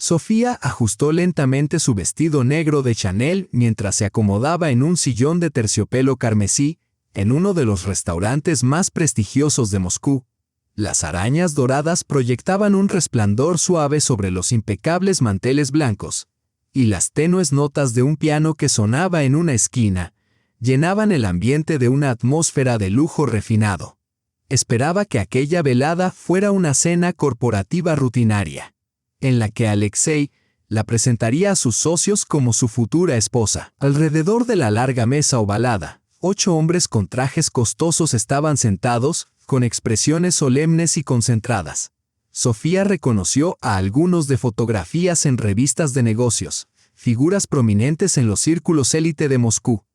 Sofía ajustó lentamente su vestido negro de Chanel mientras se acomodaba en un sillón de terciopelo carmesí en uno de los restaurantes más prestigiosos de Moscú. Las arañas doradas proyectaban un resplandor suave sobre los impecables manteles blancos, y las tenues notas de un piano que sonaba en una esquina llenaban el ambiente de una atmósfera de lujo refinado. Esperaba que aquella velada fuera una cena corporativa rutinaria, en la que Alexei la presentaría a sus socios como su futura esposa. Alrededor de la larga mesa ovalada, 8 hombres con trajes costosos estaban sentados, con expresiones solemnes y concentradas. Sofía reconoció a algunos de fotografías en revistas de negocios, figuras prominentes en los círculos élite de Moscú.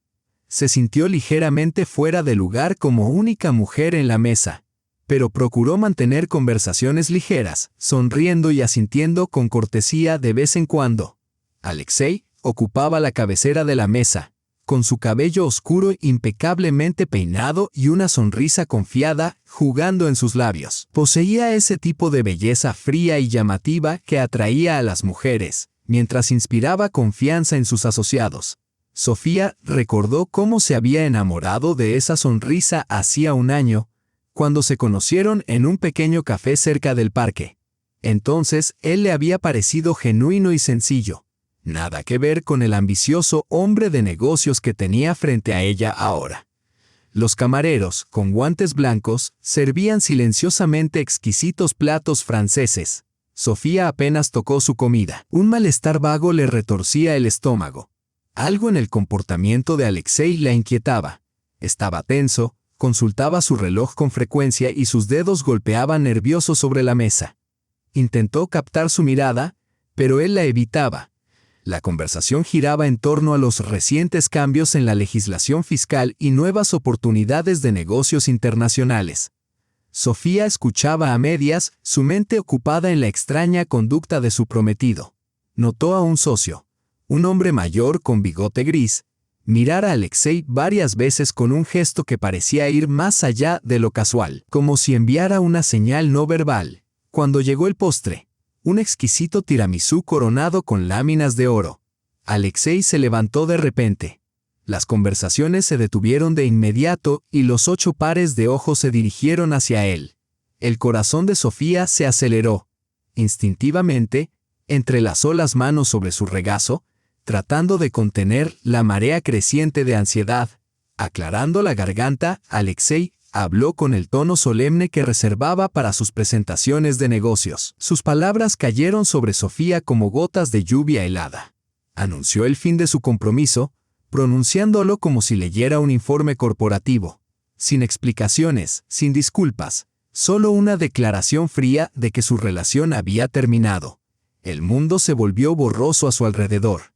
Se sintió ligeramente fuera de lugar como única mujer en la mesa, pero procuró mantener conversaciones ligeras, sonriendo y asintiendo con cortesía de vez en cuando. Alexei ocupaba la cabecera de la mesa, con su cabello oscuro impecablemente peinado y una sonrisa confiada jugando en sus labios. Poseía ese tipo de belleza fría y llamativa que atraía a las mujeres, mientras inspiraba confianza en sus asociados. Sofía recordó cómo se había enamorado de esa sonrisa hacía un año, cuando se conocieron en un pequeño café cerca del parque. Entonces, él le había parecido genuino y sencillo. Nada que ver con el ambicioso hombre de negocios que tenía frente a ella ahora. Los camareros, con guantes blancos, servían silenciosamente exquisitos platos franceses. Sofía apenas tocó su comida. Un malestar vago le retorcía el estómago. Algo en el comportamiento de Alexei la inquietaba. Estaba tenso, consultaba su reloj con frecuencia y sus dedos golpeaban nerviosos sobre la mesa. Intentó captar su mirada, pero él la evitaba. La conversación giraba en torno a los recientes cambios en la legislación fiscal y nuevas oportunidades de negocios internacionales. Sofía escuchaba a medias, su mente ocupada en la extraña conducta de su prometido. Notó a un socio, un hombre mayor con bigote gris, mirar a Alexei varias veces con un gesto que parecía ir más allá de lo casual, como si enviara una señal no verbal. Cuando llegó el postre, un exquisito tiramisú coronado con láminas de oro, Alexei se levantó de repente. Las conversaciones se detuvieron de inmediato y los 8 pares de ojos se dirigieron hacia él. El corazón de Sofía se aceleró. Instintivamente, entrelazó las manos sobre su regazo, tratando de contener la marea creciente de ansiedad. Aclarando la garganta, Alexei habló con el tono solemne que reservaba para sus presentaciones de negocios. Sus palabras cayeron sobre Sofía como gotas de lluvia helada. Anunció el fin de su compromiso, pronunciándolo como si leyera un informe corporativo. Sin explicaciones, sin disculpas, solo una declaración fría de que su relación había terminado. El mundo se volvió borroso a su alrededor.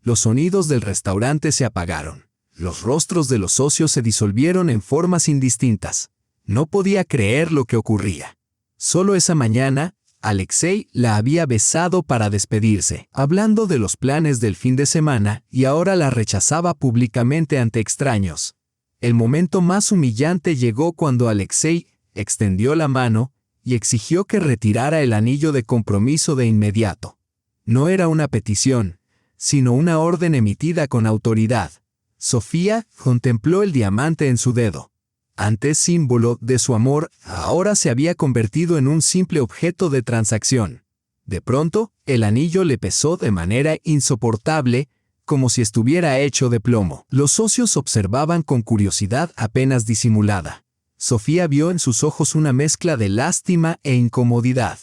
Los sonidos del restaurante se apagaron. Los rostros de los socios se disolvieron en formas indistintas. No podía creer lo que ocurría. Solo esa mañana, Alexei la había besado para despedirse, hablando de los planes del fin de semana, y ahora la rechazaba públicamente ante extraños. El momento más humillante llegó cuando Alexei extendió la mano y exigió que retirara el anillo de compromiso de inmediato. No era una petición, sino una orden emitida con autoridad. Sofía contempló el diamante en su dedo. Antes símbolo de su amor, ahora se había convertido en un simple objeto de transacción. De pronto, el anillo le pesó de manera insoportable, como si estuviera hecho de plomo. Los socios observaban con curiosidad apenas disimulada. Sofía vio en sus ojos una mezcla de lástima e incomodidad.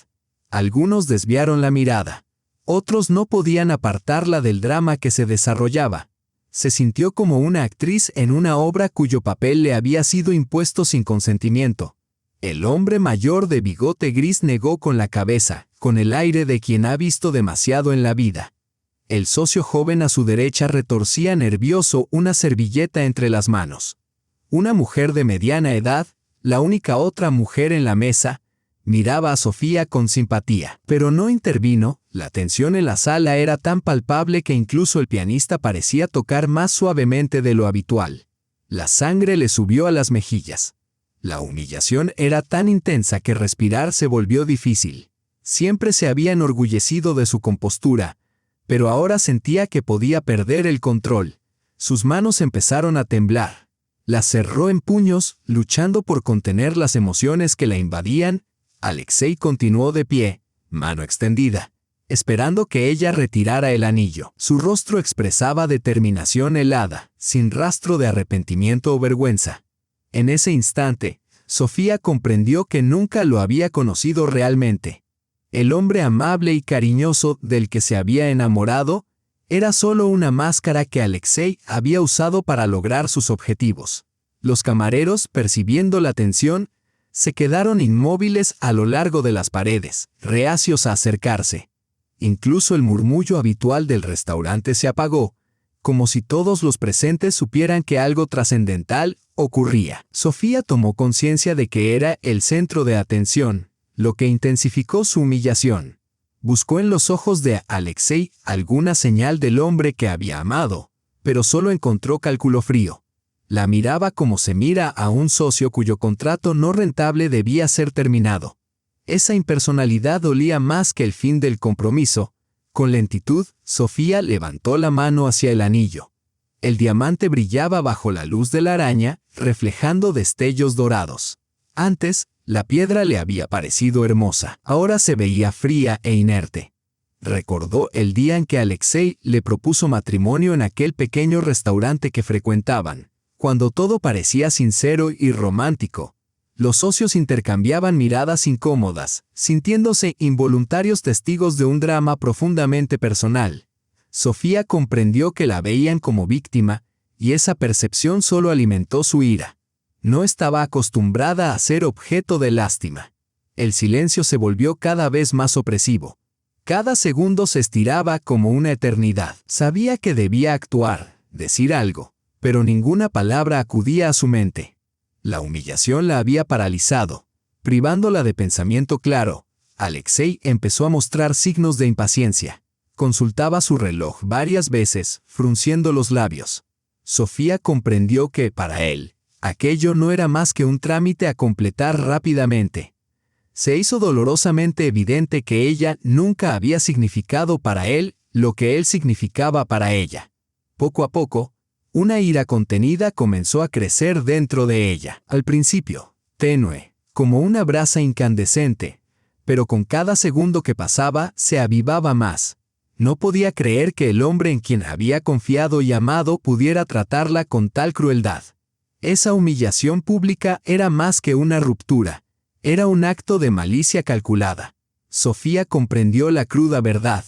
Algunos desviaron la mirada. Otros no podían apartarla del drama que se desarrollaba. Se sintió como una actriz en una obra cuyo papel le había sido impuesto sin consentimiento. El hombre mayor de bigote gris negó con la cabeza, con el aire de quien ha visto demasiado en la vida. El socio joven a su derecha retorcía nervioso una servilleta entre las manos. Una mujer de mediana edad, la única otra mujer en la mesa, miraba a Sofía con simpatía, pero no intervino. La tensión en la sala era tan palpable que incluso el pianista parecía tocar más suavemente de lo habitual. La sangre le subió a las mejillas. La humillación era tan intensa que respirar se volvió difícil. Siempre se había enorgullecido de su compostura, pero ahora sentía que podía perder el control. Sus manos empezaron a temblar. Las cerró en puños, luchando por contener las emociones que la invadían. Alexei continuó de pie, mano extendida, esperando que ella retirara el anillo. Su rostro expresaba determinación helada, sin rastro de arrepentimiento o vergüenza. En ese instante, Sofía comprendió que nunca lo había conocido realmente. El hombre amable y cariñoso del que se había enamorado era solo una máscara que Alexei había usado para lograr sus objetivos. Los camareros, percibiendo la tensión, se quedaron inmóviles a lo largo de las paredes, reacios a acercarse. Incluso el murmullo habitual del restaurante se apagó, como si todos los presentes supieran que algo trascendental ocurría. Sofía tomó conciencia de que era el centro de atención, lo que intensificó su humillación. Buscó en los ojos de Alexei alguna señal del hombre que había amado, pero solo encontró cálculo frío. La miraba como se mira a un socio cuyo contrato no rentable debía ser terminado. Esa impersonalidad dolía más que el fin del compromiso. Con lentitud, Sofía levantó la mano hacia el anillo. El diamante brillaba bajo la luz de la araña, reflejando destellos dorados. Antes, la piedra le había parecido hermosa. Ahora se veía fría e inerte. Recordó el día en que Alexei le propuso matrimonio en aquel pequeño restaurante que frecuentaban, cuando todo parecía sincero y romántico. Los socios intercambiaban miradas incómodas, sintiéndose involuntarios testigos de un drama profundamente personal. Sofía comprendió que la veían como víctima, y esa percepción solo alimentó su ira. No estaba acostumbrada a ser objeto de lástima. El silencio se volvió cada vez más opresivo. Cada segundo se estiraba como una eternidad. Sabía que debía actuar, decir algo, pero ninguna palabra acudía a su mente. La humillación la había paralizado, privándola de pensamiento claro. Alexei empezó a mostrar signos de impaciencia. Consultaba su reloj varias veces, frunciendo los labios. Sofía comprendió que, para él, aquello no era más que un trámite a completar rápidamente. Se hizo dolorosamente evidente que ella nunca había significado para él lo que él significaba para ella. Poco a poco, una ira contenida comenzó a crecer dentro de ella. Al principio, tenue, como una brasa incandescente, pero con cada segundo que pasaba se avivaba más. No podía creer que el hombre en quien había confiado y amado pudiera tratarla con tal crueldad. Esa humillación pública era más que una ruptura. Era un acto de malicia calculada. Sofía comprendió la cruda verdad.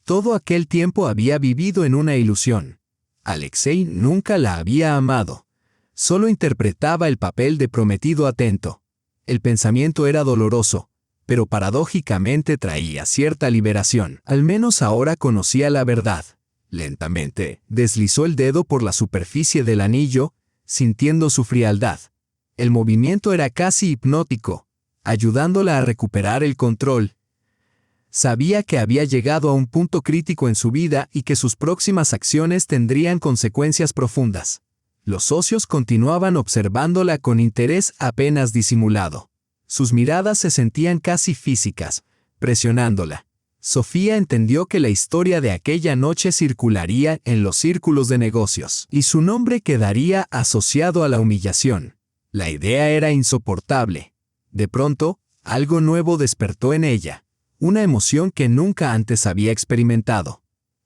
Todo aquel tiempo había vivido en una ilusión. Alexei nunca la había amado. Solo interpretaba el papel de prometido atento. El pensamiento era doloroso, pero paradójicamente traía cierta liberación. Al menos ahora conocía la verdad. Lentamente, deslizó el dedo por la superficie del anillo, sintiendo su frialdad. El movimiento era casi hipnótico, ayudándola a recuperar el control. Sabía que había llegado a un punto crítico en su vida y que sus próximas acciones tendrían consecuencias profundas. Los socios continuaban observándola con interés apenas disimulado. Sus miradas se sentían casi físicas, presionándola. Sofía entendió que la historia de aquella noche circularía en los círculos de negocios, y su nombre quedaría asociado a la humillación. La idea era insoportable. De pronto, algo nuevo despertó en ella, una emoción que nunca antes había experimentado.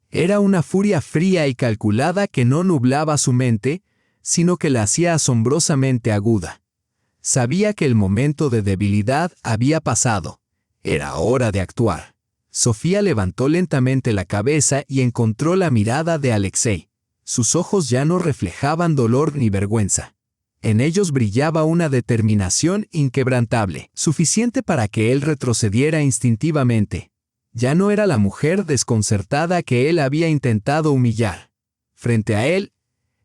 Era una furia fría y calculada que no nublaba su mente, sino que la hacía asombrosamente aguda. Sabía que el momento de debilidad había pasado. Era hora de actuar. Sofía levantó lentamente la cabeza y encontró la mirada de Alexei. Sus ojos ya no reflejaban dolor ni vergüenza. En ellos brillaba una determinación inquebrantable, suficiente para que él retrocediera instintivamente. Ya no era la mujer desconcertada que él había intentado humillar. Frente a él,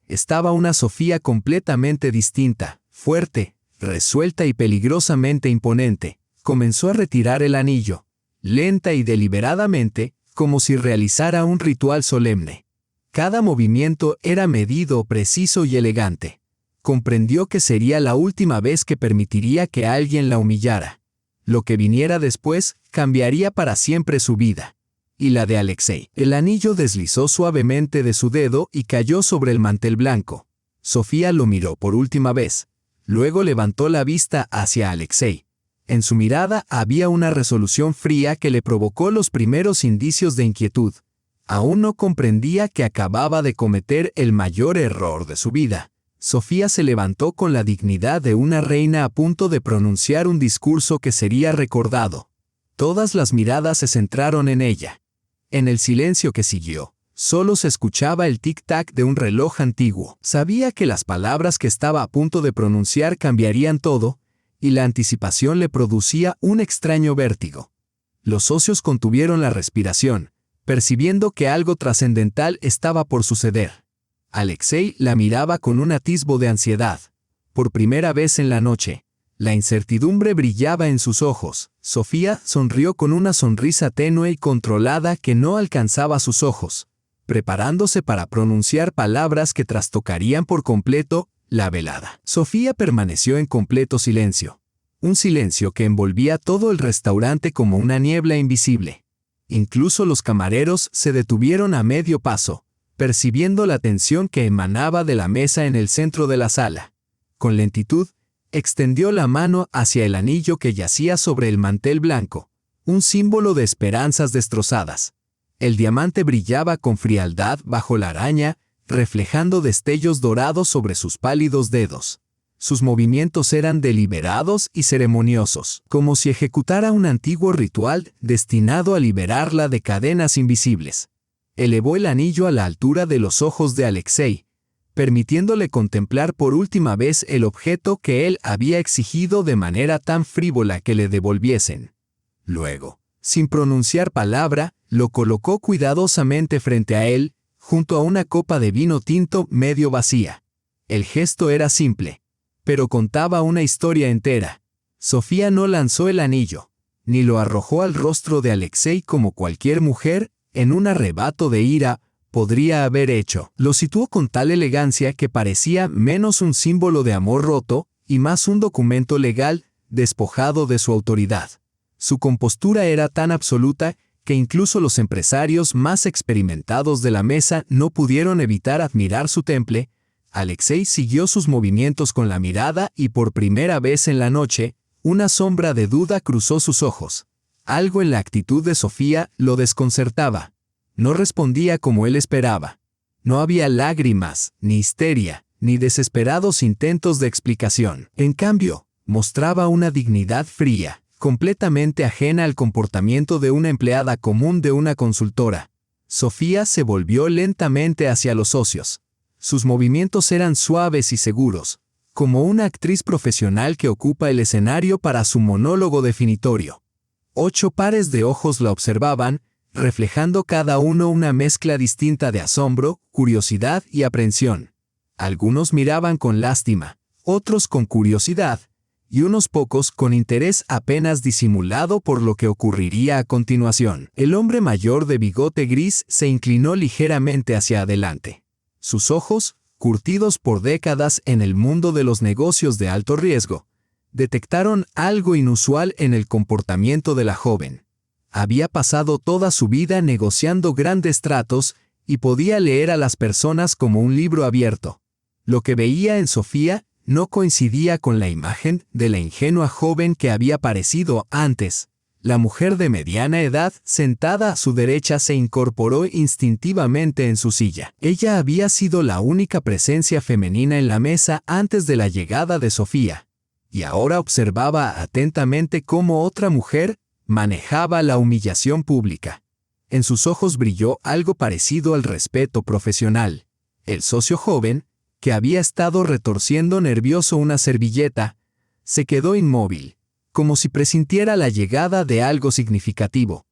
estaba una Sofía completamente distinta, fuerte, resuelta y peligrosamente imponente. Comenzó a retirar el anillo, lenta y deliberadamente, como si realizara un ritual solemne. Cada movimiento era medido, preciso y elegante. Comprendió que sería la última vez que permitiría que alguien la humillara. Lo que viniera después cambiaría para siempre su vida. Y la de Alexei. El anillo deslizó suavemente de su dedo y cayó sobre el mantel blanco. Sofía lo miró por última vez. Luego levantó la vista hacia Alexei. En su mirada había una resolución fría que le provocó los primeros indicios de inquietud. Aún no comprendía que acababa de cometer el mayor error de su vida. Sofía se levantó con la dignidad de una reina a punto de pronunciar un discurso que sería recordado. Todas las miradas se centraron en ella. En el silencio que siguió, solo se escuchaba el tic-tac de un reloj antiguo. Sabía que las palabras que estaba a punto de pronunciar cambiarían todo, y la anticipación le producía un extraño vértigo. Los socios contuvieron la respiración, percibiendo que algo trascendental estaba por suceder. Alexei la miraba con un atisbo de ansiedad. Por primera vez en la noche, la incertidumbre brillaba en sus ojos. Sofía sonrió con una sonrisa tenue y controlada que no alcanzaba sus ojos, preparándose para pronunciar palabras que trastocarían por completo la velada. Sofía permaneció en completo silencio. Un silencio que envolvía todo el restaurante como una niebla invisible. Incluso los camareros se detuvieron a medio paso, percibiendo la tensión que emanaba de la mesa en el centro de la sala. Con lentitud, extendió la mano hacia el anillo que yacía sobre el mantel blanco, un símbolo de esperanzas destrozadas. El diamante brillaba con frialdad bajo la araña, reflejando destellos dorados sobre sus pálidos dedos. Sus movimientos eran deliberados y ceremoniosos, como si ejecutara un antiguo ritual destinado a liberarla de cadenas invisibles. Elevó el anillo a la altura de los ojos de Alexei, permitiéndole contemplar por última vez el objeto que él había exigido de manera tan frívola que le devolviesen. Luego, sin pronunciar palabra, lo colocó cuidadosamente frente a él, junto a una copa de vino tinto medio vacía. El gesto era simple, pero contaba una historia entera. Sofía no lanzó el anillo, ni lo arrojó al rostro de Alexei como cualquier mujer, en un arrebato de ira, podría haber hecho. Lo situó con tal elegancia que parecía menos un símbolo de amor roto y más un documento legal despojado de su autoridad. Su compostura era tan absoluta que incluso los empresarios más experimentados de la mesa no pudieron evitar admirar su temple. Alexei siguió sus movimientos con la mirada y por primera vez en la noche, una sombra de duda cruzó sus ojos. Algo en la actitud de Sofía lo desconcertaba. No respondía como él esperaba. No había lágrimas, ni histeria, ni desesperados intentos de explicación. En cambio, mostraba una dignidad fría, completamente ajena al comportamiento de una empleada común de una consultora. Sofía se volvió lentamente hacia los socios. Sus movimientos eran suaves y seguros, como una actriz profesional que ocupa el escenario para su monólogo definitorio. 8 pares de ojos la observaban, reflejando cada uno una mezcla distinta de asombro, curiosidad y aprensión. Algunos miraban con lástima, otros con curiosidad, y unos pocos con interés apenas disimulado por lo que ocurriría a continuación. El hombre mayor de bigote gris se inclinó ligeramente hacia adelante. Sus ojos, curtidos por décadas en el mundo de los negocios de alto riesgo, detectaron algo inusual en el comportamiento de la joven. Había pasado toda su vida negociando grandes tratos y podía leer a las personas como un libro abierto. Lo que veía en Sofía no coincidía con la imagen de la ingenua joven que había aparecido antes. La mujer de mediana edad, sentada a su derecha, se incorporó instintivamente en su silla. Ella había sido la única presencia femenina en la mesa antes de la llegada de Sofía, y ahora observaba atentamente cómo otra mujer manejaba la humillación pública. En sus ojos brilló algo parecido al respeto profesional. El socio joven, que había estado retorciendo nervioso una servilleta, se quedó inmóvil, como si presintiera la llegada de algo significativo.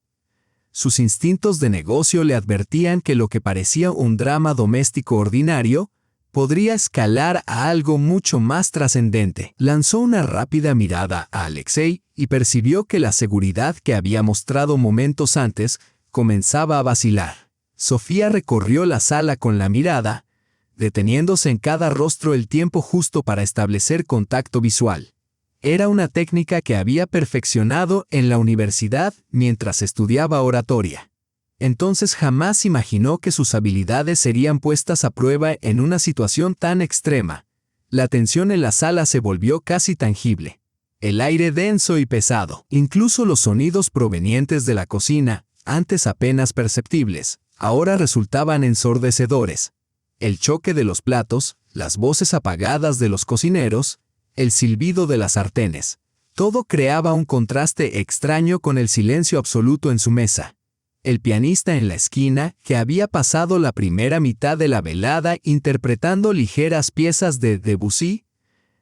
Sus instintos de negocio le advertían que lo que parecía un drama doméstico ordinario podría escalar a algo mucho más trascendente. Lanzó una rápida mirada a Alexei y percibió que la seguridad que había mostrado momentos antes comenzaba a vacilar. Sofía recorrió la sala con la mirada, deteniéndose en cada rostro el tiempo justo para establecer contacto visual. Era una técnica que había perfeccionado en la universidad mientras estudiaba oratoria. Entonces jamás imaginó que sus habilidades serían puestas a prueba en una situación tan extrema. La tensión en la sala se volvió casi tangible. El aire denso y pesado, incluso los sonidos provenientes de la cocina, antes apenas perceptibles, ahora resultaban ensordecedores. El choque de los platos, las voces apagadas de los cocineros, el silbido de las sartenes. Todo creaba un contraste extraño con el silencio absoluto en su mesa. El pianista en la esquina, que había pasado la primera mitad de la velada interpretando ligeras piezas de Debussy,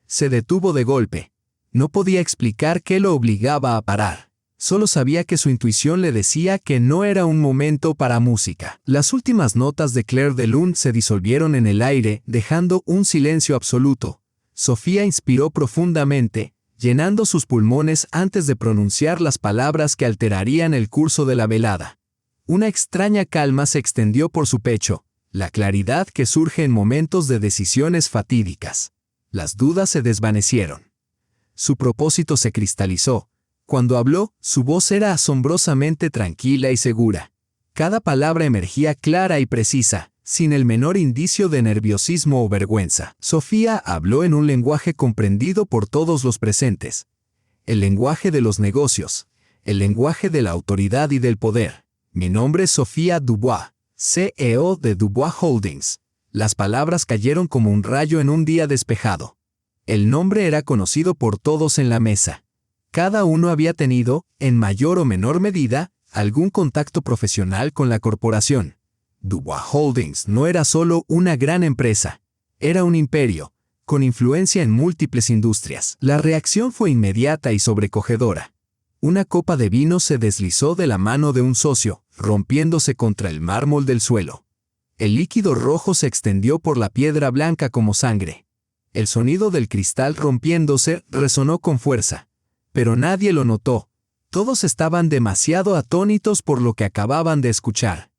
se detuvo de golpe. No podía explicar qué lo obligaba a parar. Solo sabía que su intuición le decía que no era un momento para música. Las últimas notas de Clair de Lune se disolvieron en el aire, dejando un silencio absoluto. Sofía inspiró profundamente, llenando sus pulmones antes de pronunciar las palabras que alterarían el curso de la velada. Una extraña calma se extendió por su pecho, la claridad que surge en momentos de decisiones fatídicas. Las dudas se desvanecieron. Su propósito se cristalizó. Cuando habló, su voz era asombrosamente tranquila y segura. Cada palabra emergía clara y precisa, sin el menor indicio de nerviosismo o vergüenza. Sofía habló en un lenguaje comprendido por todos los presentes. El lenguaje de los negocios, el lenguaje de la autoridad y del poder. Mi nombre es Sofía Dubois, CEO de Dubois Holdings. Las palabras cayeron como un rayo en un día despejado. El nombre era conocido por todos en la mesa. Cada uno había tenido, en mayor o menor medida, algún contacto profesional con la corporación. Dubois Holdings no era solo una gran empresa, era un imperio, con influencia en múltiples industrias. La reacción fue inmediata y sobrecogedora. Una copa de vino se deslizó de la mano de un socio, rompiéndose contra el mármol del suelo. El líquido rojo se extendió por la piedra blanca como sangre. El sonido del cristal rompiéndose resonó con fuerza. Pero nadie lo notó. Todos estaban demasiado atónitos por lo que acababan de escuchar.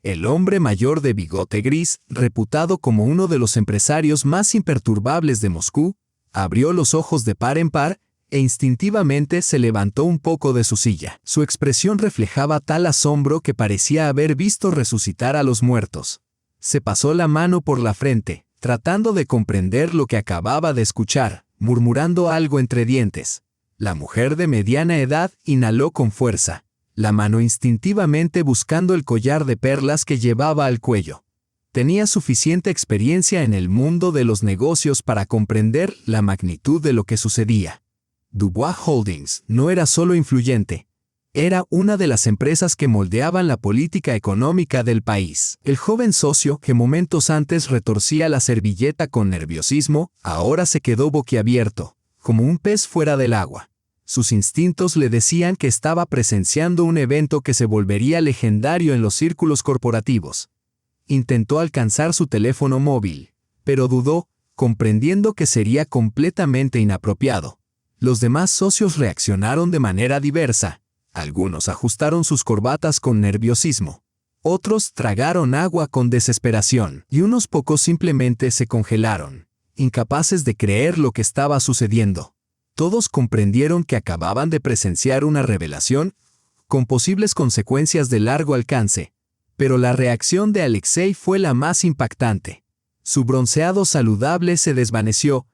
El hombre mayor de bigote gris, reputado como uno de los empresarios más imperturbables de Moscú, abrió los ojos de par en par e instintivamente se levantó un poco de su silla. Su expresión reflejaba tal asombro que parecía haber visto resucitar a los muertos. Se pasó la mano por la frente, tratando de comprender lo que acababa de escuchar, murmurando algo entre dientes. La mujer de mediana edad inhaló con fuerza, la mano instintivamente buscando el collar de perlas que llevaba al cuello. Tenía suficiente experiencia en el mundo de los negocios para comprender la magnitud de lo que sucedía. Dubois Holdings no era solo influyente, era una de las empresas que moldeaban la política económica del país. El joven socio, que momentos antes retorcía la servilleta con nerviosismo, ahora se quedó boquiabierto, como un pez fuera del agua. Sus instintos le decían que estaba presenciando un evento que se volvería legendario en los círculos corporativos. Intentó alcanzar su teléfono móvil, pero dudó, comprendiendo que sería completamente inapropiado. Los demás socios reaccionaron de manera diversa. Algunos ajustaron sus corbatas con nerviosismo. Otros tragaron agua con desesperación, y unos pocos simplemente se congelaron, incapaces de creer lo que estaba sucediendo. Todos comprendieron que acababan de presenciar una revelación con posibles consecuencias de largo alcance, pero la reacción de Alexei fue la más impactante. Su bronceado saludable se desvaneció,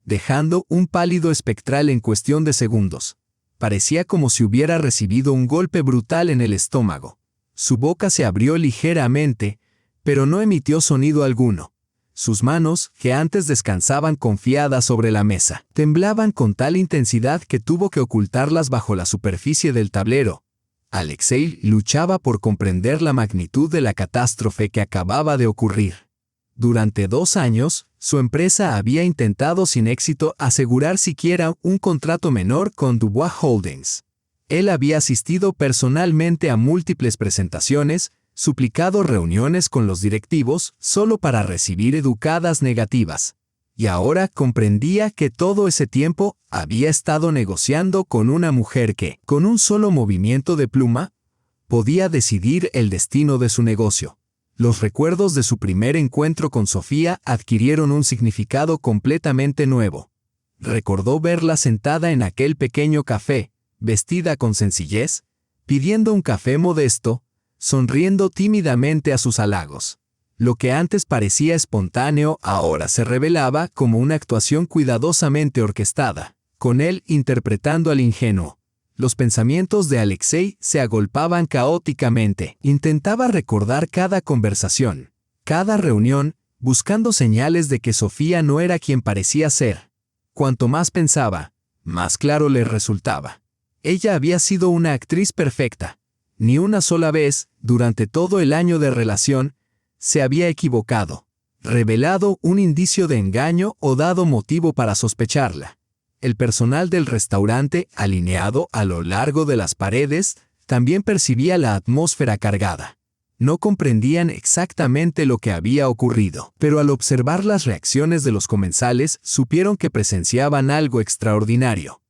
dejando un pálido espectral en cuestión de segundos. Parecía como si hubiera recibido un golpe brutal en el estómago. Su boca se abrió ligeramente, pero no emitió sonido alguno. Sus manos, que antes descansaban confiadas sobre la mesa, temblaban con tal intensidad que tuvo que ocultarlas bajo la superficie del tablero. Alexei luchaba por comprender la magnitud de la catástrofe que acababa de ocurrir. Durante 2 años, su empresa había intentado sin éxito asegurar siquiera un contrato menor con Dubois Holdings. Él había asistido personalmente a múltiples presentaciones, suplicado reuniones con los directivos solo para recibir educadas negativas. Y ahora comprendía que todo ese tiempo había estado negociando con una mujer que, con un solo movimiento de pluma, podía decidir el destino de su negocio. Los recuerdos de su primer encuentro con Sofía adquirieron un significado completamente nuevo. Recordó verla sentada en aquel pequeño café, vestida con sencillez, pidiendo un café modesto, sonriendo tímidamente a sus halagos. Lo que antes parecía espontáneo ahora se revelaba como una actuación cuidadosamente orquestada, con él interpretando al ingenuo. Los pensamientos de Alexei se agolpaban caóticamente. Intentaba recordar cada conversación, cada reunión, buscando señales de que Sofía no era quien parecía ser. Cuanto más pensaba, más claro le resultaba. Ella había sido una actriz perfecta. Ni una sola vez, durante todo el año de relación, se había equivocado, revelado un indicio de engaño o dado motivo para sospecharla. El personal del restaurante, alineado a lo largo de las paredes, también percibía la atmósfera cargada. No comprendían exactamente lo que había ocurrido, pero al observar las reacciones de los comensales, supieron que presenciaban algo extraordinario.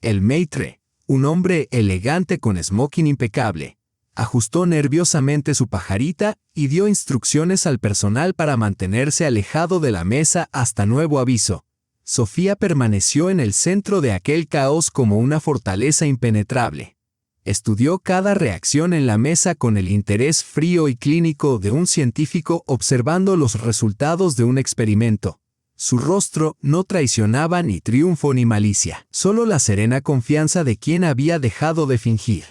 El maître, un hombre elegante con smoking impecable, ajustó nerviosamente su pajarita y dio instrucciones al personal para mantenerse alejado de la mesa hasta nuevo aviso. Sofía permaneció en el centro de aquel caos como una fortaleza impenetrable. Estudió cada reacción en la mesa con el interés frío y clínico de un científico observando los resultados de un experimento. Su rostro no traicionaba ni triunfo ni malicia, solo la serena confianza de quien había dejado de fingir.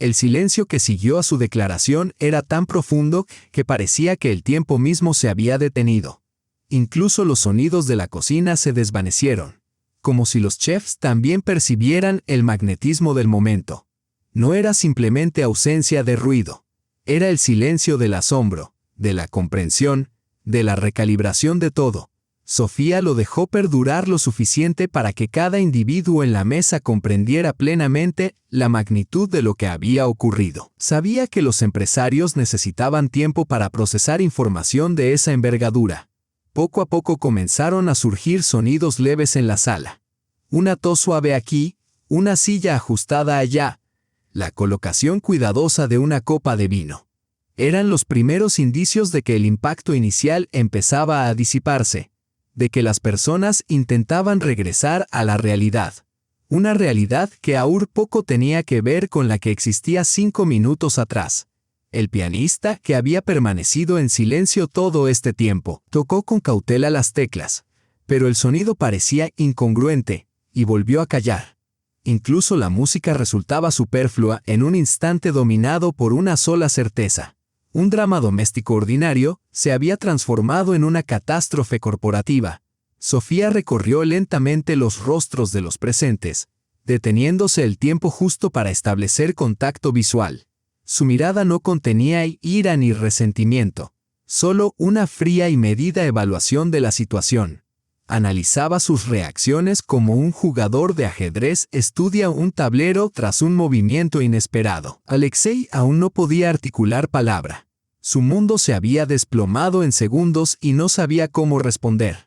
El silencio que siguió a su declaración era tan profundo que parecía que el tiempo mismo se había detenido. Incluso los sonidos de la cocina se desvanecieron, como si los chefs también percibieran el magnetismo del momento. No era simplemente ausencia de ruido, era el silencio del asombro, de la comprensión, de la recalibración de todo. Sofía lo dejó perdurar lo suficiente para que cada individuo en la mesa comprendiera plenamente la magnitud de lo que había ocurrido. Sabía que los empresarios necesitaban tiempo para procesar información de esa envergadura. Poco a poco comenzaron a surgir sonidos leves en la sala. Una tos suave aquí, una silla ajustada allá, la colocación cuidadosa de una copa de vino. Eran los primeros indicios de que el impacto inicial empezaba a disiparse, de que las personas intentaban regresar a la realidad. Una realidad que aún poco tenía que ver con la que existía 5 minutos atrás. El pianista, que había permanecido en silencio todo este tiempo, tocó con cautela las teclas, pero el sonido parecía incongruente, y volvió a callar. Incluso la música resultaba superflua en un instante dominado por una sola certeza. Un drama doméstico ordinario se había transformado en una catástrofe corporativa. Sofía recorrió lentamente los rostros de los presentes, deteniéndose el tiempo justo para establecer contacto visual. Su mirada no contenía ira ni resentimiento, solo una fría y medida evaluación de la situación. Analizaba sus reacciones como un jugador de ajedrez estudia un tablero tras un movimiento inesperado. Alexei aún no podía articular palabra. Su mundo se había desplomado en segundos y no sabía cómo responder.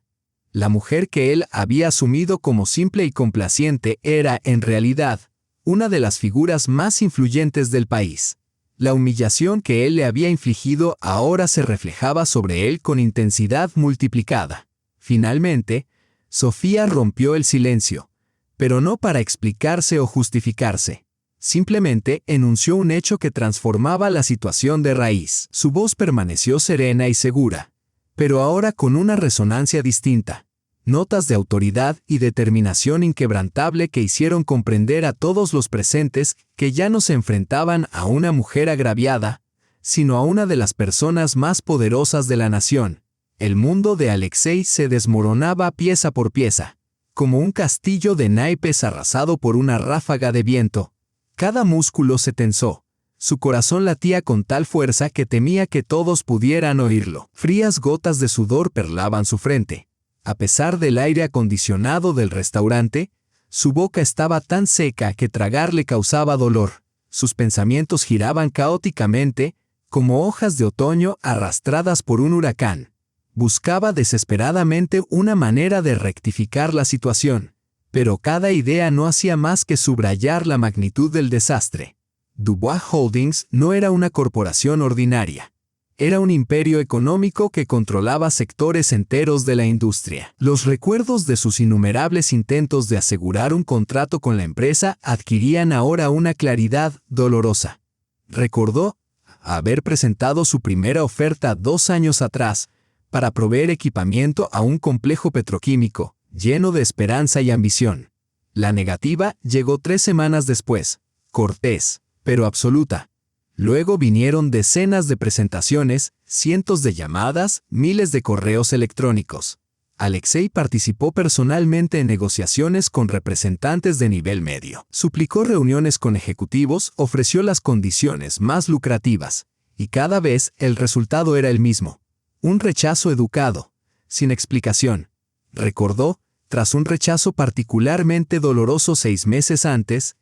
La mujer que él había asumido como simple y complaciente era, en realidad, una de las figuras más influyentes del país. La humillación que él le había infligido ahora se reflejaba sobre él con intensidad multiplicada. Finalmente, Sofía rompió el silencio, pero no para explicarse o justificarse. Simplemente enunció un hecho que transformaba la situación de raíz. Su voz permaneció serena y segura, pero ahora con una resonancia distinta. Notas de autoridad y determinación inquebrantable que hicieron comprender a todos los presentes que ya no se enfrentaban a una mujer agraviada, sino a una de las personas más poderosas de la nación. El mundo de Alexei se desmoronaba pieza por pieza, como un castillo de naipes arrasado por una ráfaga de viento. Cada músculo se tensó. Su corazón latía con tal fuerza que temía que todos pudieran oírlo. Frías gotas de sudor perlaban su frente. A pesar del aire acondicionado del restaurante, su boca estaba tan seca que tragar le causaba dolor. Sus pensamientos giraban caóticamente, como hojas de otoño arrastradas por un huracán. Buscaba desesperadamente una manera de rectificar la situación, pero cada idea no hacía más que subrayar la magnitud del desastre. Dubois Holdings no era una corporación ordinaria. Era un imperio económico que controlaba sectores enteros de la industria. Los recuerdos de sus innumerables intentos de asegurar un contrato con la empresa adquirían ahora una claridad dolorosa. Recordó haber presentado su primera oferta 2 años atrás para proveer equipamiento a un complejo petroquímico, lleno de esperanza y ambición. La negativa llegó 3 semanas después, cortés, pero absoluta. Luego vinieron decenas de presentaciones, cientos de llamadas, miles de correos electrónicos. Alexei participó personalmente en negociaciones con representantes de nivel medio. Suplicó reuniones con ejecutivos, ofreció las condiciones más lucrativas, y cada vez el resultado era el mismo. Un rechazo educado, sin explicación. Recordó, tras un rechazo particularmente doloroso 6 meses antes,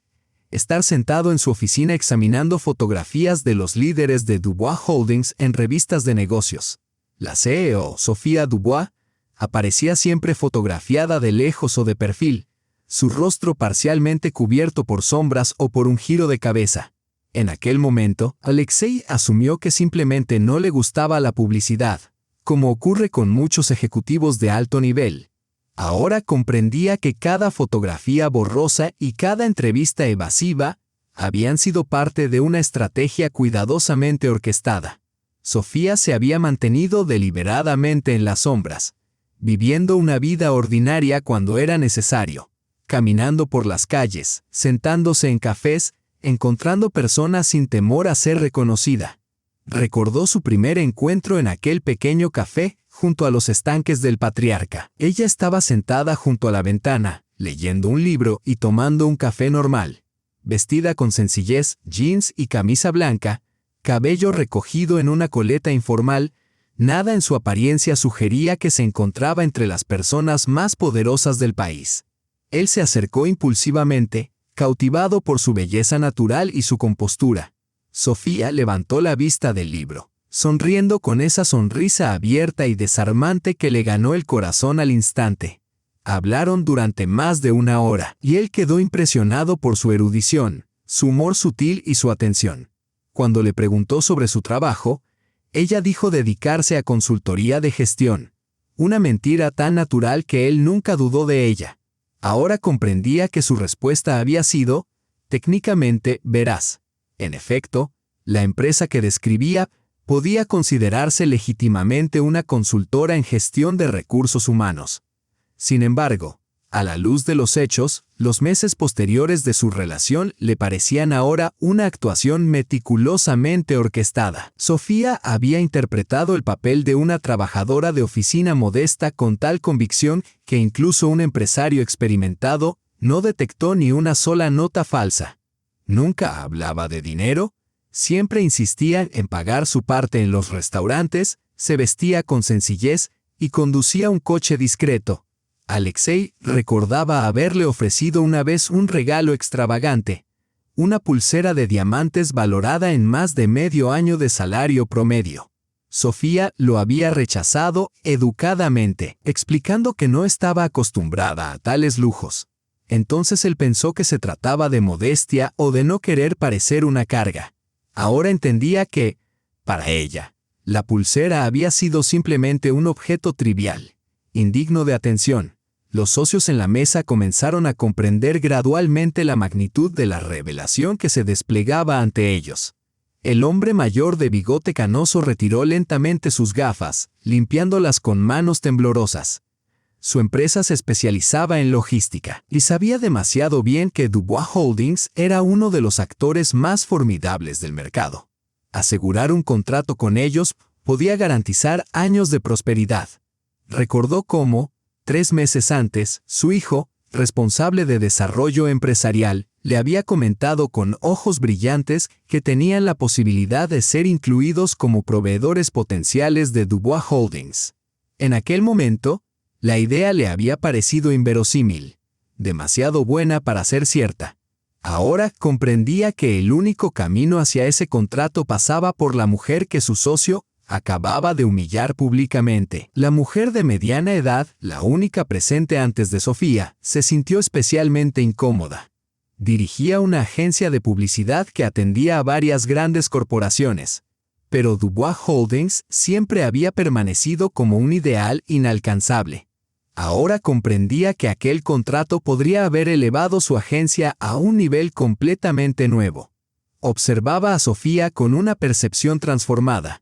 estar sentado en su oficina examinando fotografías de los líderes de Dubois Holdings en revistas de negocios. La CEO, Sofía Dubois, aparecía siempre fotografiada de lejos o de perfil, su rostro parcialmente cubierto por sombras o por un giro de cabeza. En aquel momento, Alexei asumió que simplemente no le gustaba la publicidad, como ocurre con muchos ejecutivos de alto nivel. Ahora comprendía que cada fotografía borrosa y cada entrevista evasiva habían sido parte de una estrategia cuidadosamente orquestada. Sofía se había mantenido deliberadamente en las sombras, viviendo una vida ordinaria cuando era necesario, caminando por las calles, sentándose en cafés, encontrando personas sin temor a ser reconocida. Recordó su primer encuentro en aquel pequeño café junto a los estanques del Patriarca. Ella estaba sentada junto a la ventana, leyendo un libro y tomando un café normal. Vestida con sencillez, jeans y camisa blanca, cabello recogido en una coleta informal, nada en su apariencia sugería que se encontraba entre las personas más poderosas del país. Él se acercó impulsivamente, cautivado por su belleza natural y su compostura. Sofía levantó la vista del libro, sonriendo con esa sonrisa abierta y desarmante que le ganó el corazón al instante. Hablaron durante más de 1 hora, y él quedó impresionado por su erudición, su humor sutil y su atención. Cuando le preguntó sobre su trabajo, ella dijo dedicarse a consultoría de gestión, una mentira tan natural que él nunca dudó de ella. Ahora comprendía que su respuesta había sido, técnicamente, veraz. En efecto, la empresa que describía podía considerarse legítimamente una consultora en gestión de recursos humanos. Sin embargo, a la luz de los hechos, los meses posteriores de su relación le parecían ahora una actuación meticulosamente orquestada. Sofía había interpretado el papel de una trabajadora de oficina modesta con tal convicción que incluso un empresario experimentado no detectó ni una sola nota falsa. Nunca hablaba de dinero, siempre insistía en pagar su parte en los restaurantes, se vestía con sencillez y conducía un coche discreto. Alexei recordaba haberle ofrecido una vez un regalo extravagante, una pulsera de diamantes valorada en más de medio año de salario promedio. Sofía lo había rechazado educadamente, explicando que no estaba acostumbrada a tales lujos. Entonces él pensó que se trataba de modestia o de no querer parecer una carga. Ahora entendía que, para ella, la pulsera había sido simplemente un objeto trivial, indigno de atención. Los socios en la mesa comenzaron a comprender gradualmente la magnitud de la revelación que se desplegaba ante ellos. El hombre mayor de bigote canoso retiró lentamente sus gafas, limpiándolas con manos temblorosas. Su empresa se especializaba en logística y sabía demasiado bien que Dubois Holdings era uno de los actores más formidables del mercado. Asegurar un contrato con ellos podía garantizar años de prosperidad. Recordó cómo, 3 meses antes, su hijo, responsable de desarrollo empresarial, le había comentado con ojos brillantes que tenían la posibilidad de ser incluidos como proveedores potenciales de Dubois Holdings. En aquel momento, la idea le había parecido inverosímil, demasiado buena para ser cierta. Ahora comprendía que el único camino hacia ese contrato pasaba por la mujer que su socio acababa de humillar públicamente. La mujer de mediana edad, la única presente antes de Sofía, se sintió especialmente incómoda. Dirigía una agencia de publicidad que atendía a varias grandes corporaciones, pero Dubois Holdings siempre había permanecido como un ideal inalcanzable. Ahora comprendía que aquel contrato podría haber elevado su agencia a un nivel completamente nuevo. Observaba a Sofía con una percepción transformada.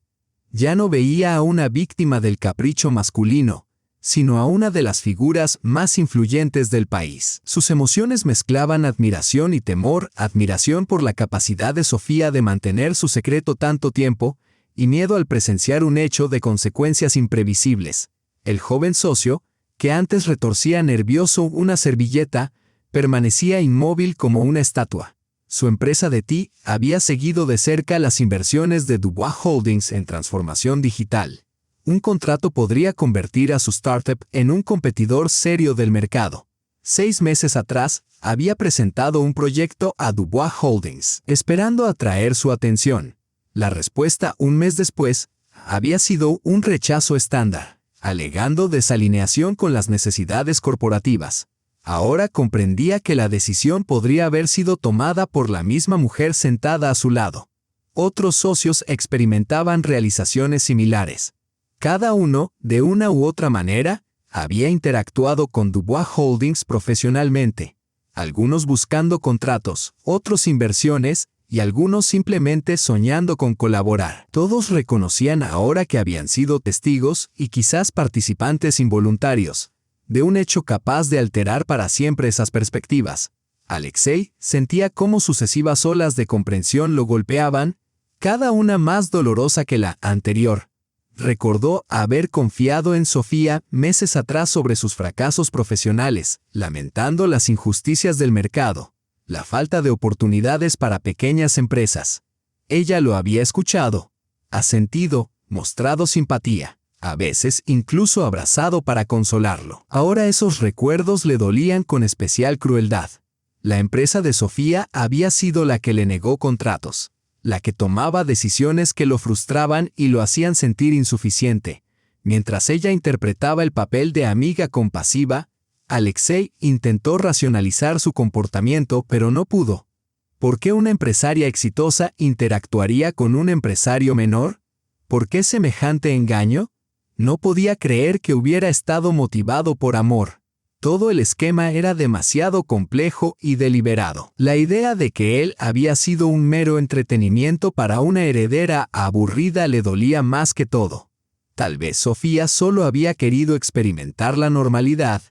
Ya no veía a una víctima del capricho masculino, sino a una de las figuras más influyentes del país. Sus emociones mezclaban admiración y temor, admiración por la capacidad de Sofía de mantener su secreto tanto tiempo, y miedo al presenciar un hecho de consecuencias imprevisibles. El joven socio, que antes retorcía nervioso una servilleta, permanecía inmóvil como una estatua. Su empresa de té había seguido de cerca las inversiones de Dubois Holdings en transformación digital. Un contrato podría convertir a su startup en un competidor serio del mercado. 6 meses atrás, había presentado un proyecto a Dubois Holdings, esperando atraer su atención. La respuesta, un mes después, había sido un rechazo estándar, alegando desalineación con las necesidades corporativas. Ahora comprendía que la decisión podría haber sido tomada por la misma mujer sentada a su lado. Otros socios experimentaban realizaciones similares. Cada uno, de una u otra manera, había interactuado con Dubois Holdings profesionalmente, algunos buscando contratos, otros inversiones, y algunos simplemente soñando con colaborar. Todos reconocían ahora que habían sido testigos y quizás participantes involuntarios de un hecho capaz de alterar para siempre esas perspectivas. Alexei sentía cómo sucesivas olas de comprensión lo golpeaban, cada una más dolorosa que la anterior. Recordó haber confiado en Sofía meses atrás sobre sus fracasos profesionales, lamentando las injusticias del mercado, la falta de oportunidades para pequeñas empresas. Ella lo había escuchado, asentido, mostrado simpatía, a veces incluso abrazado para consolarlo. Ahora esos recuerdos le dolían con especial crueldad. La empresa de Sofía había sido la que le negó contratos, la que tomaba decisiones que lo frustraban y lo hacían sentir insuficiente. Mientras ella interpretaba el papel de amiga compasiva, Alexei intentó racionalizar su comportamiento, pero no pudo. ¿Por qué una empresaria exitosa interactuaría con un empresario menor? ¿Por qué semejante engaño? No podía creer que hubiera estado motivado por amor. Todo el esquema era demasiado complejo y deliberado. La idea de que él había sido un mero entretenimiento para una heredera aburrida le dolía más que todo. Tal vez Sofía solo había querido experimentar la normalidad,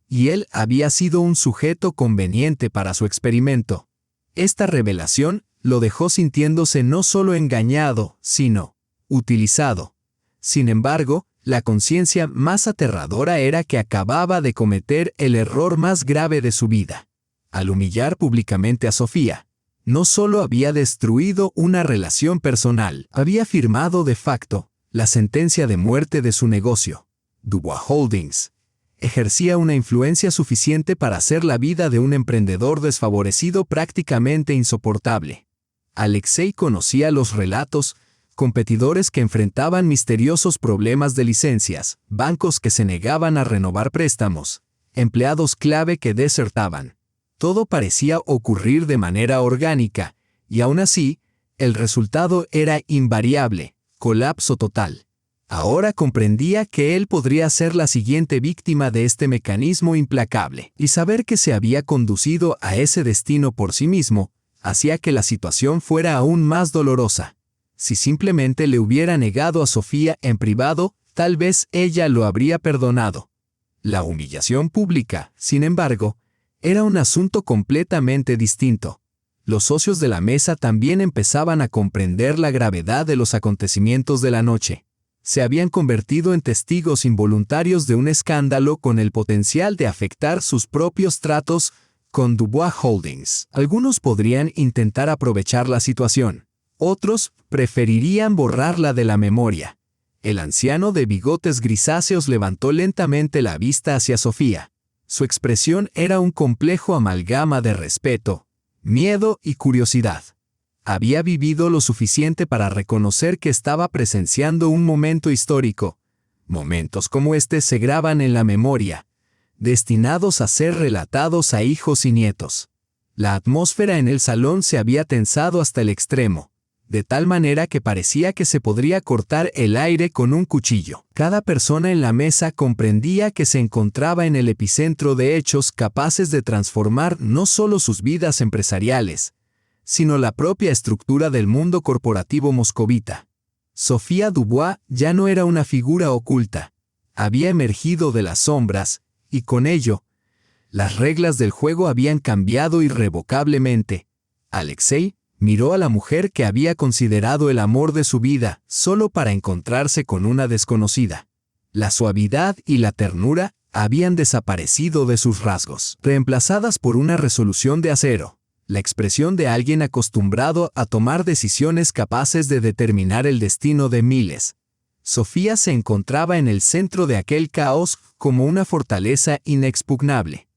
y él había sido un sujeto conveniente para su experimento. Esta revelación lo dejó sintiéndose no solo engañado, sino utilizado. Sin embargo, la conciencia más aterradora era que acababa de cometer el error más grave de su vida. Al humillar públicamente a Sofía, no solo había destruido una relación personal, había firmado de facto la sentencia de muerte de su negocio. Dubois Holdings ejercía una influencia suficiente para hacer la vida de un emprendedor desfavorecido prácticamente insoportable. Alexei conocía los relatos, competidores que enfrentaban misteriosos problemas de licencias, bancos que se negaban a renovar préstamos, empleados clave que desertaban. Todo parecía ocurrir de manera orgánica, y aún así, el resultado era invariable, colapso total. Ahora comprendía que él podría ser la siguiente víctima de este mecanismo implacable, y saber que se había conducido a ese destino por sí mismo, hacía que la situación fuera aún más dolorosa. Si simplemente le hubiera negado a Sofía en privado, tal vez ella lo habría perdonado. La humillación pública, sin embargo, era un asunto completamente distinto. Los socios de la mesa también empezaban a comprender la gravedad de los acontecimientos de la noche. Se habían convertido en testigos involuntarios de un escándalo con el potencial de afectar sus propios tratos con Dubois Holdings. Algunos podrían intentar aprovechar la situación. Otros preferirían borrarla de la memoria. El anciano de bigotes grisáceos levantó lentamente la vista hacia Sofía. Su expresión era un complejo amalgama de respeto, miedo y curiosidad. Había vivido lo suficiente para reconocer que estaba presenciando un momento histórico. Momentos como este se graban en la memoria, destinados a ser relatados a hijos y nietos. La atmósfera en el salón se había tensado hasta el extremo. de tal manera que parecía que se podría cortar el aire con un cuchillo. Cada persona en la mesa comprendía que se encontraba en el epicentro de hechos capaces de transformar no solo sus vidas empresariales, sino la propia estructura del mundo corporativo moscovita. Sofía Dubois ya no era una figura oculta. Había emergido de las sombras, y con ello, las reglas del juego habían cambiado irrevocablemente. Alexei miró a la mujer que había considerado el amor de su vida, solo para encontrarse con una desconocida. La suavidad y la ternura habían desaparecido de sus rasgos, reemplazadas por una resolución de acero, la expresión de alguien acostumbrado a tomar decisiones capaces de determinar el destino de miles. Sofía se encontraba en el centro de aquel caos como una fortaleza inexpugnable.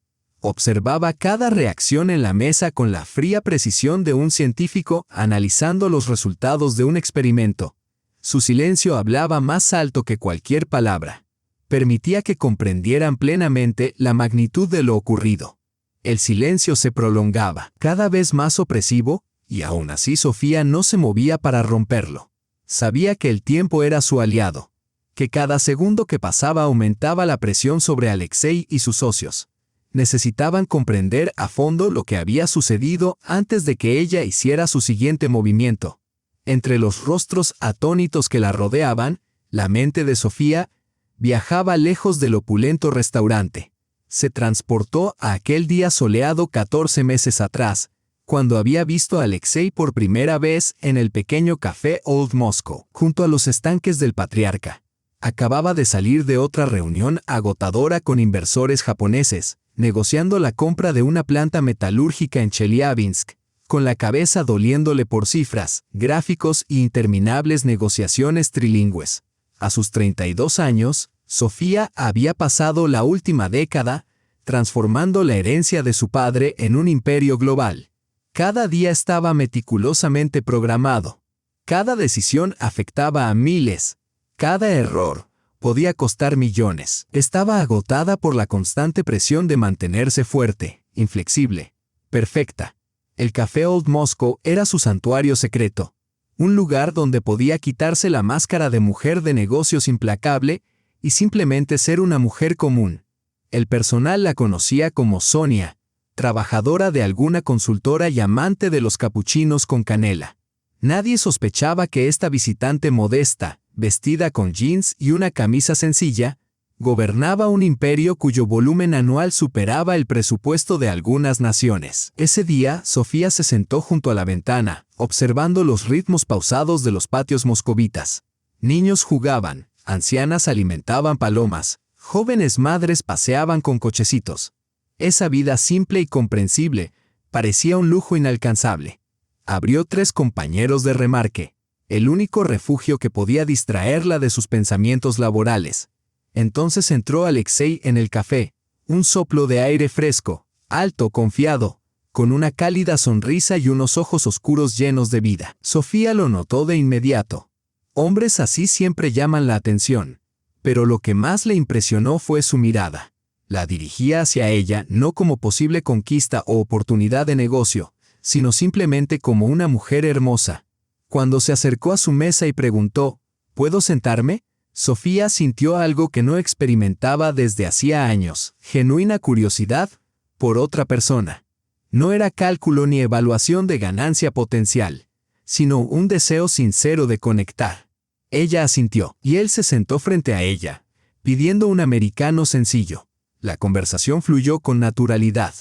Observaba cada reacción en la mesa con la fría precisión de un científico analizando los resultados de un experimento. Su silencio hablaba más alto que cualquier palabra. Permitía que comprendieran plenamente la magnitud de lo ocurrido. El silencio se prolongaba, cada vez más opresivo, y aún así Sofía no se movía para romperlo. Sabía que el tiempo era su aliado, que cada segundo que pasaba aumentaba la presión sobre Alexei y sus socios. Necesitaban comprender a fondo lo que había sucedido antes de que ella hiciera su siguiente movimiento. Entre los rostros atónitos que la rodeaban, la mente de Sofía viajaba lejos del opulento restaurante. Se transportó a aquel día soleado 14 meses atrás, cuando había visto a Alexei por primera vez en el pequeño café Old Moscow, junto a los estanques del Patriarca. Acababa de salir de otra reunión agotadora con inversores japoneses, negociando la compra de una planta metalúrgica en Chelyabinsk, con la cabeza doliéndole por cifras, gráficos y interminables negociaciones trilingües. A sus 32 años, Sofía había pasado la última década transformando la herencia de su padre en un imperio global. Cada día estaba meticulosamente programado. Cada decisión afectaba a miles. Cada error podía costar millones. Estaba agotada por la constante presión de mantenerse fuerte, inflexible, perfecta. El café Old Moscow era su santuario secreto, un lugar donde podía quitarse la máscara de mujer de negocios implacable y simplemente ser una mujer común. El personal la conocía como Sonia, trabajadora de alguna consultora y amante de los capuchinos con canela. Nadie sospechaba que esta visitante modesta, vestida con jeans y una camisa sencilla, gobernaba un imperio cuyo volumen anual superaba el presupuesto de algunas naciones. Ese día, Sofía se sentó junto a la ventana, observando los ritmos pausados de los patios moscovitas. Niños jugaban, ancianas alimentaban palomas, jóvenes madres paseaban con cochecitos. Esa vida simple y comprensible parecía un lujo inalcanzable. Abrió 3 compañeros de remarque, el único refugio que podía distraerla de sus pensamientos laborales. Entonces entró Alexei en el café, un soplo de aire fresco, alto, confiado, con una cálida sonrisa y unos ojos oscuros llenos de vida. Sofía lo notó de inmediato. Hombres así siempre llaman la atención, pero lo que más le impresionó fue su mirada. La dirigía hacia ella no como posible conquista o oportunidad de negocio, sino simplemente como una mujer hermosa. Cuando se acercó a su mesa y preguntó, ¿puedo sentarme?, Sofía sintió algo que no experimentaba desde hacía años, genuina curiosidad por otra persona. No era cálculo ni evaluación de ganancia potencial, sino un deseo sincero de conectar. Ella asintió, y él se sentó frente a ella, pidiendo un americano sencillo. La conversación fluyó con naturalidad,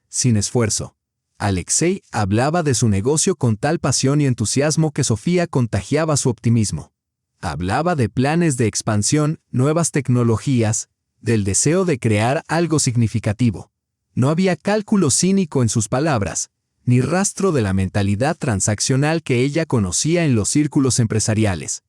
sin esfuerzo. Alexei hablaba de su negocio con tal pasión y entusiasmo que Sofía contagiaba su optimismo. Hablaba de planes de expansión, nuevas tecnologías, del deseo de crear algo significativo. No había cálculo cínico en sus palabras, ni rastro de la mentalidad transaccional que ella conocía en los círculos empresariales.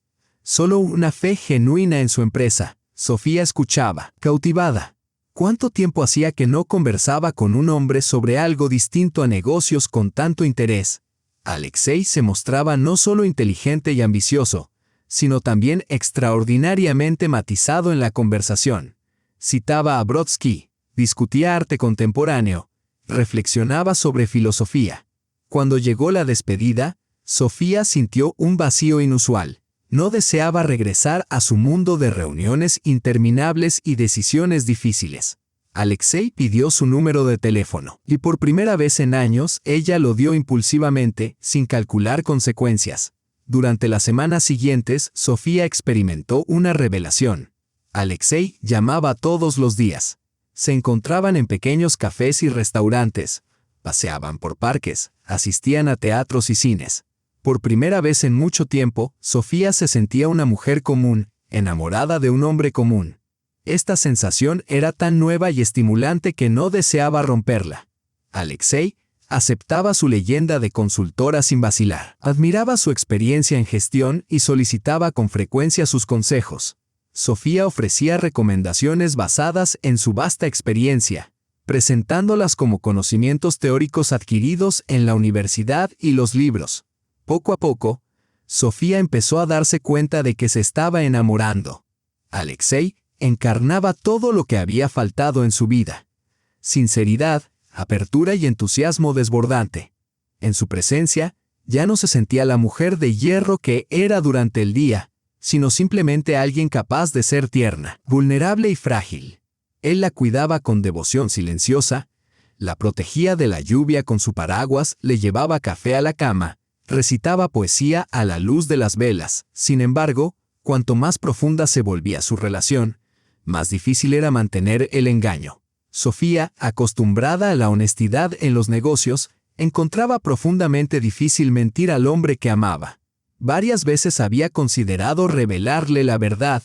Solo una fe genuina en su empresa. Sofía escuchaba, cautivada. ¿Cuánto tiempo hacía que no conversaba con un hombre sobre algo distinto a negocios con tanto interés? Alexei se mostraba no solo inteligente y ambicioso, sino también extraordinariamente matizado en la conversación. Citaba a Brodsky, discutía arte contemporáneo, reflexionaba sobre filosofía. Cuando llegó la despedida, Sofía sintió un vacío inusual. No deseaba regresar a su mundo de reuniones interminables y decisiones difíciles. Alexei pidió su número de teléfono, y por primera vez en años ella lo dio impulsivamente, sin calcular consecuencias. Durante las semanas siguientes, Sofía experimentó una revelación. Alexei llamaba todos los días. Se encontraban en pequeños cafés y restaurantes, paseaban por parques, asistían a teatros y cines. Por primera vez en mucho tiempo, Sofía se sentía una mujer común, enamorada de un hombre común. Esta sensación era tan nueva y estimulante que no deseaba romperla. Alexei aceptaba su leyenda de consultora sin vacilar. Admiraba su experiencia en gestión y solicitaba con frecuencia sus consejos. Sofía ofrecía recomendaciones basadas en su vasta experiencia, presentándolas como conocimientos teóricos adquiridos en la universidad y los libros. Poco a poco, Sofía empezó a darse cuenta de que se estaba enamorando. Alexei encarnaba todo lo que había faltado en su vida. Sinceridad, apertura y entusiasmo desbordante. En su presencia, ya no se sentía la mujer de hierro que era durante el día, sino simplemente alguien capaz de ser tierna, vulnerable y frágil. Él la cuidaba con devoción silenciosa, la protegía de la lluvia con su paraguas, le llevaba café a la cama, recitaba poesía a la luz de las velas. Sin embargo, cuanto más profunda se volvía su relación, más difícil era mantener el engaño. Sofía, acostumbrada a la honestidad en los negocios, encontraba profundamente difícil mentir al hombre que amaba. Varias veces había considerado revelarle la verdad,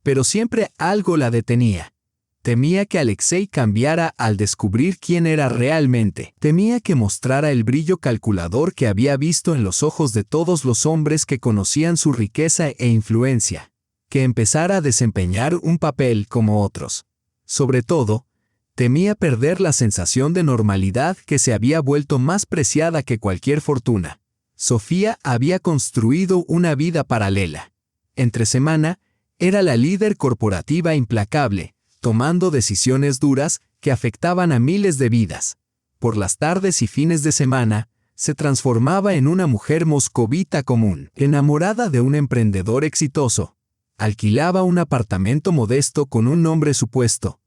pero siempre algo la detenía. Temía que Alexei cambiara al descubrir quién era realmente. Temía que mostrara el brillo calculador que había visto en los ojos de todos los hombres que conocían su riqueza e influencia. Que empezara a desempeñar un papel como otros. Sobre todo, temía perder la sensación de normalidad que se había vuelto más preciada que cualquier fortuna. Sofía había construido una vida paralela. Entre semana, era la líder corporativa implacable, tomando decisiones duras que afectaban a miles de vidas. Por las tardes y fines de semana, se transformaba en una mujer moscovita común, enamorada de un emprendedor exitoso. Alquilaba un apartamento modesto con un nombre supuesto.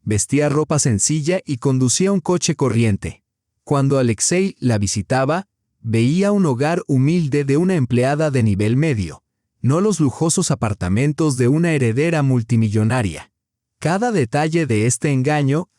Vestía ropa sencilla y conducía un coche corriente. Cuando Alexei la visitaba, veía un hogar humilde de una empleada de nivel medio, no los lujosos apartamentos de una heredera multimillonaria. Cada detalle de este engaño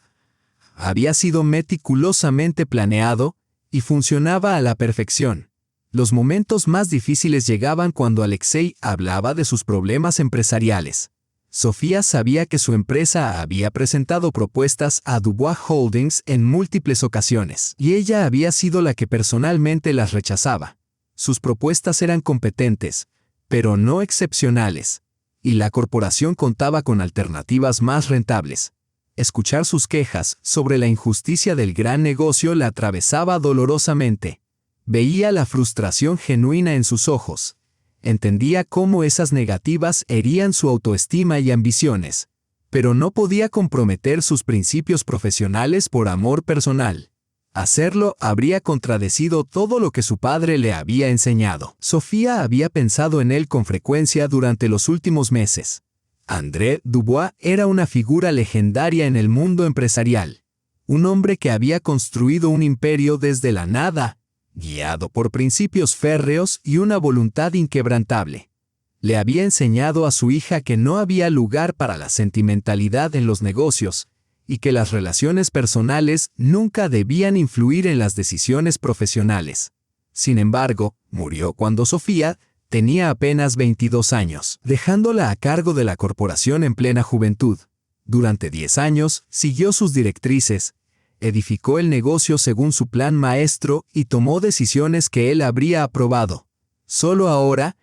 había sido meticulosamente planeado y funcionaba a la perfección. Los momentos más difíciles llegaban cuando Alexei hablaba de sus problemas empresariales. Sofía sabía que su empresa había presentado propuestas a Dubois Holdings en múltiples ocasiones, y ella había sido la que personalmente las rechazaba. Sus propuestas eran competentes, pero no excepcionales, y la corporación contaba con alternativas más rentables. Escuchar sus quejas sobre la injusticia del gran negocio la atravesaba dolorosamente. Veía la frustración genuina en sus ojos. Entendía cómo esas negativas herían su autoestima y ambiciones, pero no podía comprometer sus principios profesionales por amor personal. Hacerlo habría contradecido todo lo que su padre le había enseñado. Sofía había pensado en él con frecuencia durante los últimos meses. André Dubois era una figura legendaria en el mundo empresarial. Un hombre que había construido un imperio desde la nada, guiado por principios férreos y una voluntad inquebrantable. Le había enseñado a su hija que no había lugar para la sentimentalidad en los negocios y que las relaciones personales nunca debían influir en las decisiones profesionales. Sin embargo, murió cuando Sofía tenía apenas 22 años, dejándola a cargo de la corporación en plena juventud. Durante 10 años, siguió sus directrices, edificó el negocio según su plan maestro y tomó decisiones que él habría aprobado. Solo ahora,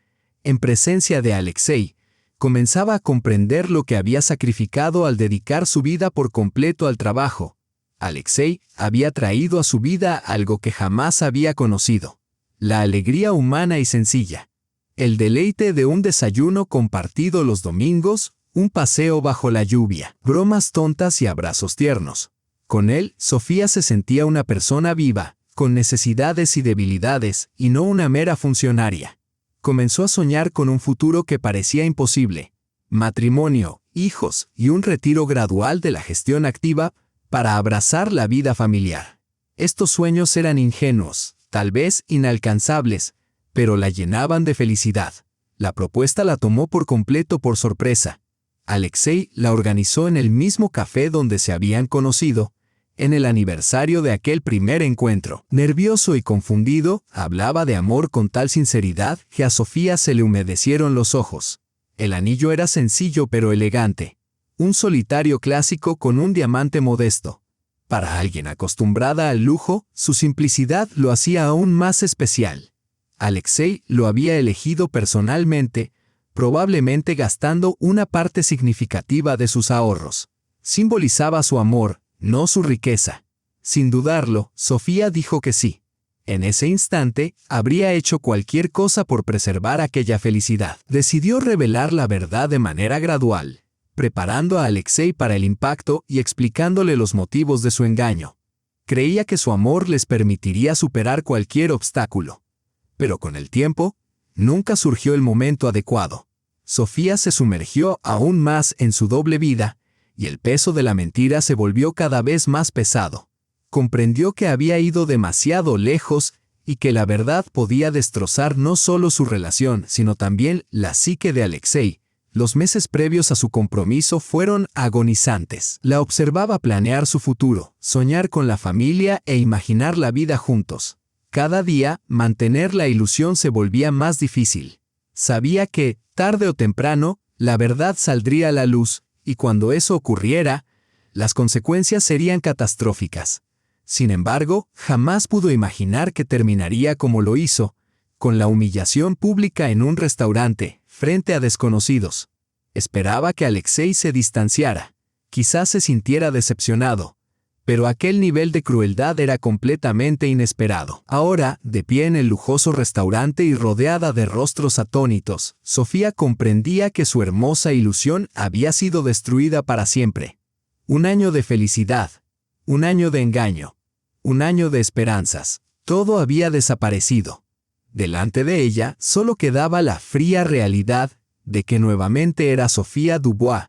en presencia de Alexei, comenzaba a comprender lo que había sacrificado al dedicar su vida por completo al trabajo. Alexei había traído a su vida algo que jamás había conocido: la alegría humana y sencilla. El deleite de un desayuno compartido los domingos, un paseo bajo la lluvia, bromas tontas y abrazos tiernos. Con él, Sofía se sentía una persona viva, con necesidades y debilidades, y no una mera funcionaria. Comenzó a soñar con un futuro que parecía imposible: matrimonio, hijos y un retiro gradual de la gestión activa para abrazar la vida familiar. Estos sueños eran ingenuos, tal vez inalcanzables, pero la llenaban de felicidad. La propuesta la tomó por completo por sorpresa. Alexei la organizó en el mismo café donde se habían conocido, en el aniversario de aquel primer encuentro. Nervioso y confundido, hablaba de amor con tal sinceridad que a Sofía se le humedecieron los ojos. El anillo era sencillo pero elegante. Un solitario clásico con un diamante modesto. Para alguien acostumbrada al lujo, su simplicidad lo hacía aún más especial. Alexei lo había elegido personalmente, probablemente gastando una parte significativa de sus ahorros. Simbolizaba su amor, no su riqueza. Sin dudarlo, Sofía dijo que sí. En ese instante, habría hecho cualquier cosa por preservar aquella felicidad. Decidió revelar la verdad de manera gradual, preparando a Alexei para el impacto y explicándole los motivos de su engaño. Creía que su amor les permitiría superar cualquier obstáculo. Pero con el tiempo, nunca surgió el momento adecuado. Sofía se sumergió aún más en su doble vida, y el peso de la mentira se volvió cada vez más pesado. Comprendió que había ido demasiado lejos y que la verdad podía destrozar no solo su relación, sino también la psique de Alexei. Los meses previos a su compromiso fueron agonizantes. La observaba planear su futuro, soñar con la familia e imaginar la vida juntos. Cada día, mantener la ilusión se volvía más difícil. Sabía que, tarde o temprano, la verdad saldría a la luz, y cuando eso ocurriera, las consecuencias serían catastróficas. Sin embargo, jamás pudo imaginar que terminaría como lo hizo, con la humillación pública en un restaurante, frente a desconocidos. Esperaba que Alexei se distanciara, quizás se sintiera decepcionado, pero aquel nivel de crueldad era completamente inesperado. Ahora, de pie en el lujoso restaurante y rodeada de rostros atónitos, Sofía comprendía que su hermosa ilusión había sido destruida para siempre. Un año de felicidad, un año de engaño, un año de esperanzas, todo había desaparecido. Delante de ella solo quedaba la fría realidad de que nuevamente era Sofía Dubois,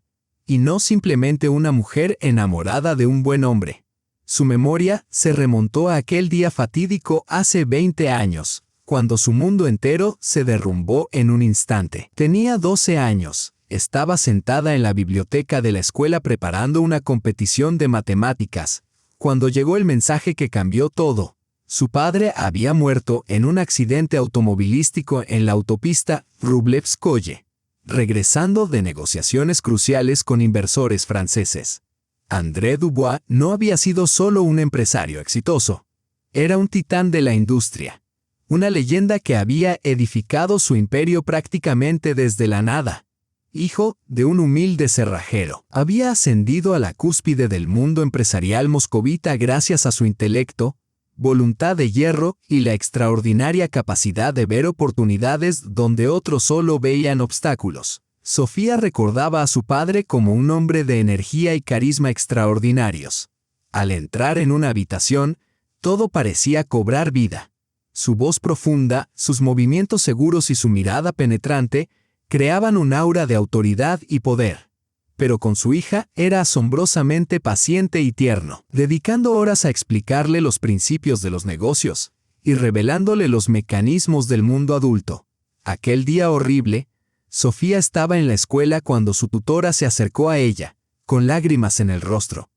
y no simplemente una mujer enamorada de un buen hombre. Su memoria se remontó a aquel día fatídico hace 20 años, cuando su mundo entero se derrumbó en un instante. Tenía 12 años, estaba sentada en la biblioteca de la escuela preparando una competición de matemáticas, cuando llegó el mensaje que cambió todo. Su padre había muerto en un accidente automovilístico en la autopista Wróblewskoye, regresando de negociaciones cruciales con inversores franceses. André Dubois no había sido solo un empresario exitoso. Era un titán de la industria. Una leyenda que había edificado su imperio prácticamente desde la nada. Hijo de un humilde cerrajero, había ascendido a la cúspide del mundo empresarial moscovita gracias a su intelecto, voluntad de hierro y la extraordinaria capacidad de ver oportunidades donde otros solo veían obstáculos. Sofía recordaba a su padre como un hombre de energía y carisma extraordinarios. Al entrar en una habitación, todo parecía cobrar vida. Su voz profunda, sus movimientos seguros y su mirada penetrante creaban un aura de autoridad y poder. Pero con su hija era asombrosamente paciente y tierno, dedicando horas a explicarle los principios de los negocios y revelándole los mecanismos del mundo adulto. Aquel día horrible, Sofía estaba en la escuela cuando su tutora se acercó a ella, con lágrimas en el rostro.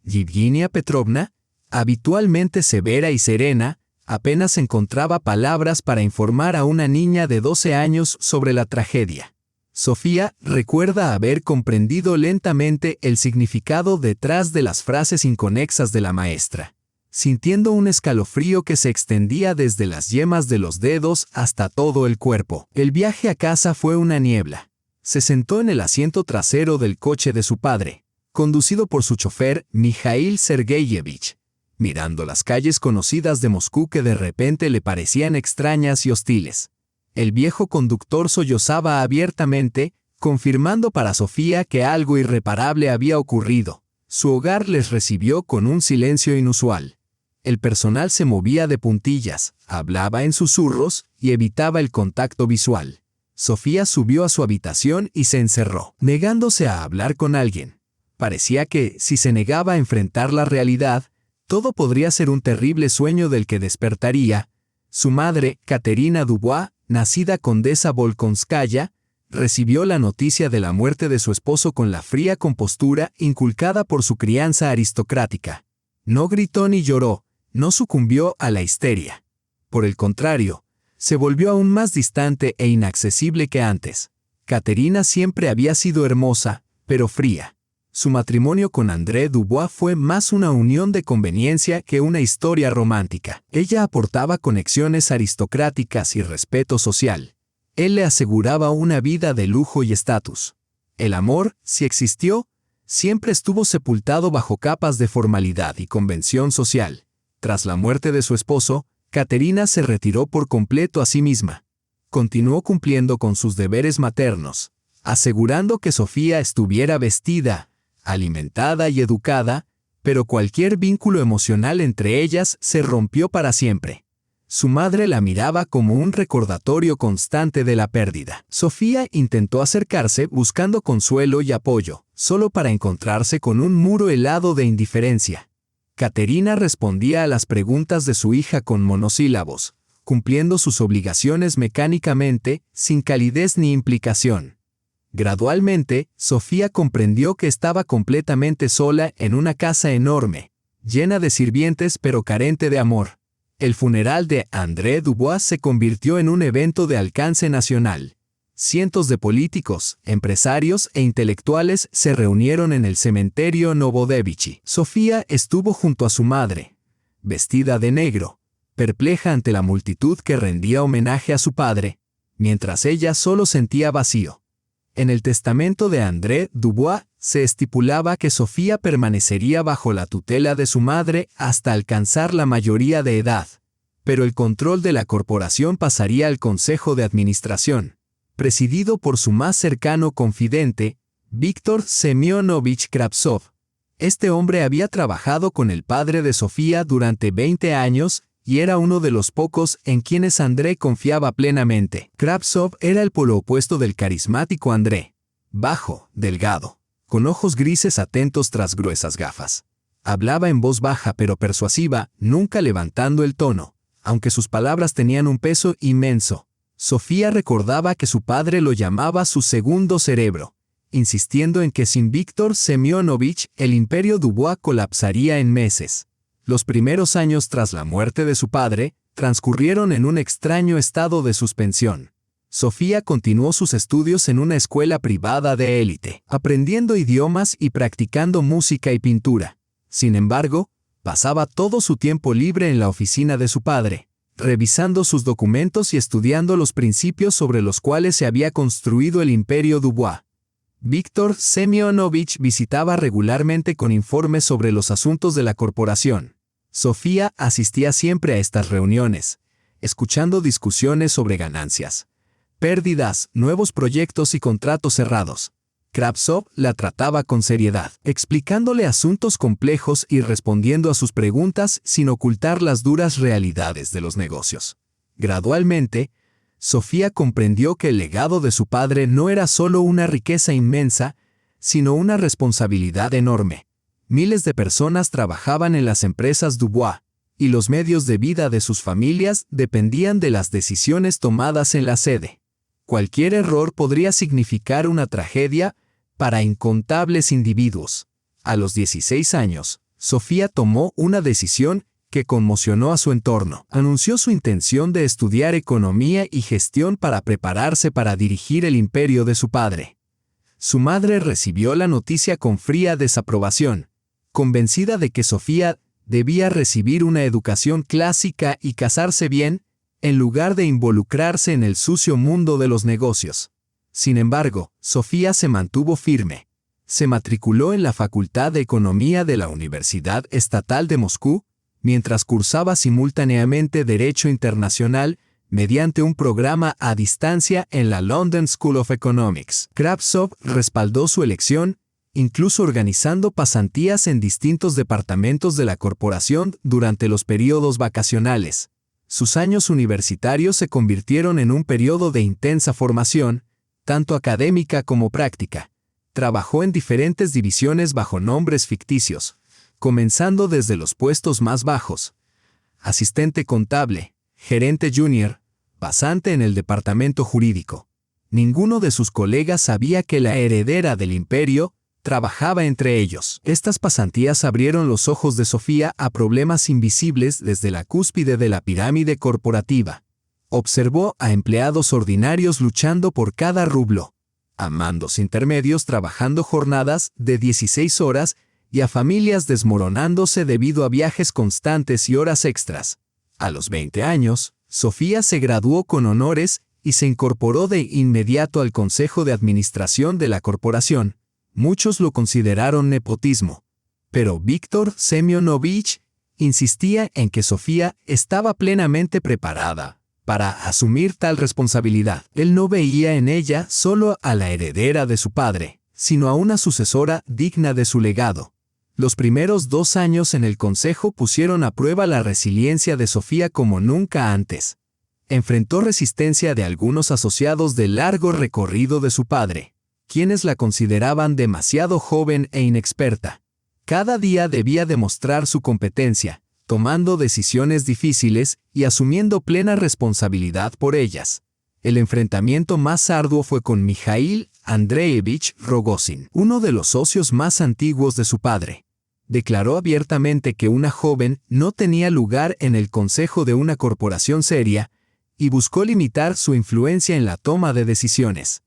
Yevgenia Petrovna, habitualmente severa y serena, apenas encontraba palabras para informar a una niña de 12 años sobre la tragedia. Sofía recuerda haber comprendido lentamente el significado detrás de las frases inconexas de la maestra, sintiendo un escalofrío que se extendía desde las yemas de los dedos hasta todo el cuerpo. El viaje a casa fue una niebla. Se sentó en el asiento trasero del coche de su padre, conducido por su chofer Mikhail Sergeyevich, mirando las calles conocidas de Moscú que de repente le parecían extrañas y hostiles. El viejo conductor sollozaba abiertamente, confirmando para Sofía que algo irreparable había ocurrido. Su hogar les recibió con un silencio inusual. El personal se movía de puntillas, hablaba en susurros y evitaba el contacto visual. Sofía subió a su habitación y se encerró, negándose a hablar con alguien. Parecía que, si se negaba a enfrentar la realidad, todo podría ser un terrible sueño del que despertaría. Su madre, Caterina Dubois, nacida condesa Volkonskaya, recibió la noticia de la muerte de su esposo con la fría compostura inculcada por su crianza aristocrática. No gritó ni lloró, no sucumbió a la histeria. Por el contrario, se volvió aún más distante e inaccesible que antes. Caterina siempre había sido hermosa, pero fría. Su matrimonio con André Dubois fue más una unión de conveniencia que una historia romántica. Ella aportaba conexiones aristocráticas y respeto social. Él le aseguraba una vida de lujo y estatus. El amor, si existió, siempre estuvo sepultado bajo capas de formalidad y convención social. Tras la muerte de su esposo, Caterina se retiró por completo a sí misma. Continuó cumpliendo con sus deberes maternos, asegurando que Sofía estuviera vestida, alimentada y educada, pero cualquier vínculo emocional entre ellas se rompió para siempre. Su madre la miraba como un recordatorio constante de la pérdida. Sofía intentó acercarse buscando consuelo y apoyo, solo para encontrarse con un muro helado de indiferencia. Caterina respondía a las preguntas de su hija con monosílabos, cumpliendo sus obligaciones mecánicamente, sin calidez ni implicación. Gradualmente, Sofía comprendió que estaba completamente sola en una casa enorme, llena de sirvientes pero carente de amor. El funeral de André Dubois se convirtió en un evento de alcance nacional. Cientos de políticos, empresarios e intelectuales se reunieron en el cementerio Novodevichy. Sofía estuvo junto a su madre, vestida de negro, perpleja ante la multitud que rendía homenaje a su padre, mientras ella solo sentía vacío. En el testamento de André Dubois se estipulaba que Sofía permanecería bajo la tutela de su madre hasta alcanzar la mayoría de edad, pero el control de la corporación pasaría al Consejo de Administración, presidido por su más cercano confidente, Víctor Semyonovich Kravtsov. Este hombre había trabajado con el padre de Sofía durante 20 años y era uno de los pocos en quienes André confiaba plenamente. Kravtsov era el polo opuesto del carismático André, bajo, delgado, con ojos grises atentos tras gruesas gafas. Hablaba en voz baja pero persuasiva, nunca levantando el tono, aunque sus palabras tenían un peso inmenso. Sofía recordaba que su padre lo llamaba su segundo cerebro, insistiendo en que sin Víctor Semyonovich el imperio Dubois colapsaría en meses. Los primeros años tras la muerte de su padre transcurrieron en un extraño estado de suspensión. Sofía continuó sus estudios en una escuela privada de élite, aprendiendo idiomas y practicando música y pintura. Sin embargo, pasaba todo su tiempo libre en la oficina de su padre, revisando sus documentos y estudiando los principios sobre los cuales se había construido el imperio Dubois. Víctor Semyonovich visitaba regularmente con informes sobre los asuntos de la corporación. Sofía asistía siempre a estas reuniones, escuchando discusiones sobre ganancias, pérdidas, nuevos proyectos y contratos cerrados. Kravtsov la trataba con seriedad, explicándole asuntos complejos y respondiendo a sus preguntas sin ocultar las duras realidades de los negocios. Gradualmente, Sofía comprendió que el legado de su padre no era solo una riqueza inmensa, sino una responsabilidad enorme. Miles de personas trabajaban en las empresas Dubois, y los medios de vida de sus familias dependían de las decisiones tomadas en la sede. Cualquier error podría significar una tragedia para incontables individuos. A los 16 años, Sofía tomó una decisión que conmocionó a su entorno. Anunció su intención de estudiar economía y gestión para prepararse para dirigir el imperio de su padre. Su madre recibió la noticia con fría desaprobación, convencida de que Sofía debía recibir una educación clásica y casarse bien, en lugar de involucrarse en el sucio mundo de los negocios. Sin embargo, Sofía se mantuvo firme. Se matriculó en la Facultad de Economía de la Universidad Estatal de Moscú, mientras cursaba simultáneamente Derecho Internacional mediante un programa a distancia en la London School of Economics. Kravtsov respaldó su elección, incluso organizando pasantías en distintos departamentos de la corporación durante los periodos vacacionales. Sus años universitarios se convirtieron en un periodo de intensa formación, tanto académica como práctica. Trabajó en diferentes divisiones bajo nombres ficticios, comenzando desde los puestos más bajos: asistente contable, gerente junior, pasante en el departamento jurídico. Ninguno de sus colegas sabía que la heredera del imperio trabajaba entre ellos. Estas pasantías abrieron los ojos de Sofía a problemas invisibles desde la cúspide de la pirámide corporativa. Observó a empleados ordinarios luchando por cada rublo, a mandos intermedios trabajando jornadas de 16 horas y a familias desmoronándose debido a viajes constantes y horas extras. A los 20 años, Sofía se graduó con honores y se incorporó de inmediato al Consejo de Administración de la corporación. Muchos lo consideraron nepotismo, pero Víctor Semyonovich insistía en que Sofía estaba plenamente preparada para asumir tal responsabilidad. Él no veía en ella solo a la heredera de su padre, sino a una sucesora digna de su legado. Los primeros 2 años en el consejo pusieron a prueba la resiliencia de Sofía como nunca antes. Enfrentó resistencia de algunos asociados del largo recorrido de su padre, quienes la consideraban demasiado joven e inexperta. Cada día debía demostrar su competencia, tomando decisiones difíciles y asumiendo plena responsabilidad por ellas. El enfrentamiento más arduo fue con Mikhail Andreevich Rogozin, uno de los socios más antiguos de su padre. Declaró abiertamente que una joven no tenía lugar en el consejo de una corporación seria y buscó limitar su influencia en la toma de decisiones.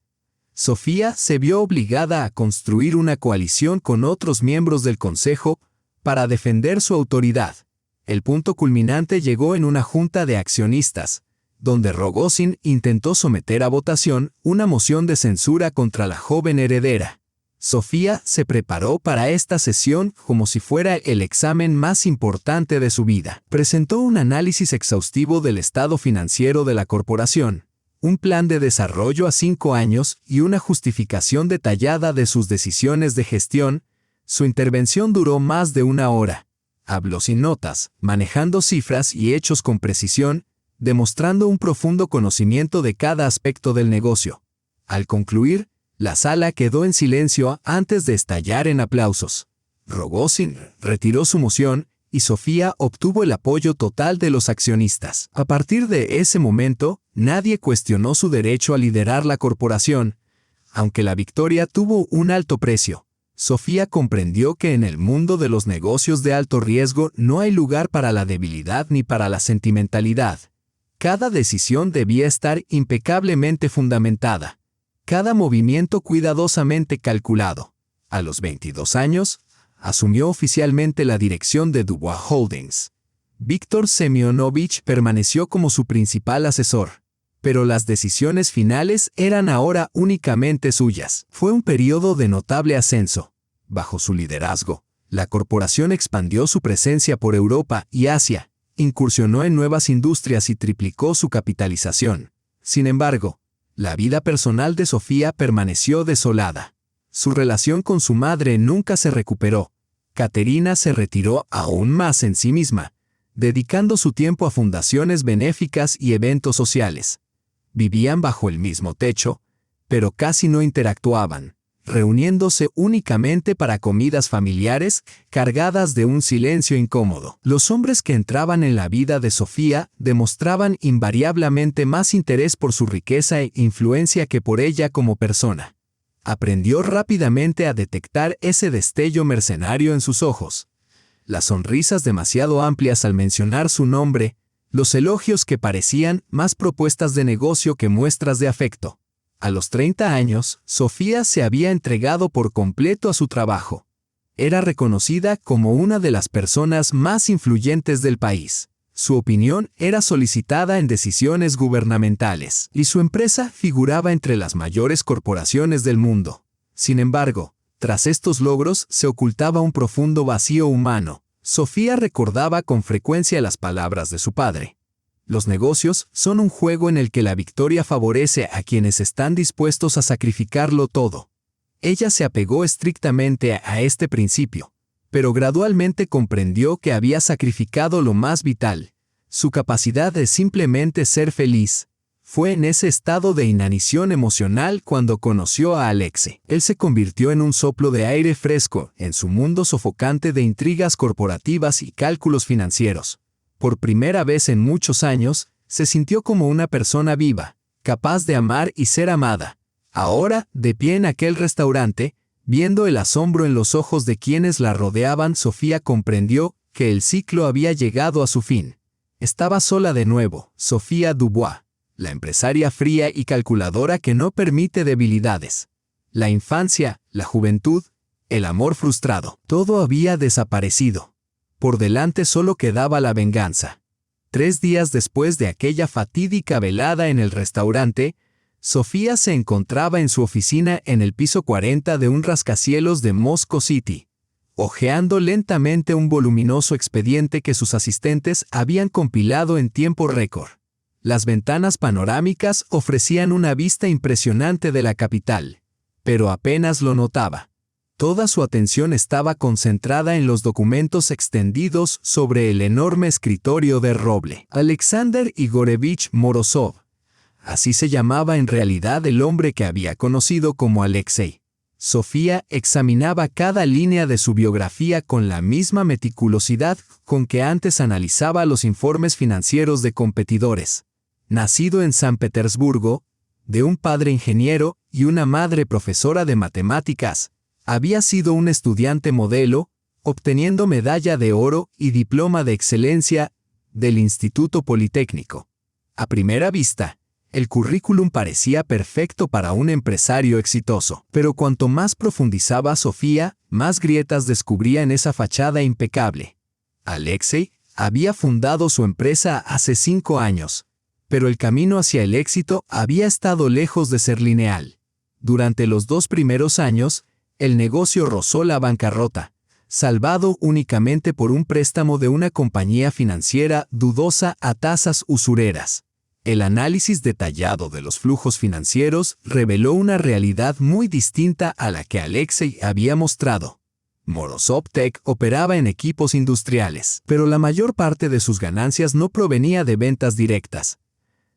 Sofía se vio obligada a construir una coalición con otros miembros del consejo para defender su autoridad. El punto culminante llegó en una junta de accionistas, donde Rogozin intentó someter a votación una moción de censura contra la joven heredera. Sofía se preparó para esta sesión como si fuera el examen más importante de su vida. Presentó un análisis exhaustivo del estado financiero de la corporación, un plan de desarrollo a 5 años y una justificación detallada de sus decisiones de gestión. Su intervención duró más de 1 hora. Habló sin notas, manejando cifras y hechos con precisión, demostrando un profundo conocimiento de cada aspecto del negocio. Al concluir, la sala quedó en silencio antes de estallar en aplausos. Rogozin retiró su moción y Sofía obtuvo el apoyo total de los accionistas. A partir de ese momento, nadie cuestionó su derecho a liderar la corporación. Aunque la victoria tuvo un alto precio, Sofía comprendió que en el mundo de los negocios de alto riesgo no hay lugar para la debilidad ni para la sentimentalidad. Cada decisión debía estar impecablemente fundamentada. Cada movimiento cuidadosamente calculado. A los 22 años, asumió oficialmente la dirección de Dubois Holdings. Víctor Semyonovich permaneció como su principal asesor, pero las decisiones finales eran ahora únicamente suyas. Fue un periodo de notable ascenso. Bajo su liderazgo, la corporación expandió su presencia por Europa y Asia, incursionó en nuevas industrias y triplicó su capitalización. Sin embargo, la vida personal de Sofía permaneció desolada. Su relación con su madre nunca se recuperó. Caterina se retiró aún más en sí misma, dedicando su tiempo a fundaciones benéficas y eventos sociales. Vivían bajo el mismo techo, pero casi no interactuaban, reuniéndose únicamente para comidas familiares cargadas de un silencio incómodo. Los hombres que entraban en la vida de Sofía demostraban invariablemente más interés por su riqueza e influencia que por ella como persona. Aprendió rápidamente a detectar ese destello mercenario en sus ojos. Las sonrisas demasiado amplias al mencionar su nombre, los elogios que parecían más propuestas de negocio que muestras de afecto. A los 30 años, Sofía se había entregado por completo a su trabajo. Era reconocida como una de las personas más influyentes del país. Su opinión era solicitada en decisiones gubernamentales, y su empresa figuraba entre las mayores corporaciones del mundo. Sin embargo, tras estos logros se ocultaba un profundo vacío humano. Sofía recordaba con frecuencia las palabras de su padre. Los negocios son un juego en el que la victoria favorece a quienes están dispuestos a sacrificarlo todo. Ella se apegó estrictamente a este principio, pero gradualmente comprendió que había sacrificado lo más vital, su capacidad de simplemente ser feliz. Fue en ese estado de inanición emocional cuando conoció a Alexei. Él se convirtió en un soplo de aire fresco en su mundo sofocante de intrigas corporativas y cálculos financieros. Por primera vez en muchos años, se sintió como una persona viva, capaz de amar y ser amada. Ahora, de pie en aquel restaurante, viendo el asombro en los ojos de quienes la rodeaban, Sofía comprendió que el ciclo había llegado a su fin. Estaba sola de nuevo, Sofía Dubois, la empresaria fría y calculadora que no permite debilidades. La infancia, la juventud, el amor frustrado, todo había desaparecido. Por delante solo quedaba la venganza. 3 días después de aquella fatídica velada en el restaurante, Sofía se encontraba en su oficina en el piso 40 de un rascacielos de Moscow City, hojeando lentamente un voluminoso expediente que sus asistentes habían compilado en tiempo récord. Las ventanas panorámicas ofrecían una vista impresionante de la capital, pero apenas lo notaba. Toda su atención estaba concentrada en los documentos extendidos sobre el enorme escritorio de roble. Alexander Igorevich Morozov. Así se llamaba en realidad el hombre que había conocido como Alexei. Sofía examinaba cada línea de su biografía con la misma meticulosidad con que antes analizaba los informes financieros de competidores. Nacido en San Petersburgo, de un padre ingeniero y una madre profesora de matemáticas, había sido un estudiante modelo, obteniendo medalla de oro y diploma de excelencia del Instituto Politécnico. A primera vista, el currículum parecía perfecto para un empresario exitoso, pero cuanto más profundizaba Sofía, más grietas descubría en esa fachada impecable. Alexei había fundado su empresa hace 5 años, pero el camino hacia el éxito había estado lejos de ser lineal. Durante los 2 primeros años, el negocio rozó la bancarrota, salvado únicamente por un préstamo de una compañía financiera dudosa a tasas usureras. El análisis detallado de los flujos financieros reveló una realidad muy distinta a la que Alexei había mostrado. Morozov Tech operaba en equipos industriales, pero la mayor parte de sus ganancias no provenía de ventas directas.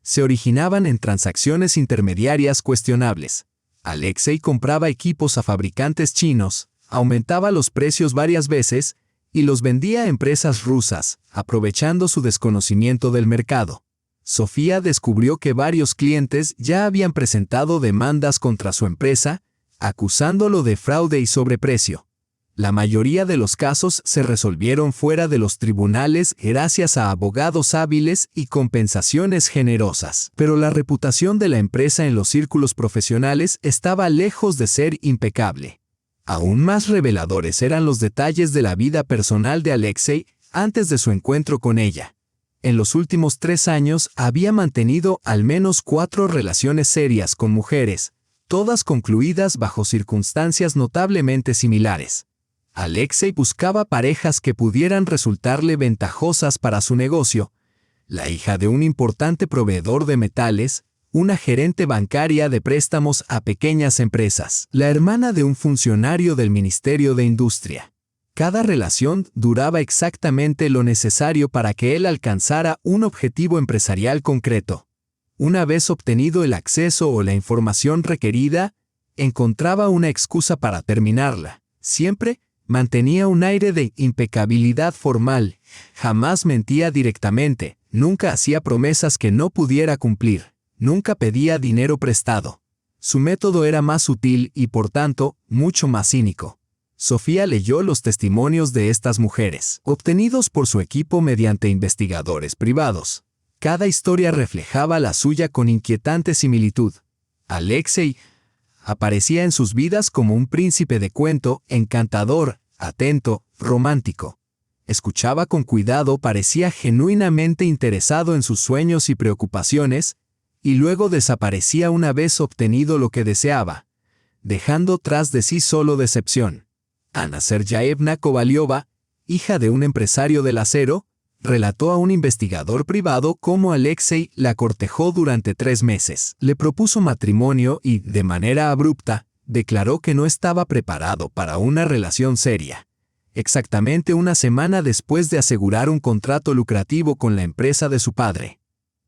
Se originaban en transacciones intermediarias cuestionables. Alexei compraba equipos a fabricantes chinos, aumentaba los precios varias veces y los vendía a empresas rusas, aprovechando su desconocimiento del mercado. Sofía descubrió que varios clientes ya habían presentado demandas contra su empresa, acusándolo de fraude y sobreprecio. La mayoría de los casos se resolvieron fuera de los tribunales gracias a abogados hábiles y compensaciones generosas. Pero la reputación de la empresa en los círculos profesionales estaba lejos de ser impecable. Aún más reveladores eran los detalles de la vida personal de Alexei antes de su encuentro con ella. En los últimos 3 años había mantenido al menos 4 relaciones serias con mujeres, todas concluidas bajo circunstancias notablemente similares. Alexei buscaba parejas que pudieran resultarle ventajosas para su negocio. La hija de un importante proveedor de metales, una gerente bancaria de préstamos a pequeñas empresas, la hermana de un funcionario del Ministerio de Industria. Cada relación duraba exactamente lo necesario para que él alcanzara un objetivo empresarial concreto. Una vez obtenido el acceso o la información requerida, encontraba una excusa para terminarla. Siempre mantenía un aire de impecabilidad formal, jamás mentía directamente, nunca hacía promesas que no pudiera cumplir, nunca pedía dinero prestado. Su método era más sutil y, por tanto, mucho más cínico. Sofía leyó los testimonios de estas mujeres, obtenidos por su equipo mediante investigadores privados. Cada historia reflejaba la suya con inquietante similitud. Alexei aparecía en sus vidas como un príncipe de cuento, encantador, atento, romántico. Escuchaba con cuidado, parecía genuinamente interesado en sus sueños y preocupaciones, y luego desaparecía una vez obtenido lo que deseaba, dejando tras de sí solo decepción. Ana Sergeyevna Kovaliova, hija de un empresario del acero, relató a un investigador privado cómo Alexei la cortejó durante 3 meses. Le propuso matrimonio y, de manera abrupta, declaró que no estaba preparado para una relación seria. Exactamente una semana después de asegurar un contrato lucrativo con la empresa de su padre.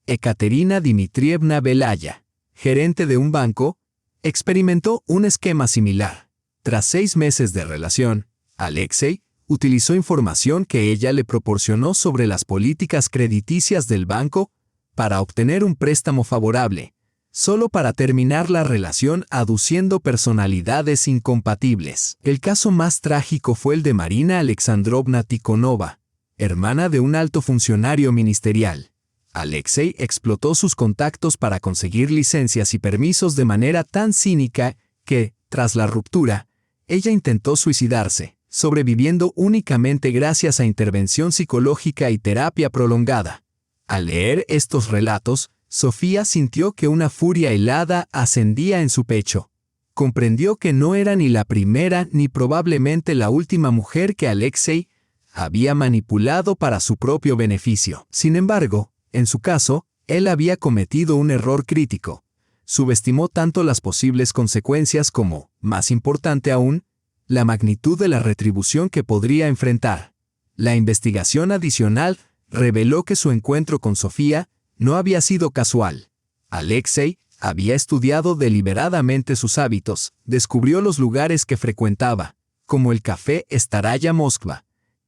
Ekaterina Dmitrievna Belaya, gerente de un banco, experimentó un esquema similar. Tras 6 meses de relación, Alexei utilizó información que ella le proporcionó sobre las políticas crediticias del banco para obtener un préstamo favorable, solo para terminar la relación aduciendo personalidades incompatibles. El caso más trágico fue el de Marina Alexandrovna Tikhonova, hermana de un alto funcionario ministerial. Alexei explotó sus contactos para conseguir licencias y permisos de manera tan cínica que, tras la ruptura, ella intentó suicidarse, sobreviviendo únicamente gracias a intervención psicológica y terapia prolongada. Al leer estos relatos, Sofía sintió que una furia helada ascendía en su pecho. Comprendió que no era ni la primera ni probablemente la última mujer que Alexei había manipulado para su propio beneficio. Sin embargo, en su caso, él había cometido un error crítico. Subestimó tanto las posibles consecuencias como, más importante aún, la magnitud de la retribución que podría enfrentar. La investigación adicional reveló que su encuentro con Sofía no había sido casual. Alexei había estudiado deliberadamente sus hábitos, descubrió los lugares que frecuentaba, como el café Staraya Moskva,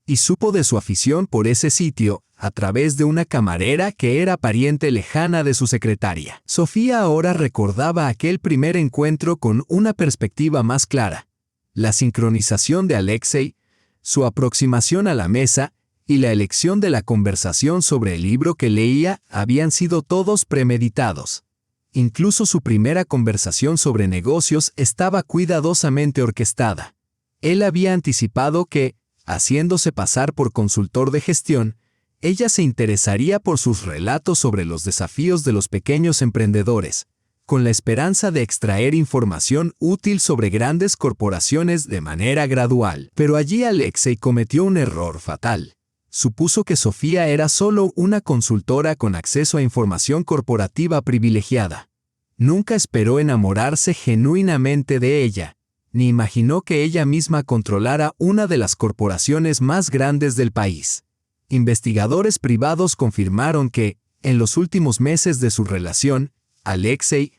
y supo de su afición por ese sitio a través de una camarera que era pariente lejana de su secretaria. Sofía ahora recordaba aquel primer encuentro con una perspectiva más clara. La sincronización de Alexei, su aproximación a la mesa y la elección de la conversación sobre el libro que leía habían sido todos premeditados. Incluso su primera conversación sobre negocios estaba cuidadosamente orquestada. Él había anticipado que, haciéndose pasar por consultor de gestión, ella se interesaría por sus relatos sobre los desafíos de los pequeños emprendedores, con la esperanza de extraer información útil sobre grandes corporaciones de manera gradual. Pero allí Alexei cometió un error fatal. Supuso que Sofía era solo una consultora con acceso a información corporativa privilegiada. Nunca esperó enamorarse genuinamente de ella, ni imaginó que ella misma controlara una de las corporaciones más grandes del país. Investigadores privados confirmaron que, en los últimos meses de su relación, Alexei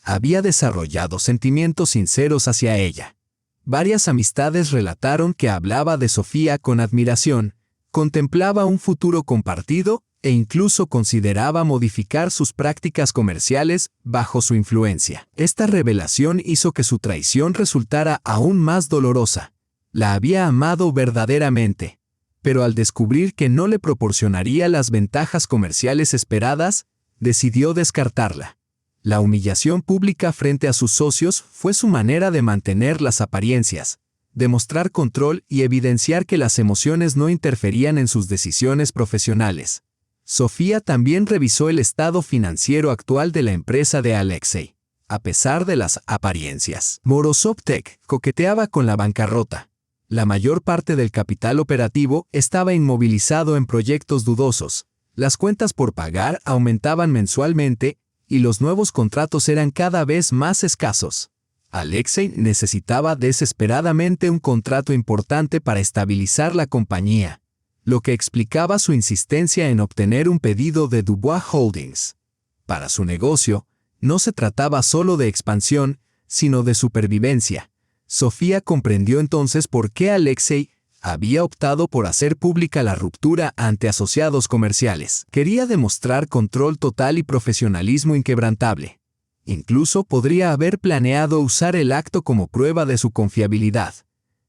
había desarrollado sentimientos sinceros hacia ella. Varias amistades relataron que hablaba de Sofía con admiración, contemplaba un futuro compartido e incluso consideraba modificar sus prácticas comerciales bajo su influencia. Esta revelación hizo que su traición resultara aún más dolorosa. La había amado verdaderamente, pero al descubrir que no le proporcionaría las ventajas comerciales esperadas, decidió descartarla. La humillación pública frente a sus socios fue su manera de mantener las apariencias, demostrar control y evidenciar que las emociones no interferían en sus decisiones profesionales. Sofía también revisó el estado financiero actual de la empresa de Alexei. A pesar de las apariencias, Morozov-Tech coqueteaba con la bancarrota. La mayor parte del capital operativo estaba inmovilizado en proyectos dudosos. Las cuentas por pagar aumentaban mensualmente y los nuevos contratos eran cada vez más escasos. Alexei necesitaba desesperadamente un contrato importante para estabilizar la compañía, lo que explicaba su insistencia en obtener un pedido de Dubois Holdings. Para su negocio, no se trataba solo de expansión, sino de supervivencia. Sofía comprendió entonces por qué Alexei había optado por hacer pública la ruptura ante asociados comerciales. Quería demostrar control total y profesionalismo inquebrantable. Incluso podría haber planeado usar el acto como prueba de su confiabilidad.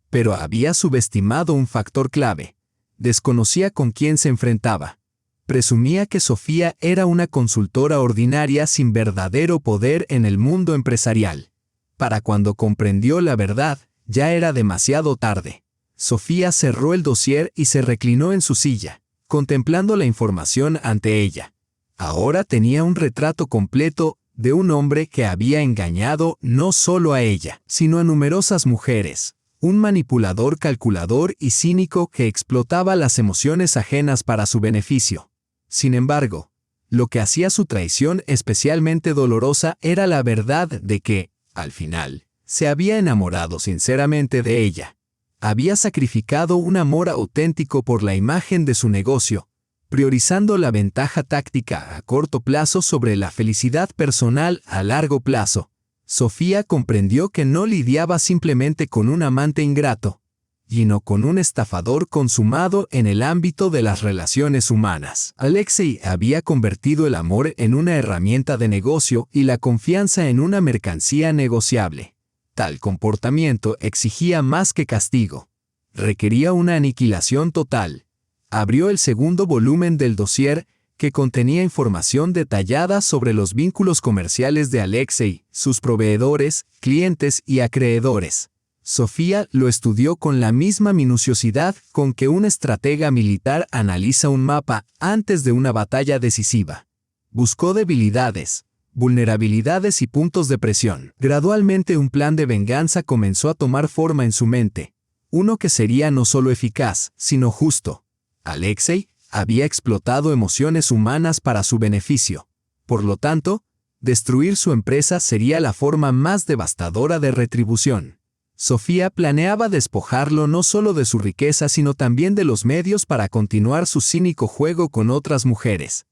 Pero había subestimado un factor clave. Desconocía con quién se enfrentaba. Presumía que Sofía era una consultora ordinaria sin verdadero poder en el mundo empresarial. Para cuando comprendió la verdad, ya era demasiado tarde. Sofía cerró el dossier y se reclinó en su silla, contemplando la información ante ella. Ahora tenía un retrato completo de un hombre que había engañado no solo a ella, sino a numerosas mujeres. Un manipulador calculador y cínico que explotaba las emociones ajenas para su beneficio. Sin embargo, lo que hacía su traición especialmente dolorosa era la verdad de que, al final, Se había enamorado sinceramente de ella. Había sacrificado un amor auténtico por la imagen de su negocio, priorizando la ventaja táctica a corto plazo sobre la felicidad personal a largo plazo. Sofía comprendió que no lidiaba simplemente con un amante ingrato, sino con un estafador consumado en el ámbito de las relaciones humanas. Alexei había convertido el amor en una herramienta de negocio y la confianza en una mercancía negociable. Tal comportamiento exigía más que castigo. Requería una aniquilación total. Abrió el segundo volumen del dossier, que contenía información detallada sobre los vínculos comerciales de Alexei, sus proveedores, clientes y acreedores. Sofía lo estudió con la misma minuciosidad con que un estratega militar analiza un mapa antes de una batalla decisiva. Buscó debilidades, vulnerabilidades y puntos de presión. Gradualmente un plan de venganza comenzó a tomar forma en su mente, uno que sería no solo eficaz, sino justo. Alexei había explotado emociones humanas para su beneficio. Por lo tanto, destruir su empresa sería la forma más devastadora de retribución. Sofía planeaba despojarlo no solo de su riqueza sino también de los medios para continuar su cínico juego con otras mujeres.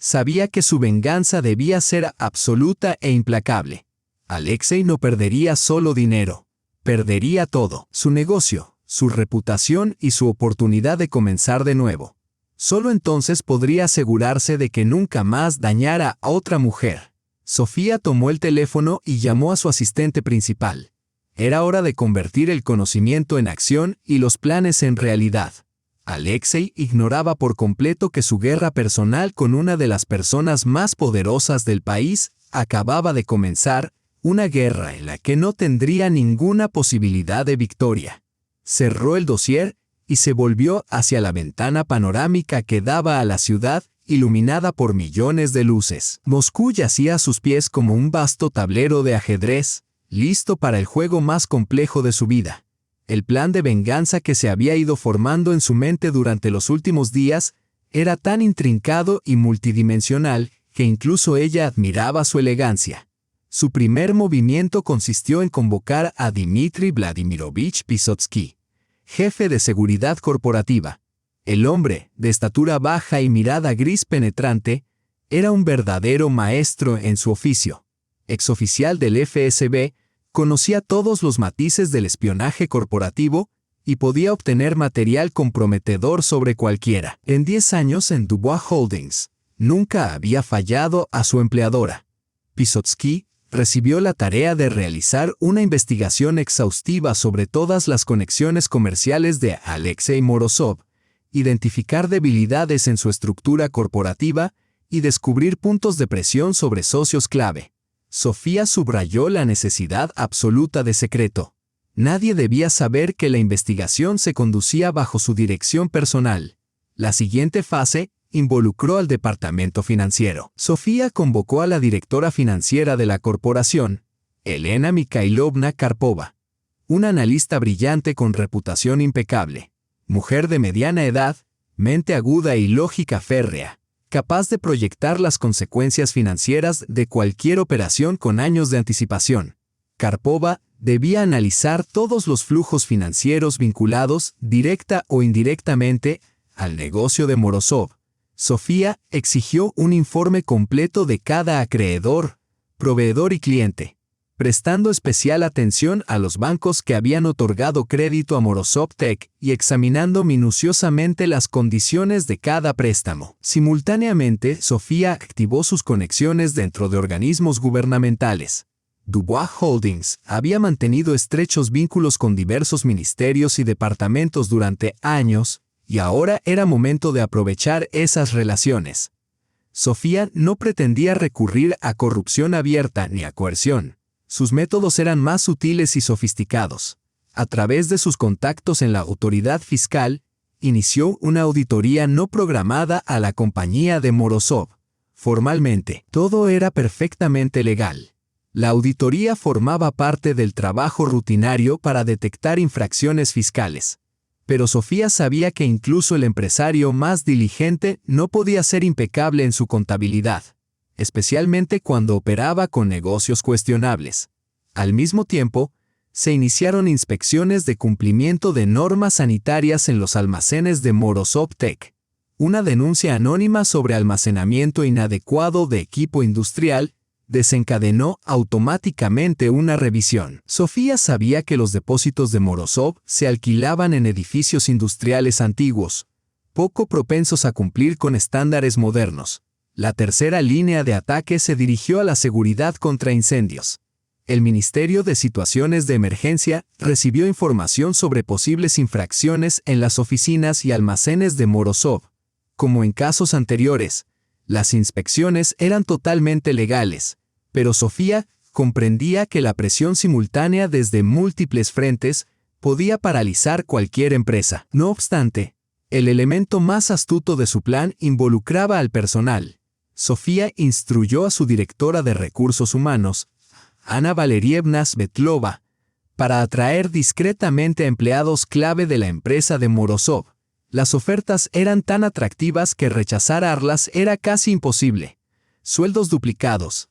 Sabía que su venganza debía ser absoluta e implacable. Alexei no perdería solo dinero, perdería todo: su negocio, su reputación y su oportunidad de comenzar de nuevo. Solo entonces podría asegurarse de que nunca más dañara a otra mujer. Sofía tomó el teléfono y llamó a su asistente principal. Era hora de convertir el conocimiento en acción y los planes en realidad. Alexei ignoraba por completo que su guerra personal con una de las personas más poderosas del país acababa de comenzar, una guerra en la que no tendría ninguna posibilidad de victoria. Cerró el dossier y se volvió hacia la ventana panorámica que daba a la ciudad, iluminada por millones de luces. Moscú yacía a sus pies como un vasto tablero de ajedrez, listo para el juego más complejo de su vida. El plan de venganza que se había ido formando en su mente durante los últimos días era tan intrincado y multidimensional que incluso ella admiraba su elegancia. Su primer movimiento consistió en convocar a Dmitry Vladimirovich Vysotsky, jefe de seguridad corporativa. El hombre, de estatura baja y mirada gris penetrante, era un verdadero maestro en su oficio. Exoficial del FSB, conocía todos los matices del espionaje corporativo y podía obtener material comprometedor sobre cualquiera. En 10 años en Dubois Holdings, nunca había fallado a su empleadora. Vysotsky recibió la tarea de realizar una investigación exhaustiva sobre todas las conexiones comerciales de Alexei Morozov, identificar debilidades en su estructura corporativa y descubrir puntos de presión sobre socios clave. Sofía subrayó la necesidad absoluta de secreto. Nadie debía saber que la investigación se conducía bajo su dirección personal. La siguiente fase involucró al departamento financiero. Sofía convocó a la directora financiera de la corporación, Elena Mikhailovna Karpova, una analista brillante con reputación impecable, mujer de mediana edad, mente aguda y lógica férrea, capaz de proyectar las consecuencias financieras de cualquier operación con años de anticipación. Karpova debía analizar todos los flujos financieros vinculados, directa o indirectamente, al negocio de Morozov. Sofía exigió un informe completo de cada acreedor, proveedor y cliente, prestando especial atención a los bancos que habían otorgado crédito a Morozov Tech y examinando minuciosamente las condiciones de cada préstamo. Simultáneamente, Sofía activó sus conexiones dentro de organismos gubernamentales. Dubois Holdings había mantenido estrechos vínculos con diversos ministerios y departamentos durante años, y ahora era momento de aprovechar esas relaciones. Sofía no pretendía recurrir a corrupción abierta ni a coerción. Sus métodos eran más sutiles y sofisticados. A través de sus contactos en la autoridad fiscal, inició una auditoría no programada a la compañía de Morozov. Formalmente, todo era perfectamente legal. La auditoría formaba parte del trabajo rutinario para detectar infracciones fiscales. Pero Sofía sabía que incluso el empresario más diligente no podía ser impecable en su contabilidad, especialmente cuando operaba con negocios cuestionables. Al mismo tiempo, se iniciaron inspecciones de cumplimiento de normas sanitarias en los almacenes de Morozov Tech. Una denuncia anónima sobre almacenamiento inadecuado de equipo industrial desencadenó automáticamente una revisión. Sofía sabía que los depósitos de Morozov se alquilaban en edificios industriales antiguos, poco propensos a cumplir con estándares modernos. La tercera línea de ataque se dirigió a la seguridad contra incendios. El Ministerio de Situaciones de Emergencia recibió información sobre posibles infracciones en las oficinas y almacenes de Morozov. Como en casos anteriores, las inspecciones eran totalmente legales, pero Sofía comprendía que la presión simultánea desde múltiples frentes podía paralizar cualquier empresa. No obstante, el elemento más astuto de su plan involucraba al personal. Sofía instruyó a su directora de recursos humanos, Ana Valerievna Svetlova, para atraer discretamente a empleados clave de la empresa de Morozov. Las ofertas eran tan atractivas que rechazarlas era casi imposible. Sueldos duplicados,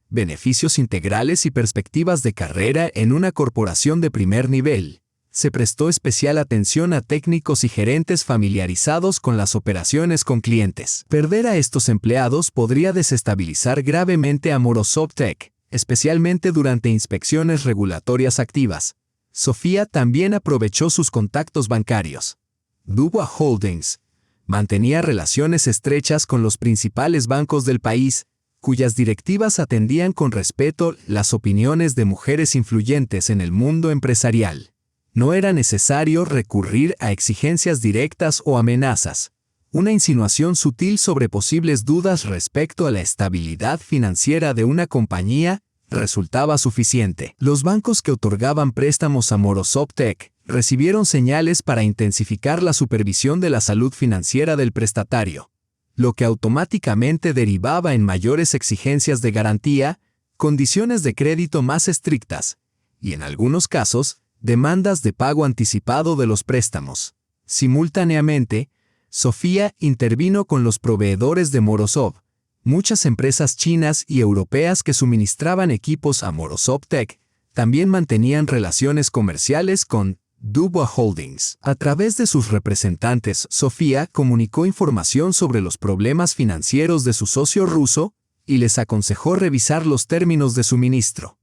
beneficios integrales y perspectivas de carrera en una corporación de primer nivel. Se prestó especial atención a técnicos y gerentes familiarizados con las operaciones con clientes. Perder a estos empleados podría desestabilizar gravemente a Morozov Tech, especialmente durante inspecciones regulatorias activas. Sofía también aprovechó sus contactos bancarios. Dubois Holdings mantenía relaciones estrechas con los principales bancos del país, cuyas directivas atendían con respeto las opiniones de mujeres influyentes en el mundo empresarial. No era necesario recurrir a exigencias directas o amenazas. Una insinuación sutil sobre posibles dudas respecto a la estabilidad financiera de una compañía resultaba suficiente. Los bancos que otorgaban préstamos a Morozov Tech recibieron señales para intensificar la supervisión de la salud financiera del prestatario, lo que automáticamente derivaba en mayores exigencias de garantía, condiciones de crédito más estrictas y, en algunos casos, demandas de pago anticipado de los préstamos. Simultáneamente, Sofía intervino con los proveedores de Morozov. Muchas empresas chinas y europeas que suministraban equipos a Morozov Tech también mantenían relaciones comerciales con Dubois Holdings. A través de sus representantes, Sofía comunicó información sobre los problemas financieros de su socio ruso y les aconsejó revisar los términos de suministro.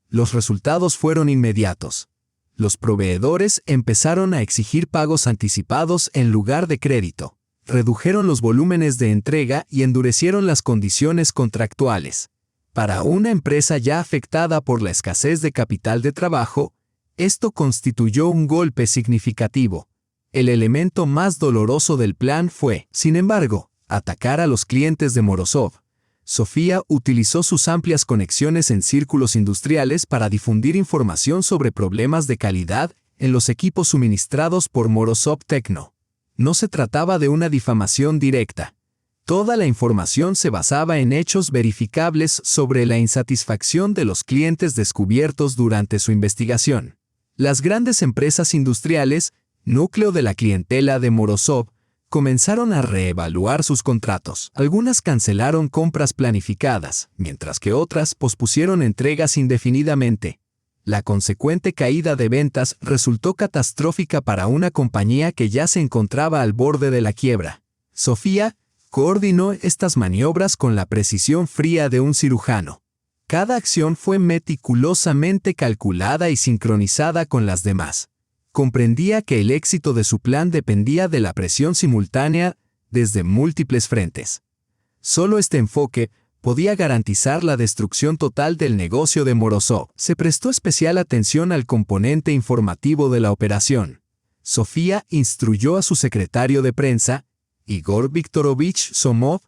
Los resultados fueron inmediatos. Los proveedores empezaron a exigir pagos anticipados en lugar de crédito, redujeron los volúmenes de entrega y endurecieron las condiciones contractuales. Para una empresa ya afectada por la escasez de capital de trabajo, esto constituyó un golpe significativo. El elemento más doloroso del plan fue, sin embargo, atacar a los clientes de Morozov. Sofía utilizó sus amplias conexiones en círculos industriales para difundir información sobre problemas de calidad en los equipos suministrados por Morozov Techno. No se trataba de una difamación directa. Toda la información se basaba en hechos verificables sobre la insatisfacción de los clientes descubiertos durante su investigación. Las grandes empresas industriales, núcleo de la clientela de Morozov, comenzaron a reevaluar sus contratos. Algunas cancelaron compras planificadas, mientras que otras pospusieron entregas indefinidamente. La consecuente caída de ventas resultó catastrófica para una compañía que ya se encontraba al borde de la quiebra. Sofía coordinó estas maniobras con la precisión fría de un cirujano. Cada acción fue meticulosamente calculada y sincronizada con las demás. Comprendía que el éxito de su plan dependía de la presión simultánea desde múltiples frentes. Solo este enfoque podía garantizar la destrucción total del negocio de Morozov. Se prestó especial atención al componente informativo de la operación. Sofía instruyó a su secretario de prensa, Igor Viktorovich Somov,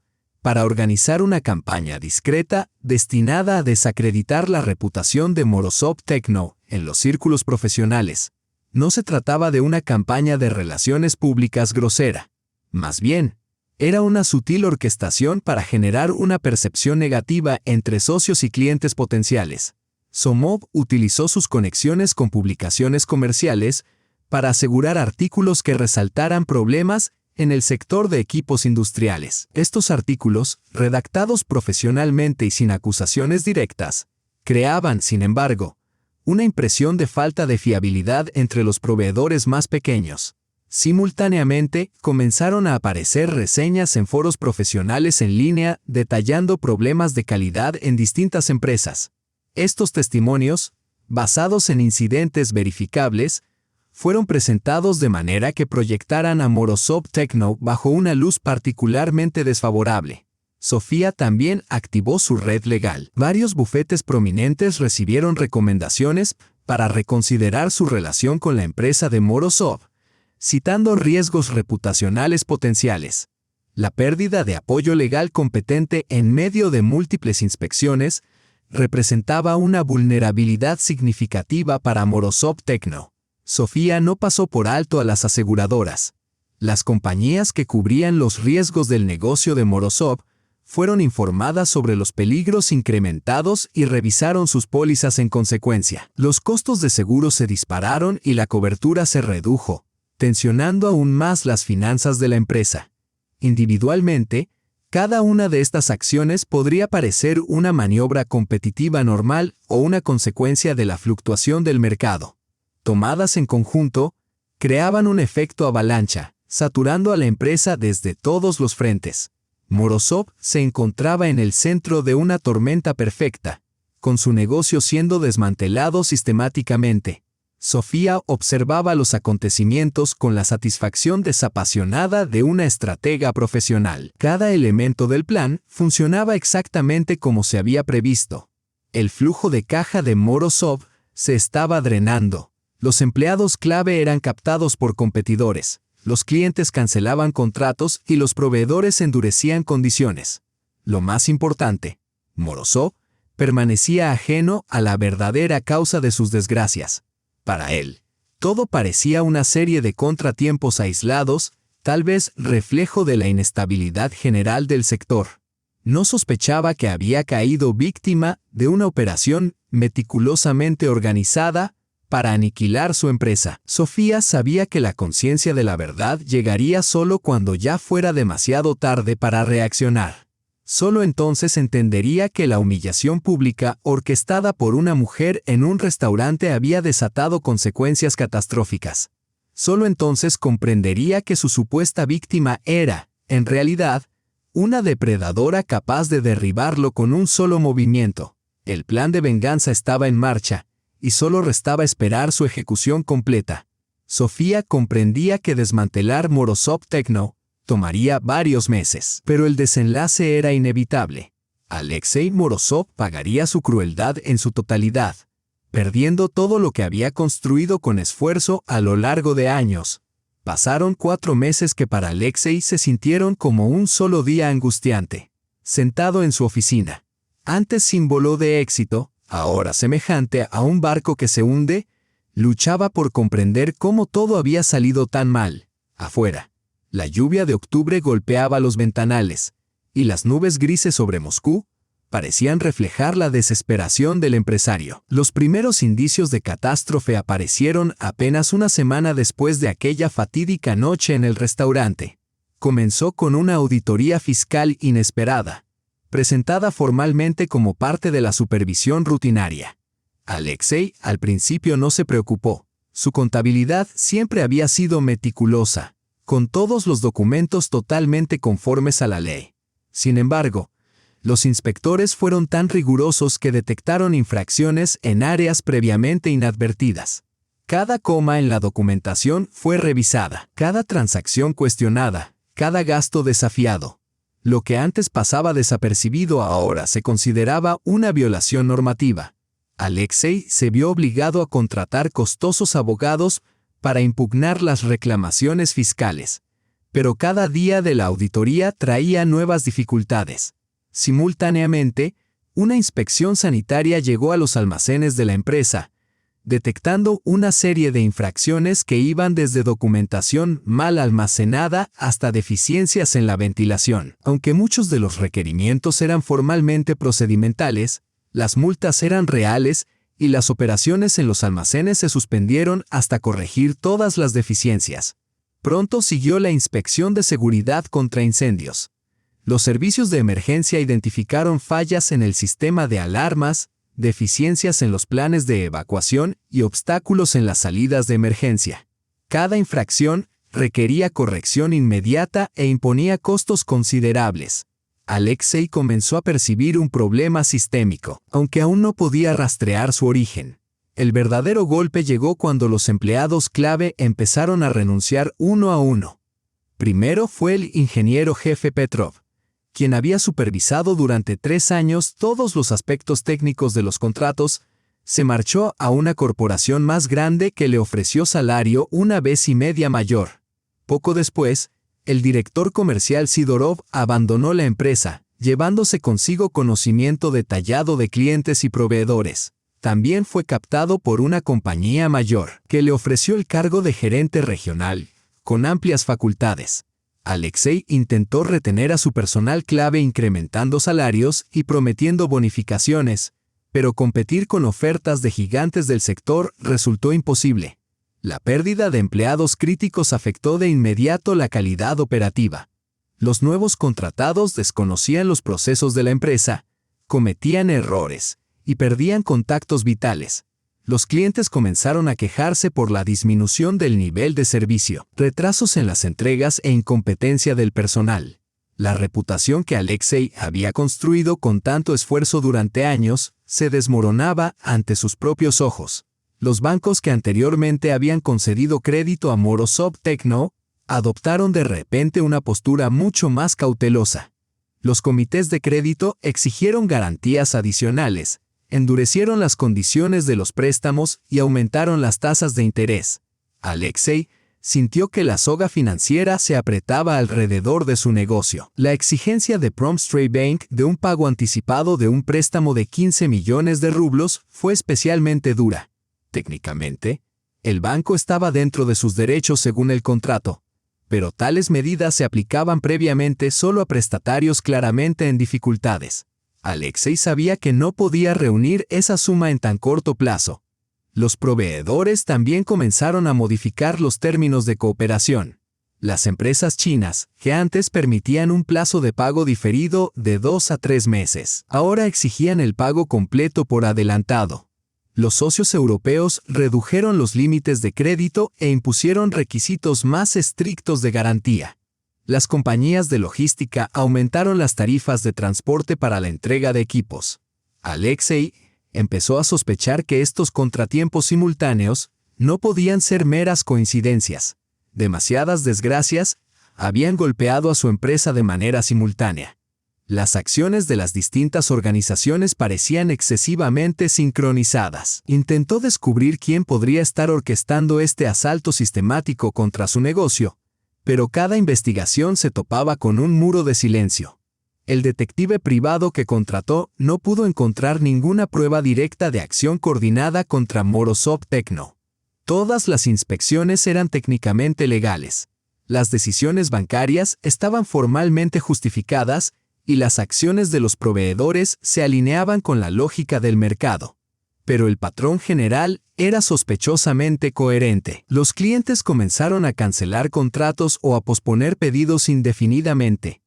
para organizar una campaña discreta destinada a desacreditar la reputación de Morozov Techno en los círculos profesionales. No se trataba de una campaña de relaciones públicas grosera. Más bien, era una sutil orquestación para generar una percepción negativa entre socios y clientes potenciales. Somov utilizó sus conexiones con publicaciones comerciales para asegurar artículos que resaltaran problemas en el sector de equipos industriales. Estos artículos, redactados profesionalmente y sin acusaciones directas, creaban, sin embargo, una impresión de falta de fiabilidad entre los proveedores más pequeños. Simultáneamente, comenzaron a aparecer reseñas en foros profesionales en línea detallando problemas de calidad en distintas empresas. Estos testimonios, basados en incidentes verificables, fueron presentados de manera que proyectaran a Morozov Techno bajo una luz particularmente desfavorable. Sofía también activó su red legal. Varios bufetes prominentes recibieron recomendaciones para reconsiderar su relación con la empresa de Morozov, citando riesgos reputacionales potenciales. La pérdida de apoyo legal competente en medio de múltiples inspecciones representaba una vulnerabilidad significativa para Morozov Techno. Sofía no pasó por alto a las aseguradoras. Las compañías que cubrían los riesgos del negocio de Morozov fueron informadas sobre los peligros incrementados y revisaron sus pólizas en consecuencia. Los costos de seguro se dispararon y la cobertura se redujo, tensionando aún más las finanzas de la empresa. Individualmente, cada una de estas acciones podría parecer una maniobra competitiva normal o una consecuencia de la fluctuación del mercado. Tomadas en conjunto, creaban un efecto avalancha, saturando a la empresa desde todos los frentes. Morozov se encontraba en el centro de una tormenta perfecta, con su negocio siendo desmantelado sistemáticamente. Sofía observaba los acontecimientos con la satisfacción desapasionada de una estratega profesional. Cada elemento del plan funcionaba exactamente como se había previsto. El flujo de caja de Morozov se estaba drenando. Los empleados clave eran captados por competidores. Los clientes cancelaban contratos y los proveedores endurecían condiciones. Lo más importante, Morozov permanecía ajeno a la verdadera causa de sus desgracias. Para él, todo parecía una serie de contratiempos aislados, tal vez reflejo de la inestabilidad general del sector. No sospechaba que había caído víctima de una operación meticulosamente organizada para aniquilar su empresa. Sofía sabía que la conciencia de la verdad llegaría solo cuando ya fuera demasiado tarde para reaccionar. Solo entonces entendería que la humillación pública orquestada por una mujer en un restaurante había desatado consecuencias catastróficas. Solo entonces comprendería que su supuesta víctima era, en realidad, una depredadora capaz de derribarlo con un solo movimiento. El plan de venganza estaba en marcha, y solo restaba esperar su ejecución completa. Sofía comprendía que desmantelar Morozov Techno tomaría varios meses, pero el desenlace era inevitable. Alexei Morozov pagaría su crueldad en su totalidad, perdiendo todo lo que había construido con esfuerzo a lo largo de años. Pasaron 4 meses que para Alexei se sintieron como un solo día angustiante. Sentado en su oficina, antes símbolo de éxito, ahora semejante a un barco que se hunde, luchaba por comprender cómo todo había salido tan mal. Afuera, la lluvia de octubre golpeaba los ventanales, y las nubes grises sobre Moscú parecían reflejar la desesperación del empresario. Los primeros indicios de catástrofe aparecieron apenas una semana después de aquella fatídica noche en el restaurante. Comenzó con una auditoría fiscal inesperada, presentada formalmente como parte de la supervisión rutinaria. Alexei al principio no se preocupó. Su contabilidad siempre había sido meticulosa, con todos los documentos totalmente conformes a la ley. Sin embargo, los inspectores fueron tan rigurosos que detectaron infracciones en áreas previamente inadvertidas. Cada coma en la documentación fue revisada, cada transacción cuestionada, cada gasto desafiado. Lo que antes pasaba desapercibido ahora se consideraba una violación normativa. Alexei se vio obligado a contratar costosos abogados para impugnar las reclamaciones fiscales. Pero cada día de la auditoría traía nuevas dificultades. Simultáneamente, una inspección sanitaria llegó a los almacenes de la empresa, detectando una serie de infracciones que iban desde documentación mal almacenada hasta deficiencias en la ventilación. Aunque muchos de los requerimientos eran formalmente procedimentales, las multas eran reales y las operaciones en los almacenes se suspendieron hasta corregir todas las deficiencias. Pronto siguió la inspección de seguridad contra incendios. Los servicios de emergencia identificaron fallas en el sistema de alarmas, deficiencias en los planes de evacuación y obstáculos en las salidas de emergencia. Cada infracción requería corrección inmediata e imponía costos considerables. Alexei comenzó a percibir un problema sistémico, aunque aún no podía rastrear su origen. El verdadero golpe llegó cuando los empleados clave empezaron a renunciar uno a uno. Primero fue el ingeniero jefe Petrov, quien había supervisado durante 3 años todos los aspectos técnicos de los contratos. Se marchó a una corporación más grande que le ofreció salario 1,5 veces mayor. Poco después, el director comercial Sidorov abandonó la empresa, llevándose consigo conocimiento detallado de clientes y proveedores. También fue captado por una compañía mayor, que le ofreció el cargo de gerente regional, con amplias facultades. Alexei intentó retener a su personal clave incrementando salarios y prometiendo bonificaciones, pero competir con ofertas de gigantes del sector resultó imposible. La pérdida de empleados críticos afectó de inmediato la calidad operativa. Los nuevos contratados desconocían los procesos de la empresa, cometían errores y perdían contactos vitales. Los clientes comenzaron a quejarse por la disminución del nivel de servicio, retrasos en las entregas e incompetencia del personal. La reputación que Alexei había construido con tanto esfuerzo durante años se desmoronaba ante sus propios ojos. Los bancos que anteriormente habían concedido crédito a Morozov Techno adoptaron de repente una postura mucho más cautelosa. Los comités de crédito exigieron garantías adicionales, endurecieron las condiciones de los préstamos y aumentaron las tasas de interés. Alexei sintió que la soga financiera se apretaba alrededor de su negocio. La exigencia de Promstrey Bank de un pago anticipado de un préstamo de 15 millones de rublos fue especialmente dura. Técnicamente, el banco estaba dentro de sus derechos según el contrato, pero tales medidas se aplicaban previamente solo a prestatarios claramente en dificultades. Alexei sabía que no podía reunir esa suma en tan corto plazo. Los proveedores también comenzaron a modificar los términos de cooperación. Las empresas chinas, que antes permitían un plazo de pago diferido de 2 a 3 meses, ahora exigían el pago completo por adelantado. Los socios europeos redujeron los límites de crédito e impusieron requisitos más estrictos de garantía. Las compañías de logística aumentaron las tarifas de transporte para la entrega de equipos. Alexei empezó a sospechar que estos contratiempos simultáneos no podían ser meras coincidencias. Demasiadas desgracias habían golpeado a su empresa de manera simultánea. Las acciones de las distintas organizaciones parecían excesivamente sincronizadas. Intentó descubrir quién podría estar orquestando este asalto sistemático contra su negocio, pero cada investigación se topaba con un muro de silencio. El detective privado que contrató no pudo encontrar ninguna prueba directa de acción coordinada contra Morozov Techno. Todas las inspecciones eran técnicamente legales. Las decisiones bancarias estaban formalmente justificadas y las acciones de los proveedores se alineaban con la lógica del mercado. Pero el patrón general era sospechosamente coherente. Los clientes comenzaron a cancelar contratos o a posponer pedidos indefinidamente.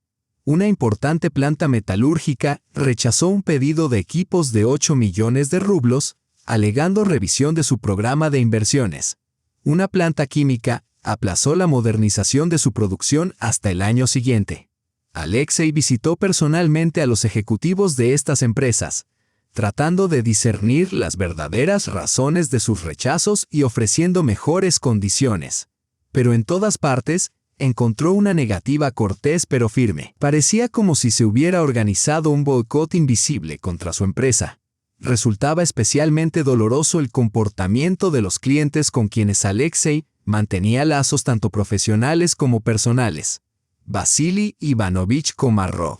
Una importante planta metalúrgica rechazó un pedido de equipos de 8 millones de rublos, alegando revisión de su programa de inversiones. Una planta química aplazó la modernización de su producción hasta el año siguiente. Alexei visitó personalmente a los ejecutivos de estas empresas, tratando de discernir las verdaderas razones de sus rechazos y ofreciendo mejores condiciones. Pero en todas partes, encontró una negativa cortés pero firme. Parecía como si se hubiera organizado un boicot invisible contra su empresa. Resultaba especialmente doloroso el comportamiento de los clientes con quienes Alexei mantenía lazos tanto profesionales como personales. Vasily Ivanovich Komarov,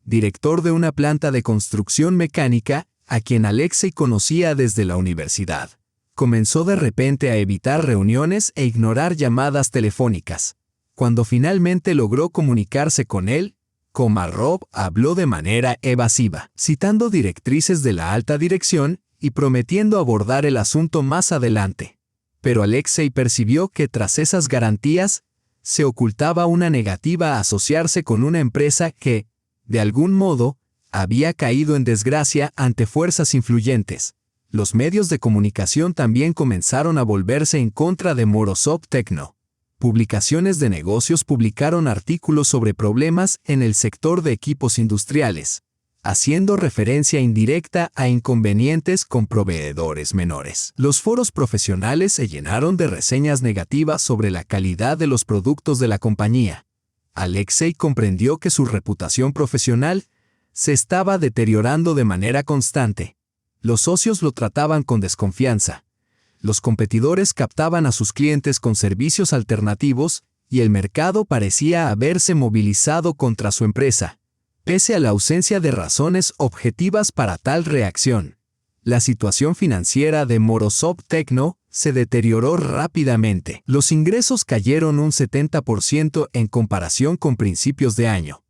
director de una planta de construcción mecánica, a quien Alexei conocía desde la universidad, comenzó de repente a evitar reuniones e ignorar llamadas telefónicas. Cuando finalmente logró comunicarse con él, Komarov habló de manera evasiva, citando directrices de la alta dirección y prometiendo abordar el asunto más adelante. Pero Alexei percibió que tras esas garantías, se ocultaba una negativa a asociarse con una empresa que, de algún modo, había caído en desgracia ante fuerzas influyentes. Los medios de comunicación también comenzaron a volverse en contra de Morozov Techno. Publicaciones de negocios publicaron artículos sobre problemas en el sector de equipos industriales, haciendo referencia indirecta a inconvenientes con proveedores menores. Los foros profesionales se llenaron de reseñas negativas sobre la calidad de los productos de la compañía. Alexei comprendió que su reputación profesional se estaba deteriorando de manera constante. Los socios lo trataban con desconfianza. Los competidores captaban a sus clientes con servicios alternativos y el mercado parecía haberse movilizado contra su empresa, pese a la ausencia de razones objetivas para tal reacción. La situación financiera de Morozov Techno se deterioró rápidamente. Los ingresos cayeron un 70% en comparación con principios de año.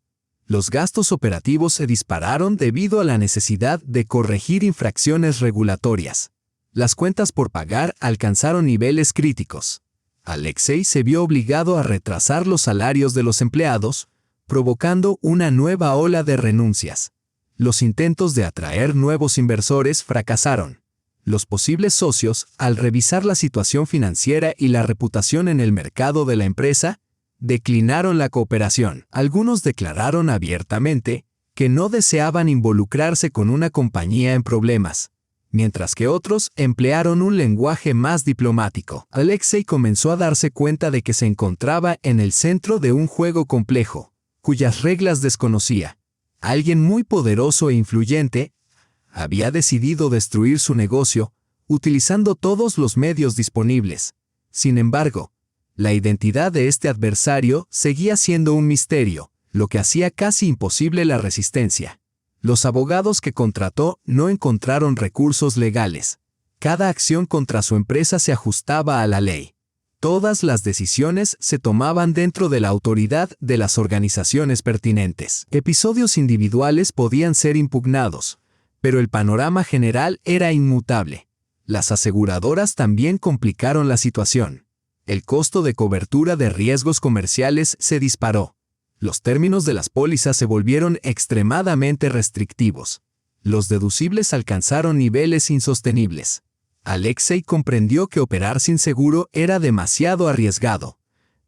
Los gastos operativos se dispararon debido a la necesidad de corregir infracciones regulatorias. Las cuentas por pagar alcanzaron niveles críticos. Alexei se vio obligado a retrasar los salarios de los empleados, provocando una nueva ola de renuncias. Los intentos de atraer nuevos inversores fracasaron. Los posibles socios, al revisar la situación financiera y la reputación en el mercado de la empresa, declinaron la cooperación. Algunos declararon abiertamente que no deseaban involucrarse con una compañía en problemas, mientras que otros emplearon un lenguaje más diplomático. Alexei comenzó a darse cuenta de que se encontraba en el centro de un juego complejo, cuyas reglas desconocía. Alguien muy poderoso e influyente había decidido destruir su negocio, utilizando todos los medios disponibles. Sin embargo, la identidad de este adversario seguía siendo un misterio, lo que hacía casi imposible la resistencia. Los abogados que contrató no encontraron recursos legales. Cada acción contra su empresa se ajustaba a la ley. Todas las decisiones se tomaban dentro de la autoridad de las organizaciones pertinentes. Episodios individuales podían ser impugnados, pero el panorama general era inmutable. Las aseguradoras también complicaron la situación. El costo de cobertura de riesgos comerciales se disparó. Los términos de las pólizas se volvieron extremadamente restrictivos. Los deducibles alcanzaron niveles insostenibles. Alexei comprendió que operar sin seguro era demasiado arriesgado,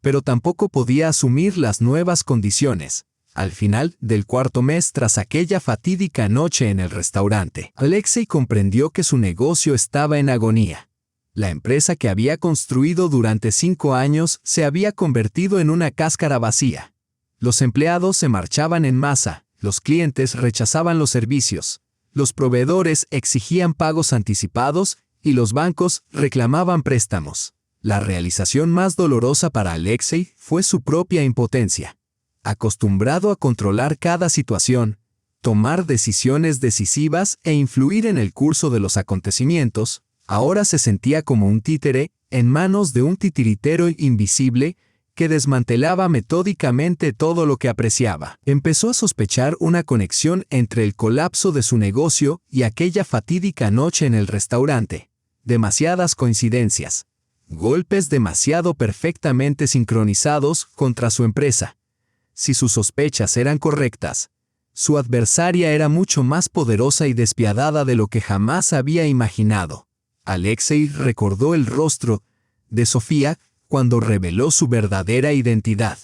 pero tampoco podía asumir las nuevas condiciones. Al final del cuarto mes tras aquella fatídica noche en el restaurante, Alexei comprendió que su negocio estaba en agonía. La empresa que había construido durante 5 años se había convertido en una cáscara vacía. Los empleados se marchaban en masa, los clientes rechazaban los servicios, los proveedores exigían pagos anticipados y los bancos reclamaban préstamos. La realización más dolorosa para Alexei fue su propia impotencia. Acostumbrado a controlar cada situación, tomar decisiones decisivas e influir en el curso de los acontecimientos, ahora se sentía como un títere en manos de un titiritero invisible que desmantelaba metódicamente todo lo que apreciaba. Empezó a sospechar una conexión entre el colapso de su negocio y aquella fatídica noche en el restaurante. Demasiadas coincidencias. Golpes demasiado perfectamente sincronizados contra su empresa. Si sus sospechas eran correctas, su adversaria era mucho más poderosa y despiadada de lo que jamás había imaginado. Alexei recordó el rostro de Sofía cuando reveló su verdadera identidad.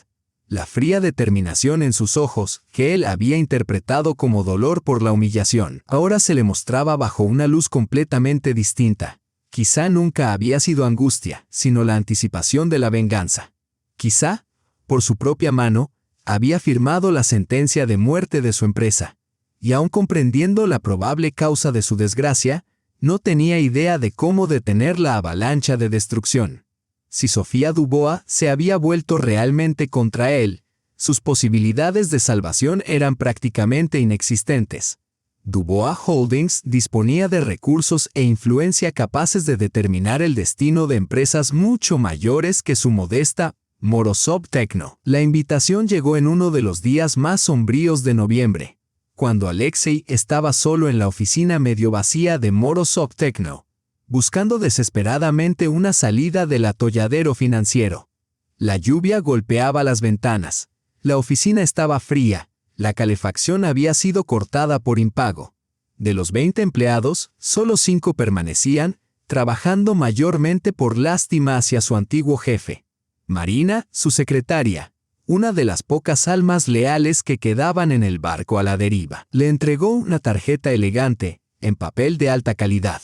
La fría determinación en sus ojos, que él había interpretado como dolor por la humillación, ahora se le mostraba bajo una luz completamente distinta. Quizá nunca había sido angustia, sino la anticipación de la venganza. Quizá, por su propia mano, había firmado la sentencia de muerte de su empresa, y aun comprendiendo la probable causa de su desgracia, no tenía idea de cómo detener la avalancha de destrucción. Si Sofía Dubois se había vuelto realmente contra él, sus posibilidades de salvación eran prácticamente inexistentes. Dubois Holdings disponía de recursos e influencia capaces de determinar el destino de empresas mucho mayores que su modesta Morozov Techno. La invitación llegó en uno de los días más sombríos de noviembre, cuando Alexei estaba solo en la oficina medio vacía de Morozov Techno, buscando desesperadamente una salida del atolladero financiero. La lluvia golpeaba las ventanas. La oficina estaba fría, La calefacción había sido cortada por impago. De los 20 empleados, solo 5 permanecían, trabajando mayormente por lástima hacia su antiguo jefe. Marina, su secretaria, una de las pocas almas leales que quedaban en el barco a la deriva, le entregó una tarjeta elegante, en papel de alta calidad.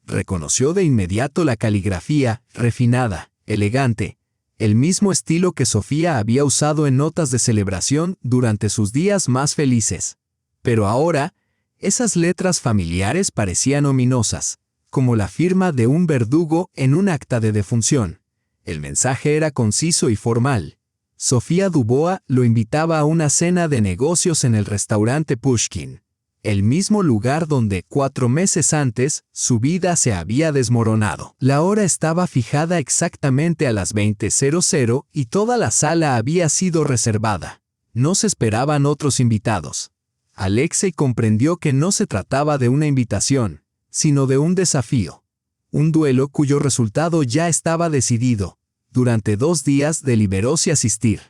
Reconoció de inmediato la caligrafía, refinada, elegante, el mismo estilo que Sofía había usado en notas de celebración durante sus días más felices. Pero ahora, esas letras familiares parecían ominosas, como la firma de un verdugo en un acta de defunción. El mensaje era conciso y formal. Sofía Dubois lo invitaba a una cena de negocios en el restaurante Pushkin, el mismo lugar donde 4 meses antes su vida se había desmoronado. La hora estaba fijada exactamente a las 20:00 y toda la sala había sido reservada. No se esperaban otros invitados. Alexei comprendió que no se trataba de una invitación, sino de un desafío. Un duelo cuyo resultado ya estaba decidido. Durante 2 días deliberó si asistir.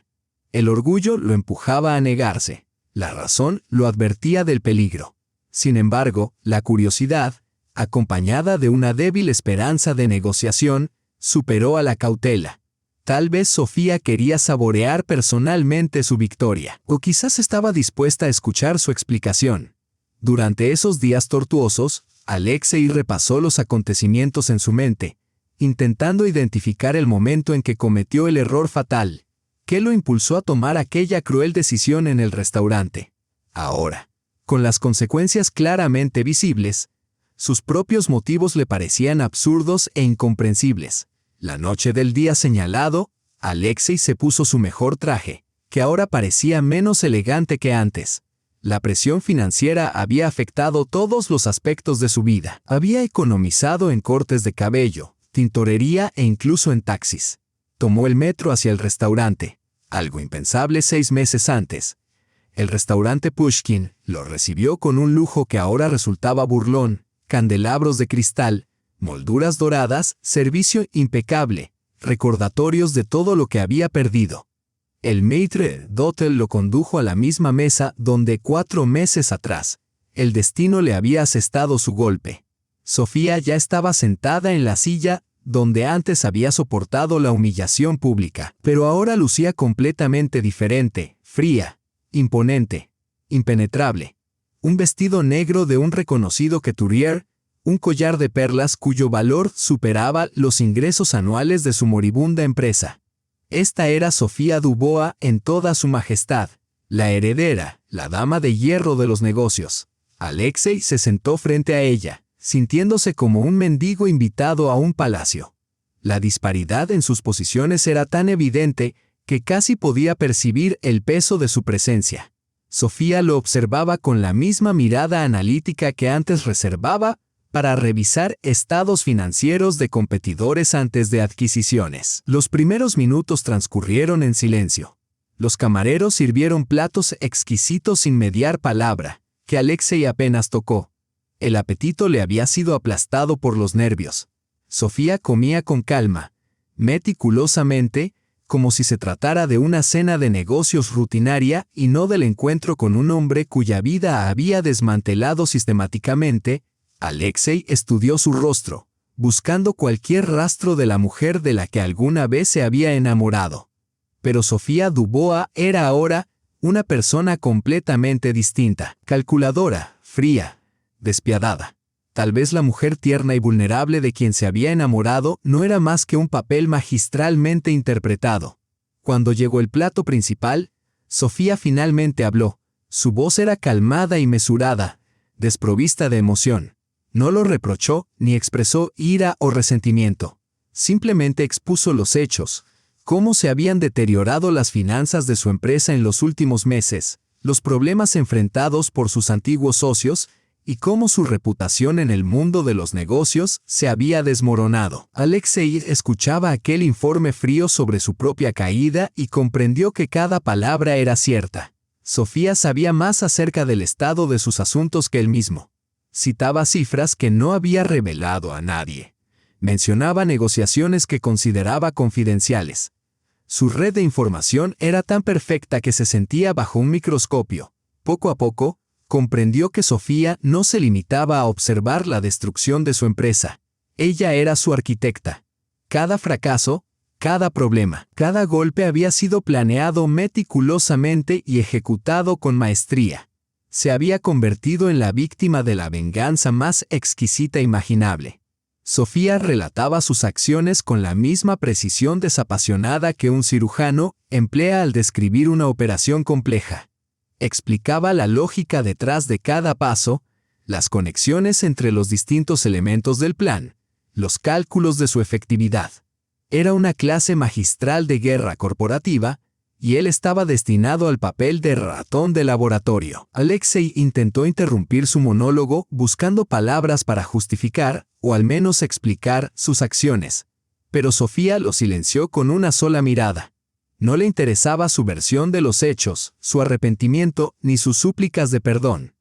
El orgullo lo empujaba a negarse. La razón lo advertía del peligro. Sin embargo, la curiosidad, acompañada de una débil esperanza de negociación, superó a la cautela. Tal vez Sofía quería saborear personalmente su victoria, o quizás estaba dispuesta a escuchar su explicación. Durante esos días tortuosos, Alexei repasó los acontecimientos en su mente, intentando identificar el momento en que cometió el error fatal, que lo impulsó a tomar aquella cruel decisión en el restaurante. Ahora, con las consecuencias claramente visibles, sus propios motivos le parecían absurdos e incomprensibles. La noche del día señalado, Alexei se puso su mejor traje, que ahora parecía menos elegante que antes. La presión financiera había afectado todos los aspectos de su vida. Había economizado en cortes de cabello, tintorería e incluso en taxis. Tomó el metro hacia el restaurante, algo impensable 6 meses antes. El restaurante Pushkin lo recibió con un lujo que ahora resultaba burlón: candelabros de cristal, molduras doradas, servicio impecable, recordatorios de todo lo que había perdido. El maître d'hôtel lo condujo a la misma mesa donde 4 meses atrás el destino le había asestado su golpe. Sofía ya estaba sentada en la silla donde antes había soportado la humillación pública, pero ahora lucía completamente diferente, fría, imponente, impenetrable. Un vestido negro de un reconocido couturier, un collar de perlas cuyo valor superaba los ingresos anuales de su moribunda empresa. Esta era Sofía Dubois en toda su majestad, la heredera, la dama de hierro de los negocios. Alexei se sentó frente a ella, sintiéndose como un mendigo invitado a un palacio. La disparidad en sus posiciones era tan evidente que casi podía percibir el peso de su presencia. Sofía lo observaba con la misma mirada analítica que antes reservaba para revisar estados financieros de competidores antes de adquisiciones. Los primeros minutos transcurrieron en silencio. Los camareros sirvieron platos exquisitos sin mediar palabra, que Alexei apenas tocó. El apetito le había sido aplastado por los nervios. Sofía comía con calma, meticulosamente, como si se tratara de una cena de negocios rutinaria y no del encuentro con un hombre cuya vida había desmantelado sistemáticamente. Alexei estudió su rostro, buscando cualquier rastro de la mujer de la que alguna vez se había enamorado. Pero Sofía Dubois era ahora una persona completamente distinta, calculadora, fría, despiadada. Tal vez la mujer tierna y vulnerable de quien se había enamorado no era más que un papel magistralmente interpretado. Cuando llegó el plato principal, Sofía finalmente habló. Su voz era calmada y mesurada, desprovista de emoción. No lo reprochó ni expresó ira o resentimiento. Simplemente expuso los hechos, cómo se habían deteriorado las finanzas de su empresa en los últimos meses, los problemas enfrentados por sus antiguos socios y cómo su reputación en el mundo de los negocios se había desmoronado. Alexei escuchaba aquel informe frío sobre su propia caída y comprendió que cada palabra era cierta. Sofía sabía más acerca del estado de sus asuntos que él mismo. Citaba cifras que no había revelado a nadie. Mencionaba negociaciones que consideraba confidenciales. Su red de información era tan perfecta que se sentía bajo un microscopio, Poco a poco, comprendió que Sofía no se limitaba a observar la destrucción de su empresa. Ella era su arquitecta. Cada fracaso, cada problema, cada golpe había sido planeado meticulosamente y ejecutado con maestría. Se había convertido en la víctima de la venganza más exquisita imaginable. Sofía relataba sus acciones con la misma precisión desapasionada que un cirujano emplea al describir una operación compleja. Explicaba la lógica detrás de cada paso, las conexiones entre los distintos elementos del plan, los cálculos de su efectividad. Era una clase magistral de guerra corporativa, y él estaba destinado al papel de ratón de laboratorio. Alexei intentó interrumpir su monólogo buscando palabras para justificar, o al menos explicar, sus acciones. Pero Sofía lo silenció con una sola mirada. No le interesaba su versión de los hechos, su arrepentimiento, ni sus súplicas de perdón.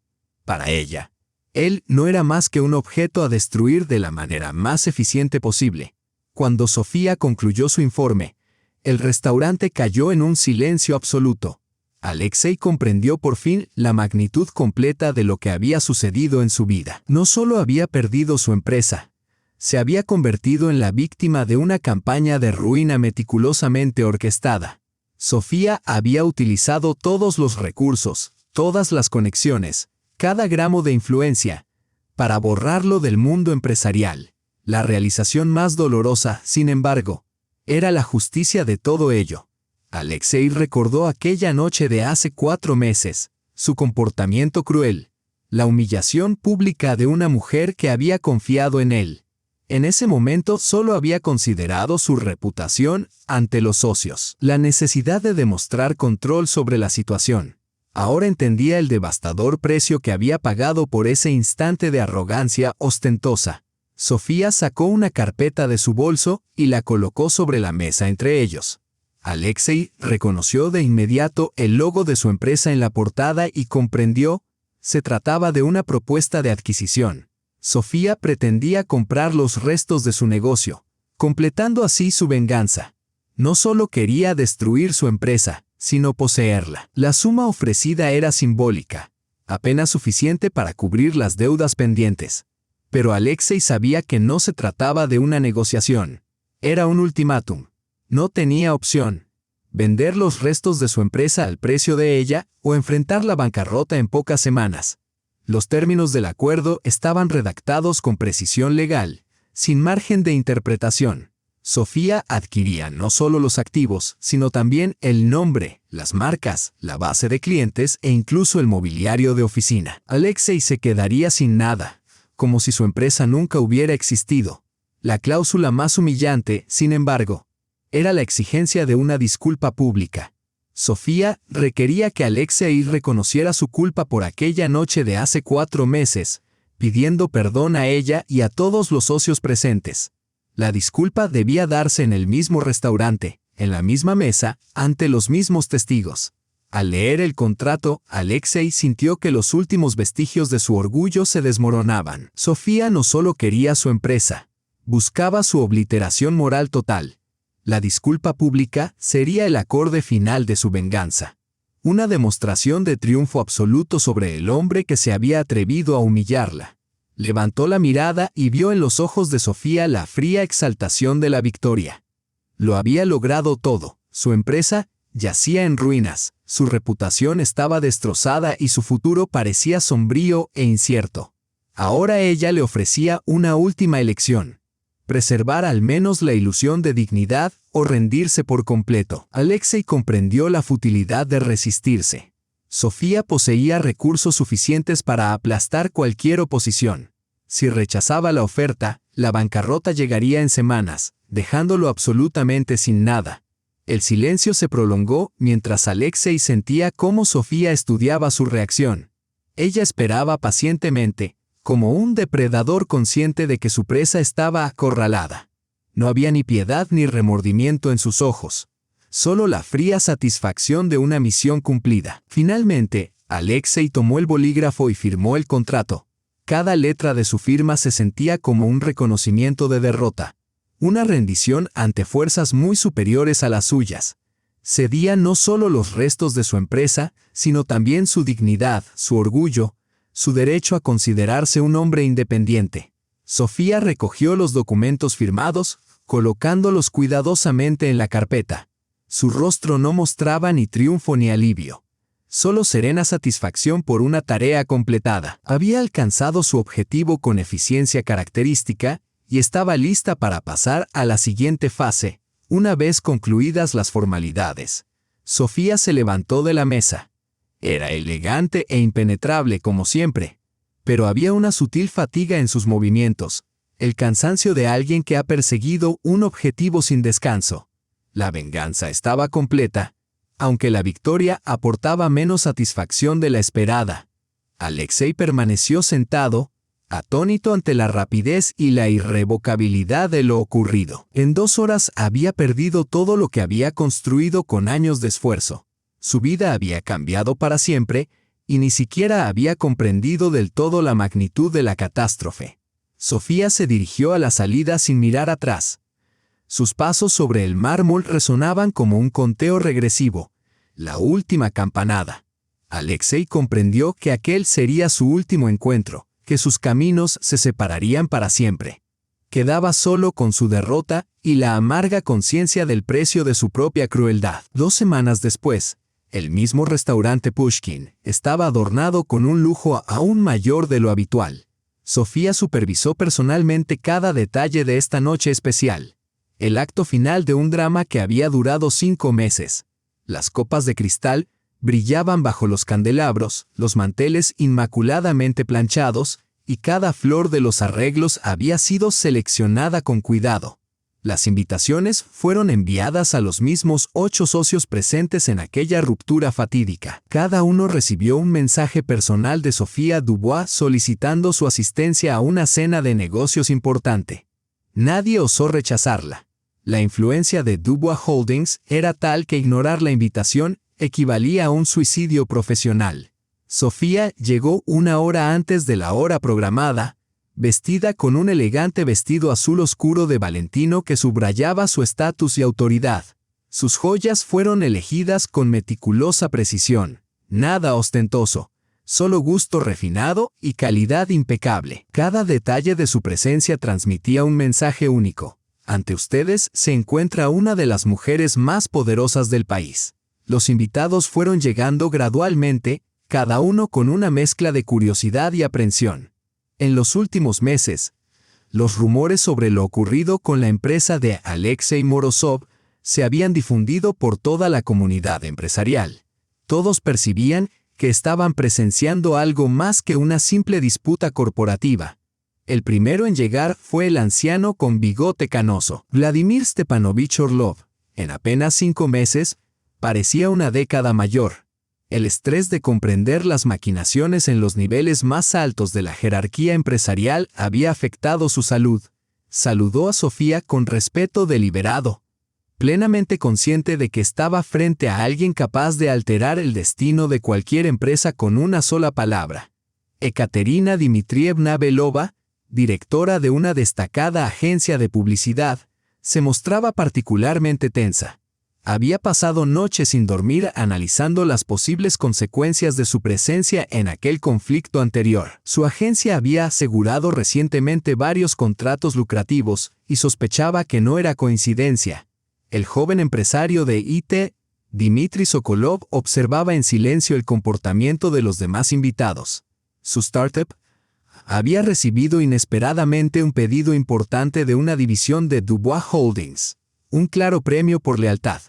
Para ella, él no era más que un objeto a destruir de la manera más eficiente posible. Cuando Sofía concluyó su informe, el restaurante cayó en un silencio absoluto. Alexei comprendió por fin la magnitud completa de lo que había sucedido en su vida. No solo había perdido su empresa, se había convertido en la víctima de una campaña de ruina meticulosamente orquestada. Sofía había utilizado todos los recursos, todas las conexiones, cada gramo de influencia, para borrarlo del mundo empresarial. La realización más dolorosa, sin embargo, era la justicia de todo ello. Alexei recordó aquella noche de hace 4 meses, su comportamiento cruel, la humillación pública de una mujer que había confiado en él. En ese momento solo había considerado su reputación ante los socios, la necesidad de demostrar control sobre la situación. Ahora entendía el devastador precio que había pagado por ese instante de arrogancia ostentosa. Sofía sacó una carpeta de su bolso y la colocó sobre la mesa entre ellos. Alexei reconoció de inmediato el logo de su empresa en la portada y comprendió, se trataba de una propuesta de adquisición. Sofía pretendía comprar los restos de su negocio, completando así su venganza. No solo quería destruir su empresa, sino poseerla. La suma ofrecida era simbólica, apenas suficiente para cubrir las deudas pendientes. Pero Alexei sabía que no se trataba de una negociación. Era un ultimátum. No tenía opción. Vender los restos de su empresa al precio de ella o enfrentar la bancarrota en pocas semanas. Los términos del acuerdo estaban redactados con precisión legal, sin margen de interpretación. Sofía adquiría no solo los activos, sino también el nombre, las marcas, la base de clientes e incluso el mobiliario de oficina. Alexei se quedaría sin nada, como si su empresa nunca hubiera existido. La cláusula más humillante, sin embargo, era la exigencia de una disculpa pública. Sofía requería que Alexei reconociera su culpa por aquella noche de hace 4 meses, pidiendo perdón a ella y a todos los socios presentes. La disculpa debía darse en el mismo restaurante, en la misma mesa, ante los mismos testigos. Al leer el contrato, Alexei sintió que los últimos vestigios de su orgullo se desmoronaban. Sofía no solo quería su empresa, buscaba su obliteración moral total. La disculpa pública sería el acorde final de su venganza. Una demostración de triunfo absoluto sobre el hombre que se había atrevido a humillarla. Levantó la mirada y vio en los ojos de Sofía la fría exaltación de la victoria. Lo había logrado todo. Su empresa yacía en ruinas, su reputación estaba destrozada y su futuro parecía sombrío e incierto. Ahora ella le ofrecía una última elección: preservar al menos la ilusión de dignidad o rendirse por completo. Alexei comprendió la futilidad de resistirse. Sofía poseía recursos suficientes para aplastar cualquier oposición. Si rechazaba la oferta, la bancarrota llegaría en semanas, dejándolo absolutamente sin nada. El silencio se prolongó mientras Alexei sentía cómo Sofía estudiaba su reacción. Ella esperaba pacientemente, como un depredador consciente de que su presa estaba acorralada. No había ni piedad ni remordimiento en sus ojos, solo la fría satisfacción de una misión cumplida. Finalmente, Alexei tomó el bolígrafo y firmó el contrato. Cada letra de su firma se sentía como un reconocimiento de derrota, una rendición ante fuerzas muy superiores a las suyas. Cedía no solo los restos de su empresa, sino también su dignidad, su orgullo, su derecho a considerarse un hombre independiente. Sofía recogió los documentos firmados, colocándolos cuidadosamente en la carpeta. Su rostro no mostraba ni triunfo ni alivio, solo serena satisfacción por una tarea completada. Había alcanzado su objetivo con eficiencia característica y estaba lista para pasar a la siguiente fase. Una vez concluidas las formalidades, Sofía se levantó de la mesa. Era elegante e impenetrable como siempre, pero había una sutil fatiga en sus movimientos, el cansancio de alguien que ha perseguido un objetivo sin descanso. La venganza estaba completa, aunque la victoria aportaba menos satisfacción de la esperada. Alexei permaneció sentado, atónito ante la rapidez y la irrevocabilidad de lo ocurrido. En 2 horas había perdido todo lo que había construido con años de esfuerzo. Su vida había cambiado para siempre, y ni siquiera había comprendido del todo la magnitud de la catástrofe. Sofía se dirigió a la salida sin mirar atrás. Sus pasos sobre el mármol resonaban como un conteo regresivo, la última campanada. Alexei comprendió que aquel sería su último encuentro, que sus caminos se separarían para siempre. Quedaba solo con su derrota y la amarga conciencia del precio de su propia crueldad. 2 semanas después, el mismo restaurante Pushkin estaba adornado con un lujo aún mayor de lo habitual. Sofía supervisó personalmente cada detalle de esta noche especial. El acto final de un drama que había durado 5 meses. Las copas de cristal brillaban bajo los candelabros, los manteles inmaculadamente planchados, y cada flor de los arreglos había sido seleccionada con cuidado. Las invitaciones fueron enviadas a los mismos 8 socios presentes en aquella ruptura fatídica. Cada uno recibió un mensaje personal de Sofía Dubois solicitando su asistencia a una cena de negocios importante. Nadie osó rechazarla. La influencia de Dubois Holdings era tal que ignorar la invitación equivalía a un suicidio profesional. Sofía llegó 1 hora antes de la hora programada, vestida con un elegante vestido azul oscuro de Valentino que subrayaba su estatus y autoridad. Sus joyas fueron elegidas con meticulosa precisión, nada ostentoso, solo gusto refinado y calidad impecable. Cada detalle de su presencia transmitía un mensaje único. Ante ustedes se encuentra una de las mujeres más poderosas del país. Los invitados fueron llegando gradualmente, cada uno con una mezcla de curiosidad y aprensión. En los últimos meses, los rumores sobre lo ocurrido con la empresa de Alexei Morozov se habían difundido por toda la comunidad empresarial. Todos percibían que estaban presenciando algo más que una simple disputa corporativa. El primero en llegar fue el anciano con bigote canoso, Vladimir Stepanovich Orlov. En apenas 5 meses, parecía una década mayor. El estrés de comprender las maquinaciones en los niveles más altos de la jerarquía empresarial había afectado su salud. Saludó a Sofía con respeto deliberado, plenamente consciente de que estaba frente a alguien capaz de alterar el destino de cualquier empresa con una sola palabra. Ekaterina Dmitrievna Belova, directora de una destacada agencia de publicidad, se mostraba particularmente tensa. Había pasado noches sin dormir analizando las posibles consecuencias de su presencia en aquel conflicto anterior. Su agencia había asegurado recientemente varios contratos lucrativos y sospechaba que no era coincidencia. El joven empresario de IT, Dmitry Sokolov, observaba en silencio el comportamiento de los demás invitados. Su startup había recibido inesperadamente un pedido importante de una división de Dubois Holdings, un claro premio por lealtad.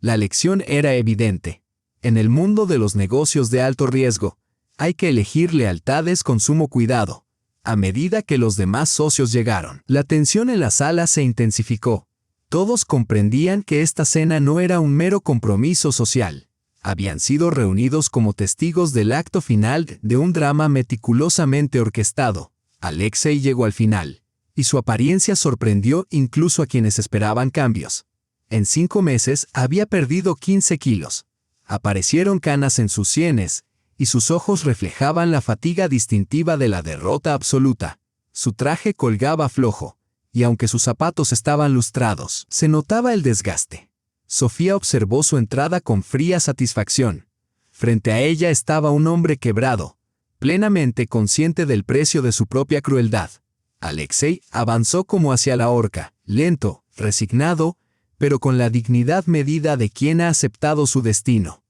La lección era evidente. En el mundo de los negocios de alto riesgo, hay que elegir lealtades con sumo cuidado. A medida que los demás socios llegaron, la tensión en la sala se intensificó. Todos comprendían que esta cena no era un mero compromiso social. Habían sido reunidos como testigos del acto final de un drama meticulosamente orquestado. Alexei llegó al final, y su apariencia sorprendió incluso a quienes esperaban cambios. En 5 meses había perdido 15 kilos. Aparecieron canas en sus sienes, y sus ojos reflejaban la fatiga distintiva de la derrota absoluta. Su traje colgaba flojo, y aunque sus zapatos estaban lustrados, se notaba el desgaste. Sofía observó su entrada con fría satisfacción. Frente a ella estaba un hombre quebrado, plenamente consciente del precio de su propia crueldad. Alexei avanzó como hacia la horca, lento, resignado, pero con la dignidad medida de quien ha aceptado su destino.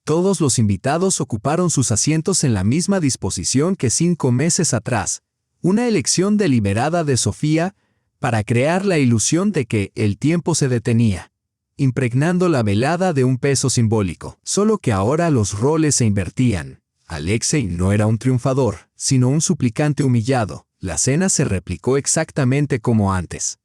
Todos los invitados ocuparon sus asientos en la misma disposición que 5 meses atrás, una elección deliberada de Sofía para crear la ilusión de que el tiempo se detenía, impregnando la velada de un peso simbólico. Solo que ahora los roles se invertían. Alexei no era un triunfador, sino un suplicante humillado. La cena se replicó exactamente como antes.